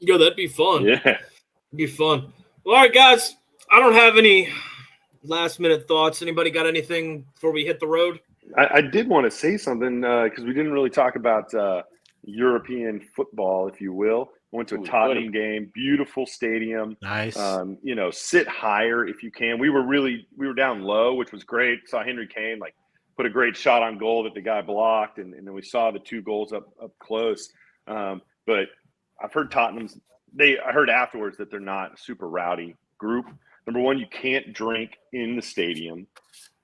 Yo, that'd be fun. Yeah. It'd be fun. Well, all right, guys. I don't have any last-minute thoughts. Anybody got anything before we hit the road? I did want to say something because we didn't really talk about European football, if you will. Went to a Tottenham game, beautiful stadium. Nice. Sit higher if you can. We were down low, which was great. Saw Henry Kane put a great shot on goal that the guy blocked, and then we saw the 2 goals up close. But I've heard I heard afterwards that they're not a super rowdy group. Number one, you can't drink in the stadium.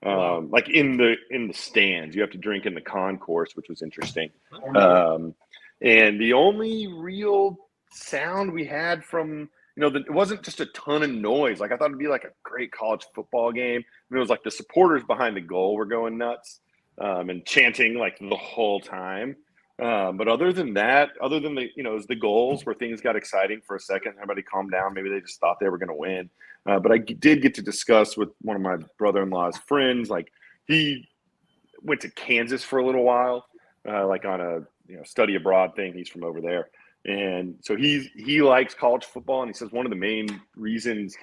Like in the stands, you have to drink in the concourse, which was interesting. And the only real sound we had from, it wasn't just a ton of noise. Like, I thought it'd be like a great college football game. It was like the supporters behind the goal were going nuts and chanting like the whole time. But other than the, it was the goals where things got exciting for a second. Everybody calmed down. Maybe they just thought they were going to win. But I did get to discuss with one of my brother-in-law's friends. Like, he went to Kansas for a little while, like on a study abroad thing. He's from over there. And so he likes college football, and he says one of the main reasons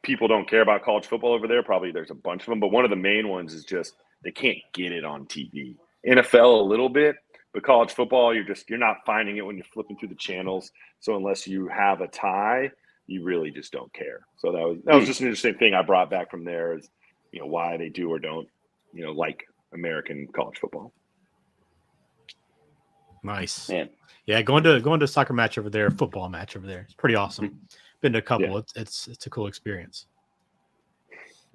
people don't care about college football over there, probably there's a bunch of them, but one of the main ones is just they can't get it on TV. NFL a little bit, but college football, you're not finding it when you're flipping through the channels. So unless you have a tie, you really just don't care. So that was just an interesting thing I brought back from there is, why they do or don't, like American college football. Nice. Man. Yeah, going to a soccer match over there, football match over there. It's pretty awesome. Been to a couple. Yeah. It's a cool experience.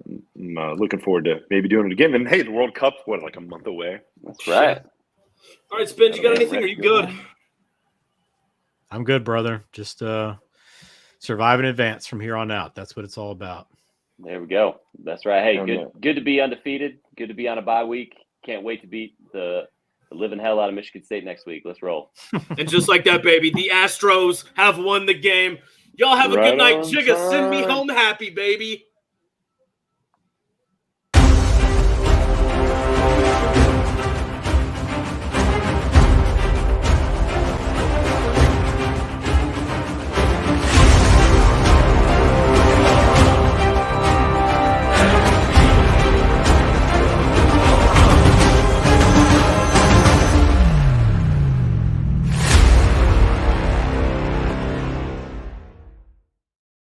I'm looking forward to maybe doing it again. And hey, the World Cup's like a month away. That's right. All right, Spence, you got anything? Are you good? I'm good, brother. Just survive and advance from here on out. That's what it's all about. There we go. That's right. Hey, good to be undefeated. Good to be on a bye week. Can't wait to beat the living hell out of Michigan State next week. Let's roll. And just like that, baby, the Astros have won the game. Y'all have a good night. Jigga, send me home happy, baby.